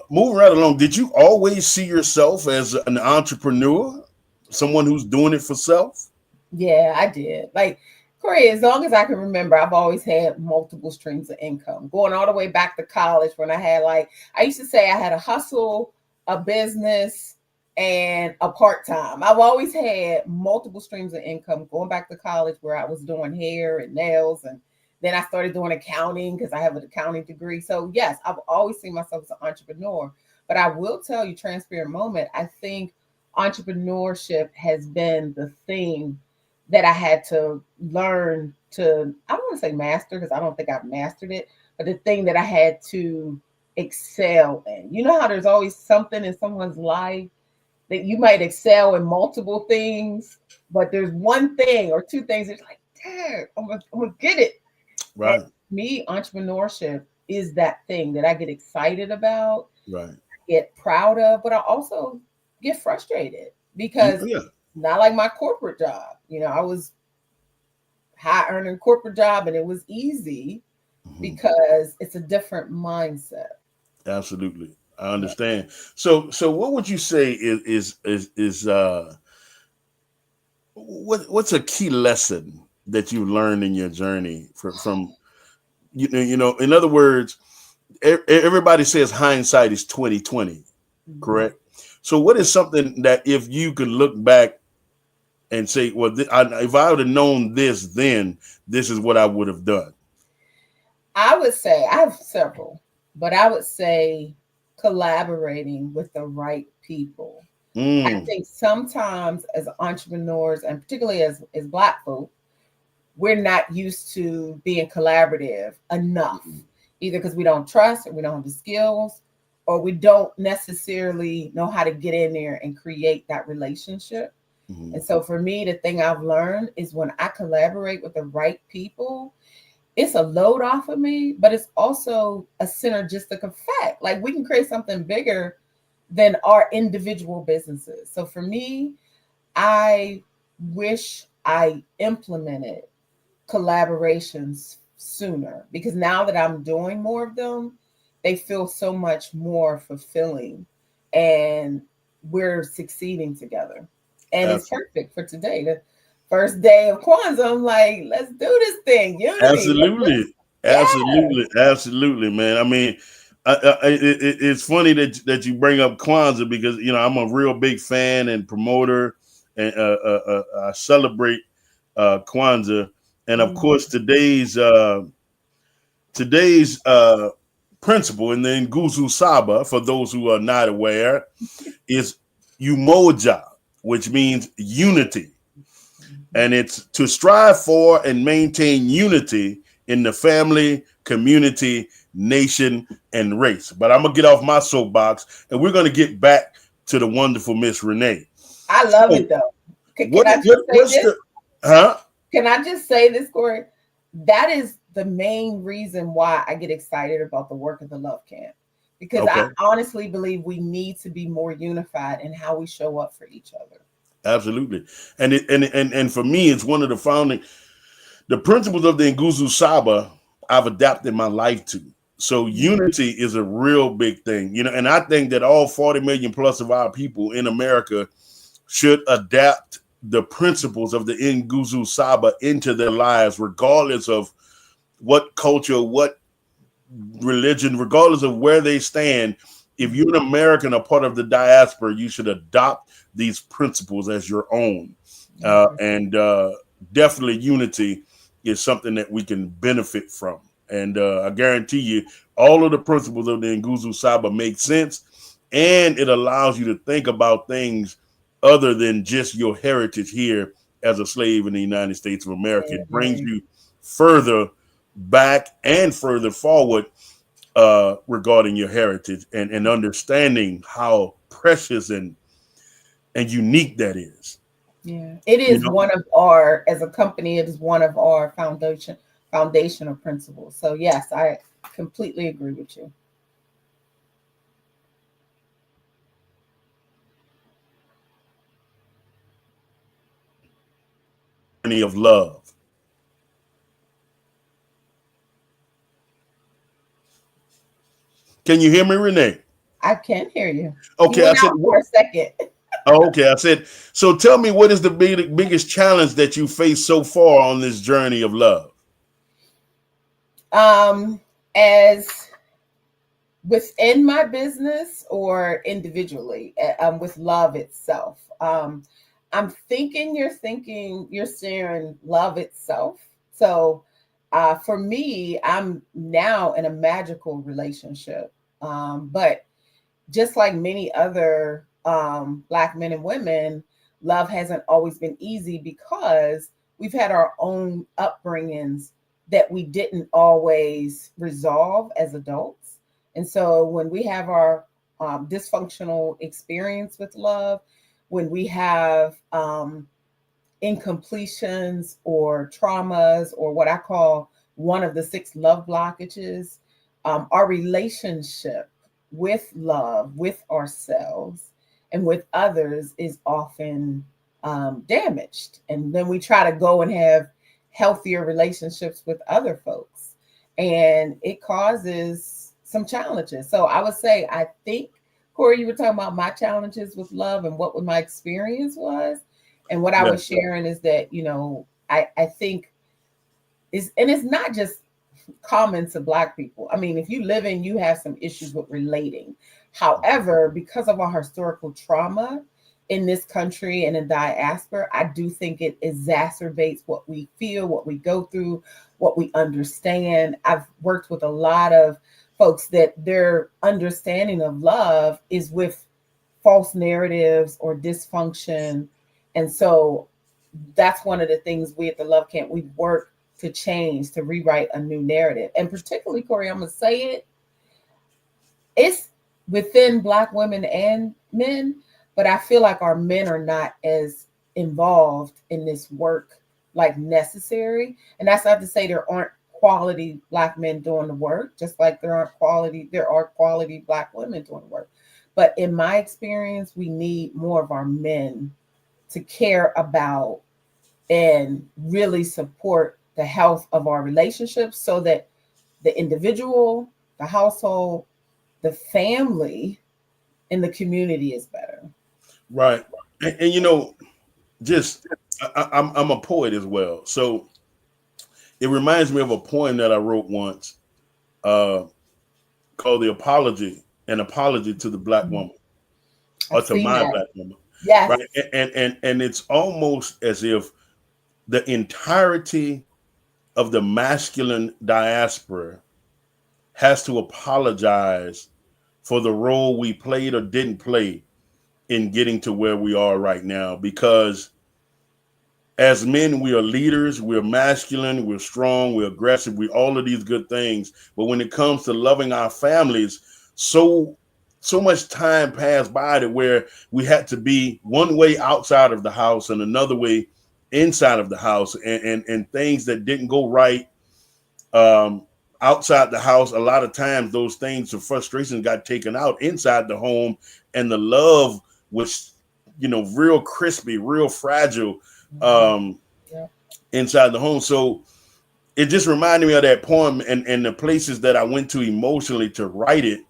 S15: moving right along, did you always see yourself as an entrepreneur, someone who's doing it for self?
S7: Yeah, I did. Like, Corey, as long as I can remember, I've always had multiple streams of income, going all the way back to college when I had, like, I used to say I had a hustle, a business, and a part-time. I've always had multiple streams of income, going back to college where I was doing hair and nails, and then I started doing accounting because I have an accounting degree. So yes, I've always seen myself as an entrepreneur. But I will tell you, transparent moment, I think entrepreneurship has been the thing that I had to learn I don't want to say master, because I don't think I've mastered it, but the thing that I had to excel in. You know how there's always something in someone's life that you might excel in multiple things, but there's one thing or two things that's like, dang, I'm gonna get it.
S15: Right.
S7: And me, entrepreneurship is that thing that I get excited about,
S15: Right.
S7: get proud of, but I also get frustrated because
S15: Yeah.
S7: not like my corporate job. I was high earning corporate job and it was easy because it's a different mindset.
S15: Absolutely. I understand. So what would you say is what's a key lesson that you learned in your journey from in other words, everybody says hindsight is 20/20, correct? So what is something that if you could look back and say, well, if I would have known this then, this is what I would have done?
S7: I would say I have several, but I would say collaborating with the right people. I think sometimes as entrepreneurs, and particularly as Black folk, we're not used to being collaborative enough, either because we don't trust, or we don't have the skills, or we don't necessarily know how to get in there and create that relationship. And so for me, the thing I've learned is when I collaborate with the right people, it's a load off of me, but it's also a synergistic effect. Like we can create something bigger than our individual businesses. So for me, I wish I implemented collaborations sooner, because now that I'm doing more of them, they feel so much more fulfilling and we're succeeding together. And it's perfect for today. The first day of Kwanzaa, I'm like, let's do this thing. Unity.
S15: Absolutely, man. I mean, it's funny that you bring up Kwanzaa, because I'm a real big fan and promoter, and I celebrate Kwanzaa, and of course today's principle in the Nguzo Saba, for those who are not aware, is Umoja, which means unity. And it's to strive for and maintain unity in the family, community, nation, and race. But I'm going to get off my soapbox, and we're going to get back to the wonderful Miss Renee.
S7: I love it, though. Can I just say this, Corey? That is the main reason why I get excited about the work of the Love Camp, because I honestly believe we need to be more unified in how we show up for each other.
S15: Absolutely. And for me, it's one of the principles of the Nguzo Saba I've adapted my life to. So unity is a real big thing, and I think that all 40 million plus of our people in America should adapt the principles of the Nguzo Saba into their lives, regardless of what culture, what religion, regardless of where they stand. If you're an American, a part of the diaspora, you should adopt these principles as your own. And definitely unity is something that we can benefit from. And I guarantee you, all of the principles of the Nguzo Saba make sense, and it allows you to think about things other than just your heritage here as a slave in the United States of America. It brings you further back and further forward regarding your heritage and understanding how precious and unique that is.
S7: Yeah, it is one of our, as a company, it is one of our foundational principles. So yes, I completely agree with you.
S15: Of love. Can you hear me, Renee?
S7: I can hear you.
S15: Okay,
S7: I said for a second.
S15: Okay, I said, so tell me, what is the biggest challenge that you faced so far on this journey of love?
S7: As within my business or individually, with love itself. I'm thinking you're sharing love itself. So for me, I'm now in a magical relationship. But just like many other Black men and women, love hasn't always been easy because we've had our own upbringings that we didn't always resolve as adults. And so when we have our dysfunctional experience with love, when we have incompletions or traumas, or what I call one of the 6 love blockages, our relationship with love, with ourselves, and with others is often damaged. And then we try to go and have healthier relationships with other folks, and it causes some challenges. So I would say, I think, Corey, you were talking about my challenges with love and what my experience was. And what I was sharing is that, you know, I think it's not just common to Black people. I mean, if you live in, you have some issues with relating. However, because of our historical trauma in this country and in diaspora, I do think it exacerbates what we feel, what we go through, what we understand. I've worked with a lot of folks that their understanding of love is with false narratives or dysfunction. And so that's one of the things we at the Love Camp, we work to change, to rewrite a new narrative. And particularly, Corey, I'm going to say it's within Black women and men, but I feel like our men are not as involved in this work like necessary. And that's not to say there aren't quality Black men doing the work, just like there are quality Black women doing the work. But in my experience, we need more of our men to care about and really support the health of our relationships, so that the individual, the household, the family, and the community is better.
S15: Right. And you know, just I'm a poet as well. So it reminds me of a poem that I wrote once called The Apology, an apology to the Black woman, or to my Black woman.
S7: Yes.
S15: Right. And it's almost as if the entirety of the masculine diaspora has to apologize for the role we played or didn't play in getting to where we are right now. Because as men, we are leaders, we're masculine, we're strong, we're aggressive, we're all of these good things. But when it comes to loving our families, so much time passed by to where we had to be one way outside of the house and another way inside of the house, and things that didn't go right outside the house. A lot of times those things of frustration got taken out inside the home, and the love was, you know, real crispy, real fragile inside the home. So it just reminded me of that poem and the places that I went to emotionally to write it.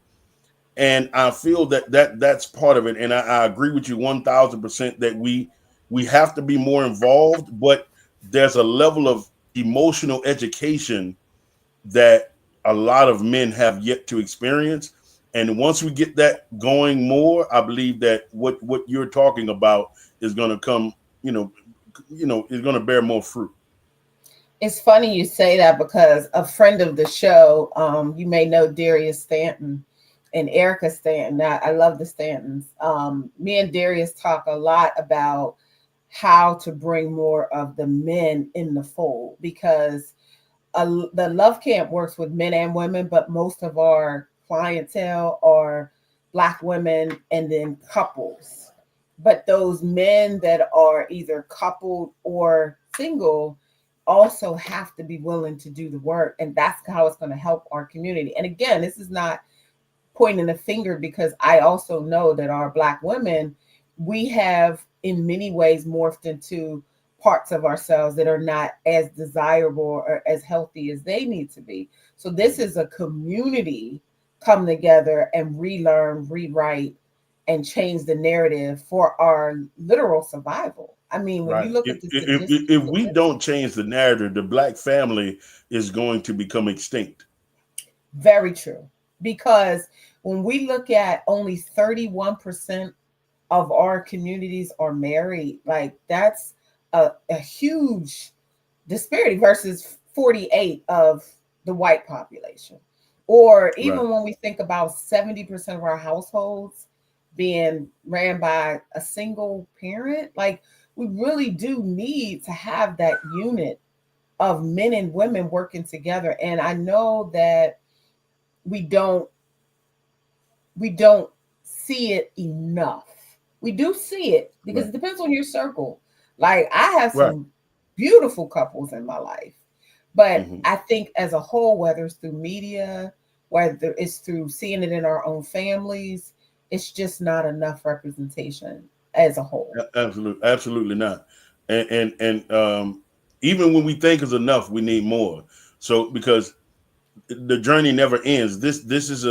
S15: And I feel that's part of it. And I agree with you 1000% that we have to be more involved, but there's a level of emotional education that a lot of men have yet to experience. And once we get that going more, I believe that what you're talking about is going to come, is going to bear more fruit.
S7: It's funny you say that, because a friend of the show, you may know Darius Stanton and Erica Stanton. I love the Stantons. Me and Darius talk a lot about how to bring more of the men in the fold, because the Love Camp works with men and women, but most of our clientele are Black women and then couples. But those men that are either coupled or single also have to be willing to do the work. And that's how it's going to help our community. And again, this is not pointing a finger, because I also know that our Black women, we have in many ways morphed into parts of ourselves that are not as desirable or as healthy as they need to be. So this is a community come together and relearn, rewrite, and change the narrative for our literal survival. I mean, when you look at the
S15: if we don't change the narrative, the Black family is going to become extinct.
S7: Very true. Because when we look at only 31% of our communities are married, like that's a huge disparity versus 48 of the white population. Or even when we think about 70% of our households being ran by a single parent, like we really do need to have that unit of men and women working together. And I know that we don't see it enough. We do see it because it depends on your circle. Like I have some beautiful couples in my life, but I think as a whole, whether it's through media, whether it's through seeing it in our own families, it's just not enough representation as a whole.
S15: Absolutely not. And even when we think is enough, we need more. So because the journey never ends. This is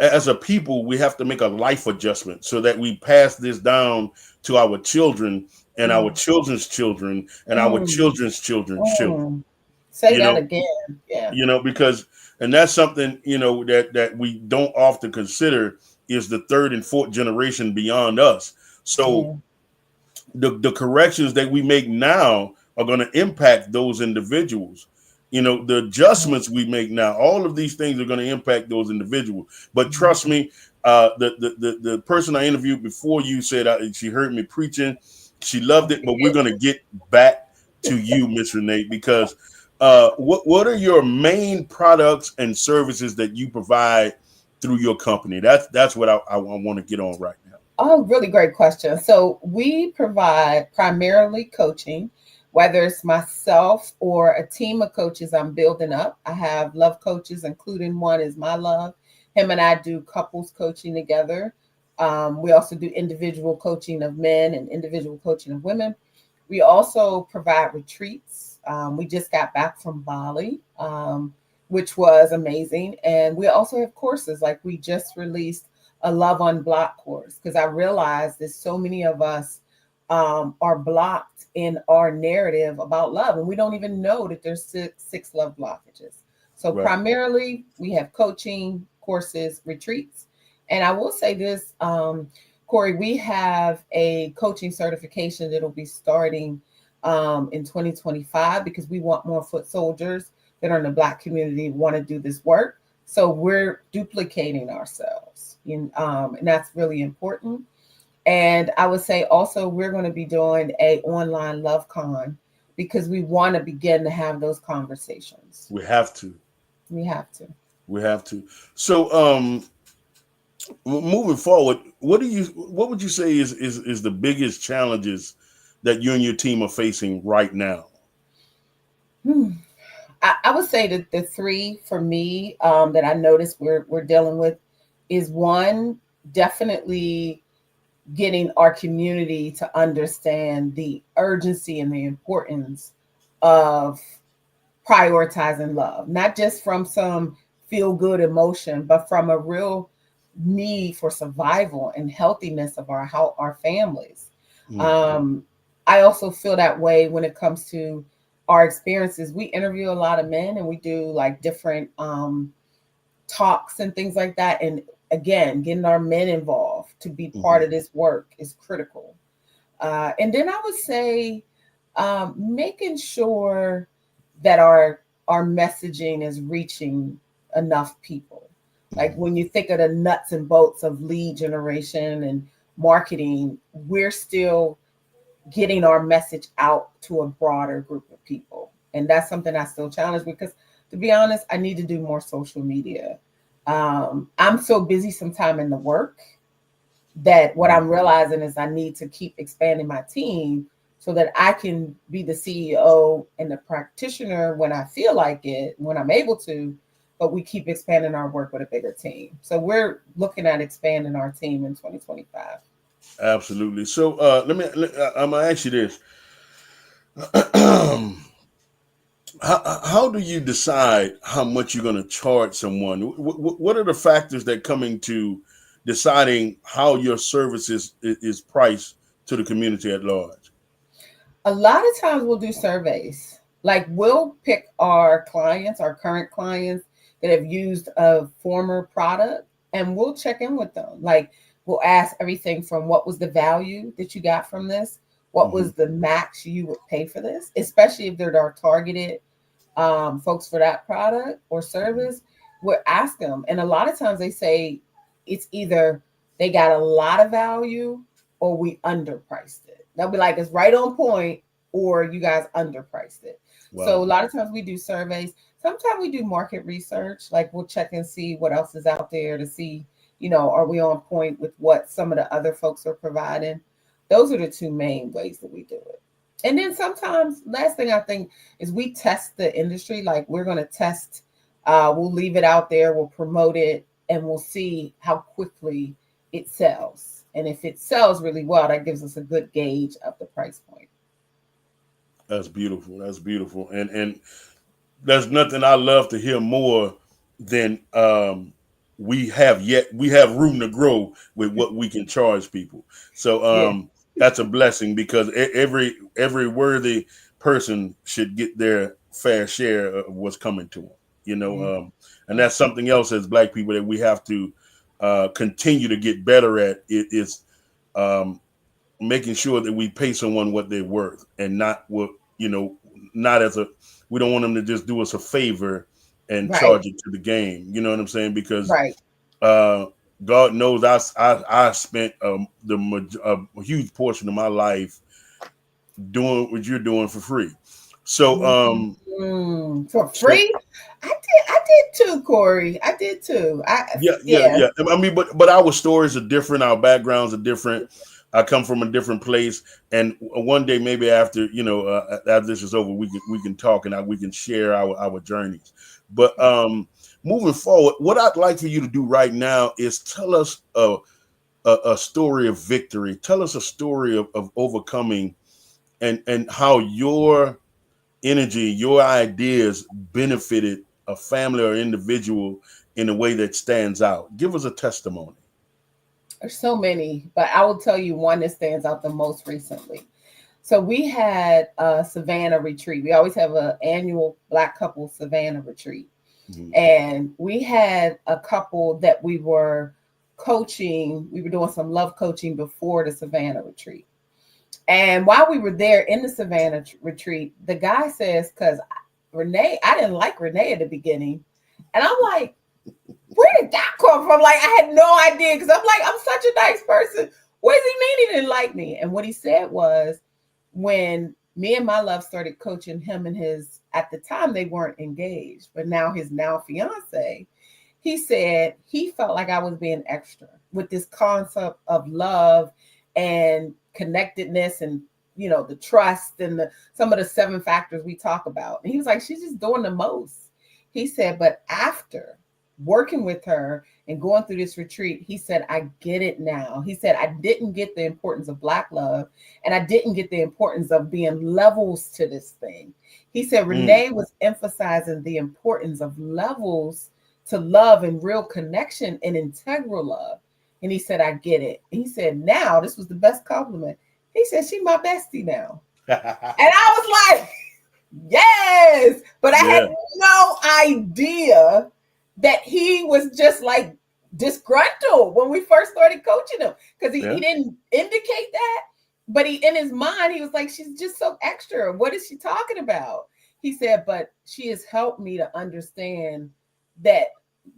S15: as a people, we have to make a life adjustment so that we pass this down to our children and our children's children and our children's children's children.
S7: Say that again. Yeah.
S15: Because, and that's something, that we don't often consider is the third and fourth generation beyond us. So the corrections that we make now are going to impact those individuals. The adjustments we make now, all of these things are going to impact those individuals. But trust me, the person I interviewed before you said she heard me preaching. She loved it, but we're going to get back to you, Miss Renee, because what are your main products and services that you provide through your company? That's what I want to get on right now.
S7: Oh, really great question. So we provide primarily coaching, whether it's myself or a team of coaches I'm building up. I have love coaches, including one is my love. Him and I do couples coaching together. We also do individual coaching of men and individual coaching of women. We also provide retreats. We just got back from Bali, which was amazing. And we also have courses, like we just released a Love Unblocked course, because I realized that so many of us are blocked in our narrative about love, and we don't even know that there's six love blockages. So primarily we have coaching, courses, retreats. And I will say this, Corey, we have a coaching certification that'll be starting in 2025, because we want more foot soldiers that are in the Black community want to do this work. So we're duplicating ourselves, and that's really important. And I would say also we're going to be doing a online love con, because we want to begin to have those conversations.
S15: We have to. So moving forward, what would you say is the biggest challenges that you and your team are facing right now?
S7: I would say that the three for me that I noticed we're dealing with is, one, definitely getting our community to understand the urgency and the importance of prioritizing love, not just from some feel-good emotion, but from a real need for survival and healthiness of our families. I also feel that way when it comes to our experiences. We interview a lot of men, and we do like different talks and things like that. And again, getting our men involved to be part of this work is critical. And then I would say making sure that our messaging is reaching enough people. Like when you think of the nuts and bolts of lead generation and marketing, we're still getting our message out to a broader group of people. And that's something I still challenge, because to be honest, I need to do more social media. I'm so busy sometime in the work that what I'm realizing is I need to keep expanding my team so that I can be the CEO and the practitioner when I feel like it, when I'm able to, but we keep expanding our work with a bigger team. So we're looking at expanding our team in 2025.
S15: Absolutely. So I'm gonna ask you this. How do you decide how much you're going to charge someone? What are the factors that come into deciding how your service is priced to the community at large?
S7: A lot of times we'll do surveys. Like we'll pick our clients, our current clients that have used a former product, and we'll check in with them. Like we'll ask everything from, what was the value that you got from this? What was the max you would pay for this? Especially if they're our targeted folks for that product or service. We'll ask them. And a lot of times they say it's either they got a lot of value or we underpriced it. They'll be like, it's right on point, or you guys underpriced it.
S15: Wow.
S7: So a lot of times we do surveys. Sometimes we do market research, like we'll check and see what else is out there to see, are we on point with what some of the other folks are providing? Those are the two main ways that we do it. And then sometimes, last thing I think is we test the industry. Like we're going to test, we'll leave it out there, we'll promote it, and we'll see how quickly it sells. And if it sells really well, that gives us a good gauge of the price point.
S15: That's beautiful. That's beautiful. And there's nothing I love to hear more than we have room to grow with what we can charge people. So that's a blessing, because every worthy person should get their fair share of what's coming to them. And that's something else as Black people that we have to continue to get better at. It is making sure that we pay someone what they're worth, and not what, not as we don't want them to just do us a favor and charge it to the game. You know what I'm saying? Because God knows I spent a huge portion of my life doing what you're doing for free. So
S7: for free? I did too, Corey. I did too.
S15: Yeah. I mean, but our stories are different. Our backgrounds are different. I come from a different place, and one day, maybe after after this is over, we can talk and we can share our journeys. But moving forward, what I'd like for you to do right now is tell us a story of victory. Tell us a story of overcoming, and how your energy, your ideas benefited a family or individual in a way that stands out. Give us a testimony.
S7: There's so many, but I will tell you one that stands out the most recently. So we had a Savannah retreat. We always have an annual Black couple Savannah retreat. Mm-hmm. And we had a couple that we were coaching. We were doing some love coaching before the Savannah retreat. And while we were there in the Savannah retreat, the guy says, because Renee, I didn't like Renee at the beginning. And I'm like, where did that come from? Like, I had no idea, because I'm like, I'm such a nice person. What does he mean he didn't like me? And what he said was, when me and my love started coaching him and his, at the time they weren't engaged, but now his now fiance, he said he felt like I was being extra with this concept of love and connectedness and, the trust and some of the 7 factors we talk about. And he was like, she's just doing the most. He said, but after working with her and going through this retreat, he said, I get it now. He said, I didn't get the importance of Black love, and I didn't get the importance of being levels to this thing. He said, Renee was emphasizing the importance of levels to love and real connection and integral love. And he said, I get it. He said, now, this was the best compliment. He said, she's my bestie now. And I was like, yes, but I had no idea that he was just like disgruntled when we first started coaching him, because he didn't indicate that, but in his mind, he was like, she's just so extra. What is she talking about? He said, but she has helped me to understand that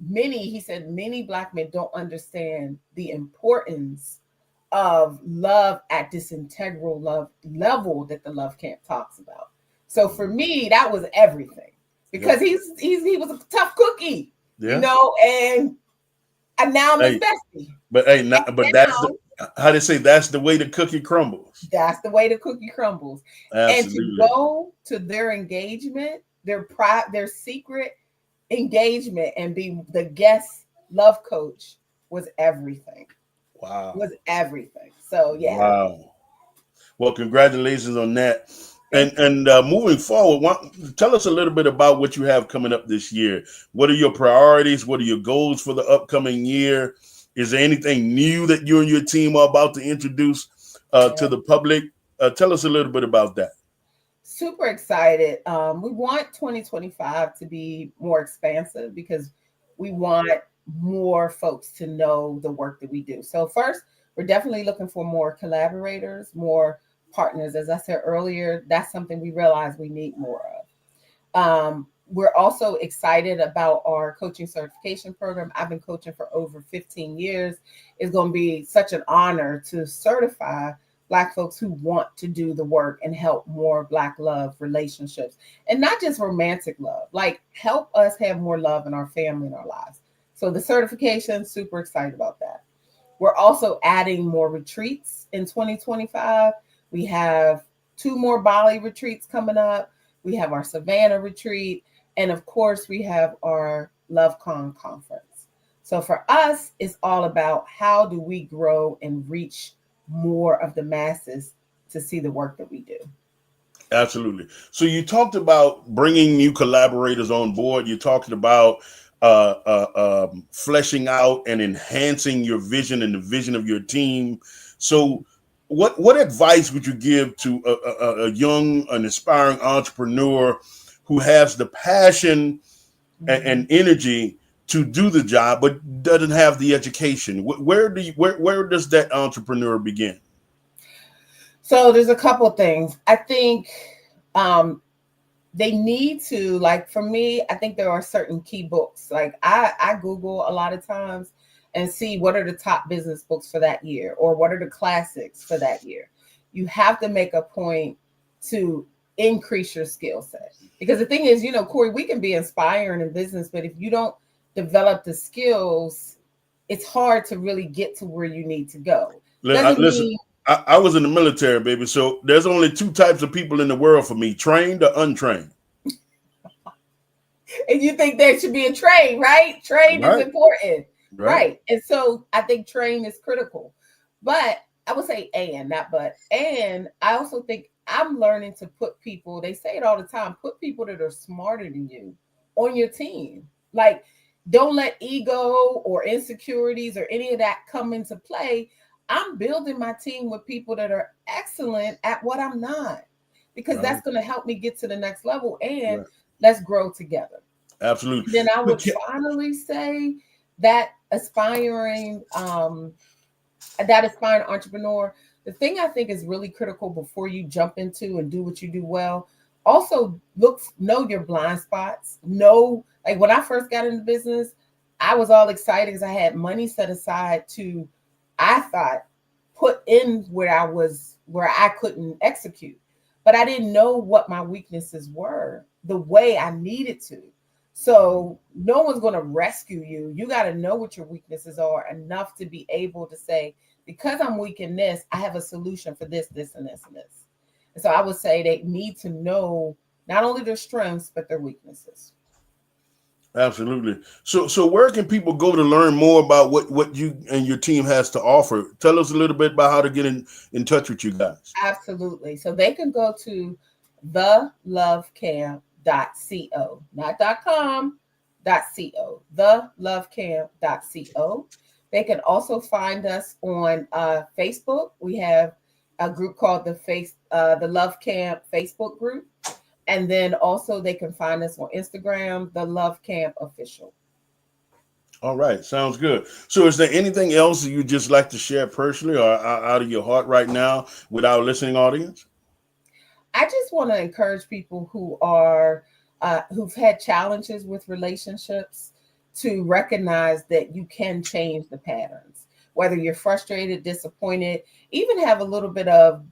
S7: many Black men don't understand the importance of love at this integral love level that the love camp talks about. So for me, that was everything, because he was a tough cookie. And now I'm his bestie.
S15: But that's how they say, that's the way the cookie crumbles.
S7: That's the way the cookie crumbles. Absolutely. And to go to their engagement, their secret engagement, and be the guest love coach was everything.
S15: Wow.
S7: Was everything. So yeah.
S15: Wow. Well, congratulations on that. And moving forward, tell us a little bit about what you have coming up this year. What are your priorities? What are your goals for the upcoming year? Is there anything new that you and your team are about to introduce to the public? Tell us a little bit about that.
S7: Super excited. We want 2025 to be more expansive, because we want more folks to know the work that we do. So first, we're definitely looking for more collaborators, more partners. As I said earlier, that's something we realize we need more of. we're also excited about our coaching certification program. I've been coaching for over 15 years. It's going to be such an honor to certify Black folks who want to do the work and help more Black love relationships, and not just romantic love, like help us have more love in our family and our lives. So the certification, super excited about that. We're also adding more retreats in 2025. We have 2 more Bali retreats coming up. We have our Savannah retreat. And of course, we have our LoveCon conference. So for us, it's all about how do we grow and reach more of the masses to see the work that we do.
S15: Absolutely. So you talked about bringing new collaborators on board. You talked about fleshing out and enhancing your vision and the vision of your team. So what advice would you give to a young, an aspiring entrepreneur who has the passion and energy to do the job, but doesn't have the education? Where does that entrepreneur begin?
S7: So there's a couple of things. I think they need to, like for me, I think there are certain key books. Like I Google a lot of times and see what are the top business books for that year, or what are the classics for that year. You have to make a point to increase your skill set. Because the thing is, Corey, we can be inspiring in business, but if you don't develop the skills, it's hard to really get to where you need to go.
S15: Listen, I was in the military, baby. So there's only 2 types of people in the world for me: trained or untrained.
S7: And you think there should be a train, right? Train is important. Right. And so I think train is critical. But I would say not but. And I also think I'm learning to put people, they say it all the time, put people that are smarter than you on your team. Like, don't let ego or insecurities or any of that come into play. I'm building my team with people that are excellent at what I'm not, because that's going to help me get to the next level, and let's grow together.
S15: Absolutely.
S7: Then I would finally say that aspiring entrepreneur, the thing I think is really critical before you jump into and do what you do well, also know your blind spots. Like when I first got into business, I was all excited because I had money set aside to, I thought, put in where I couldn't execute. But I didn't know what my weaknesses were the way I needed to. So no one's going to rescue you. You got to know what your weaknesses are enough to be able to say, because I'm weak in this, I have a solution for this, this, and this, and this. And so I would say they need to know not only their strengths, but their weaknesses.
S15: Absolutely. So where can people go to learn more about what you and your team has to offer? Tell us a little bit about how to get in touch with you guys.
S7: Absolutely. So they can go to thelovecamp.co, not .com, .co, thelovecamp.co. They can also find us on Facebook. We have a group called the Love Camp Facebook group. And then also they can find us on Instagram, the Love Camp Official.
S15: All right. Sounds good. So is there anything else you'd just like to share personally or out of your heart right now with our listening audience?
S7: I just want to encourage people who are who've had challenges with relationships to recognize that you can change the patterns, whether you're frustrated, disappointed, even have a little bit of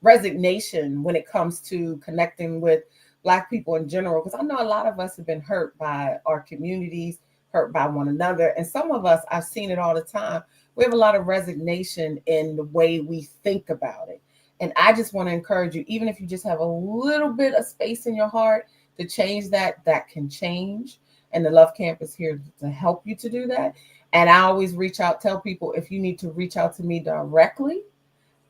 S7: resignation when it comes to connecting with Black people in general, because I know a lot of us have been hurt by our communities, hurt by one another. And some of us, I've seen it all the time, we have a lot of resignation in the way we think about it. And I just want to encourage you, even if you just have a little bit of space in your heart to change that, that can change. And the Love Camp is here to help you to do that. And I always tell people, if you need to reach out to me directly,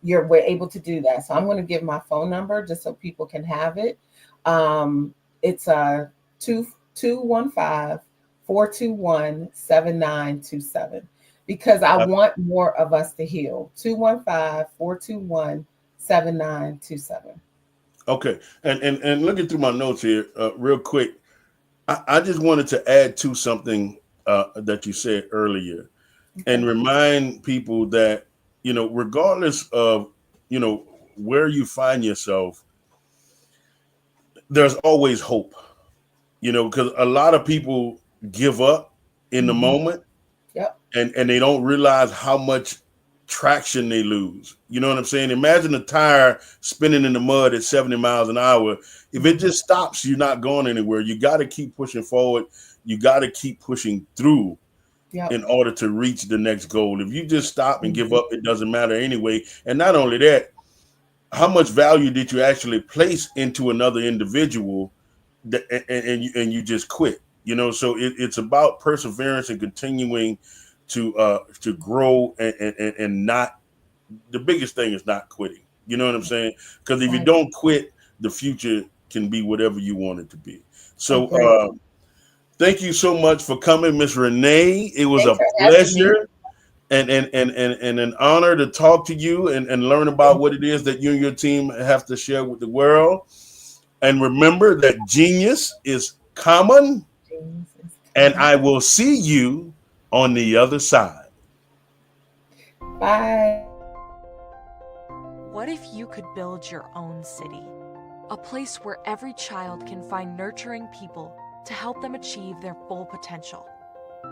S7: we're able to do that. So I'm going to give my phone number just so people can have it. It's 215-421-7927, because I want more of us to heal. 215-421-7927.
S15: Okay. And looking through my notes here real quick, I just wanted to add to something that you said earlier, and remind people that, regardless of, where you find yourself, there's always hope, because a lot of people give up in the moment.
S7: Yep.
S15: And they don't realize how much traction they lose. You know what I'm saying? Imagine a tire spinning in the mud at 70 miles an hour. If it just stops, you're not going anywhere. You got to keep pushing forward. You got to keep pushing through in order to reach the next goal. If you just stop and give up, it doesn't matter anyway. And not only that, how much value did you actually place into another individual and you just quit? So it's about perseverance and continuing to grow and not, the biggest thing is not quitting. You know what I'm saying? Because if you don't quit, the future can be whatever you want it to be. So thank you so much for coming, Miss Renee. It was a pleasure and an honor to talk to you and learn about what it is that you and your team have to share with the world. And remember that genius is common, and I will see you on the other side.
S7: Bye.
S5: What if you could build your own city? A place where every child can find nurturing people to help them achieve their full potential.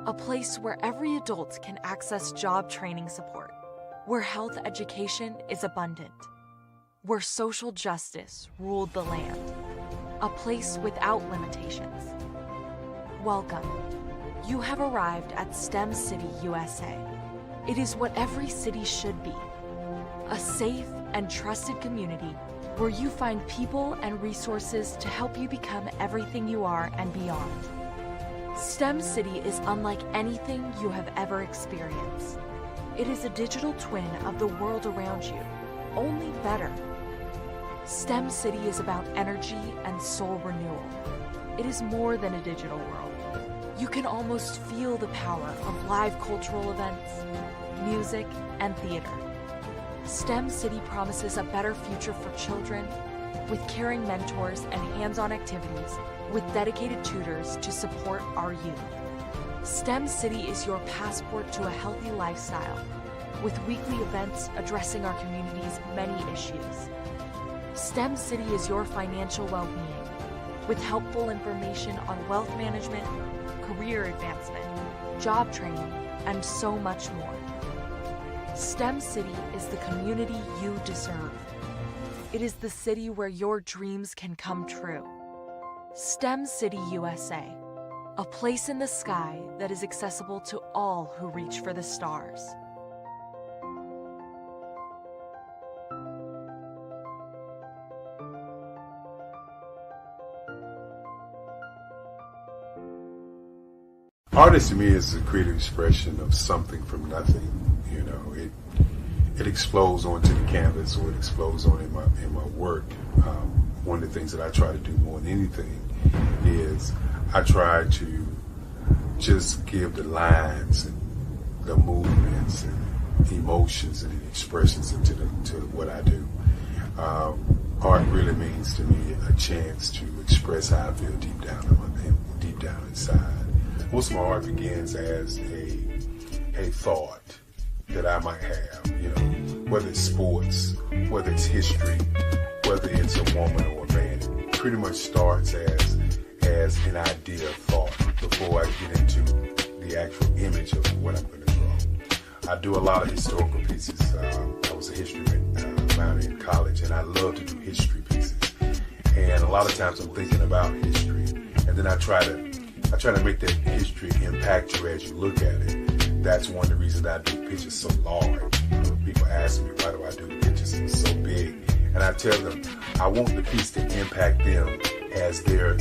S5: A place where every adult can access job training support. Where health education is abundant. Where social justice ruled the land. A place without limitations. Welcome. You have arrived at STEM City USA. It is what every city should be. A safe and trusted community where you find people and resources to help you become everything you are and beyond. STEM City is unlike anything you have ever experienced. It is a digital twin of the world around you, only better. STEM City is about energy and soul renewal. It is more than a digital world. You can almost feel the power of live cultural events, music, and theater. STEM City promises a better future for children with caring mentors and hands-on activities with dedicated tutors to support our youth. STEM City is your passport to a healthy lifestyle with weekly events addressing our community's many issues. STEM City is your financial well-being with helpful information on wealth management, career advancement, job training, and so much more. STEM City is the community you deserve. It is the city where your dreams can come true. STEM City USA, a place in the sky that is accessible to all who reach for the stars.
S11: Art to me is a creative expression of something from nothing. It explodes onto the canvas, or it explodes on in my work. One of the things that I try to do more than anything is I try to just give the lines and the movements and emotions and the expressions into what I do. Art really means to me a chance to express how I feel deep down inside. Most of my art begins as a thought that I might have, whether it's sports, whether it's history, whether it's a woman or a man. It pretty much starts as an idea of thought before I get into the actual image of what I'm going to draw. I do a lot of historical pieces. I was a history minor in college, and I love to do history pieces. And a lot of times I'm thinking about history, and then I try to make that history impact you as you look at it. That's one of the reasons I do pictures so large. People ask me, why do I do pictures so big? And I tell them, I want the piece to impact them as they're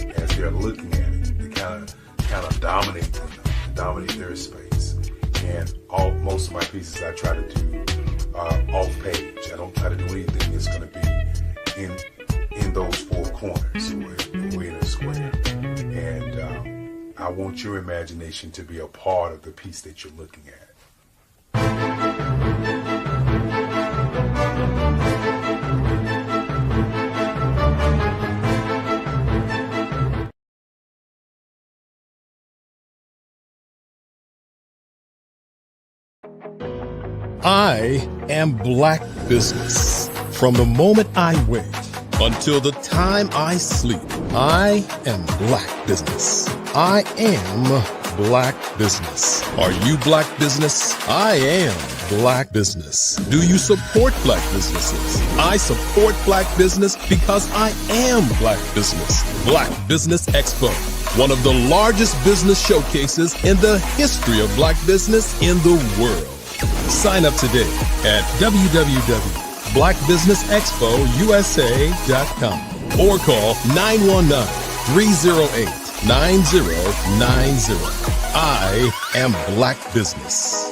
S11: looking at it, to kind of dominate them, dominate their space. And most of my pieces I try to do off page. I don't try to do anything that's going to be in those four corners or in a square. And I want your imagination to be a part of the piece that you're looking at.
S3: I am Black Business. From the moment I wake until the time I sleep. I am Black Business. I am Black Business. Are you Black Business? I am Black Business. Do you support Black businesses? I support Black business because I am Black Business. Black Business Expo, one of the largest business showcases in the history of Black business in the world. Sign up today at www.blackbusinessexpousa.com or call 919-308-9090. I am Black Business.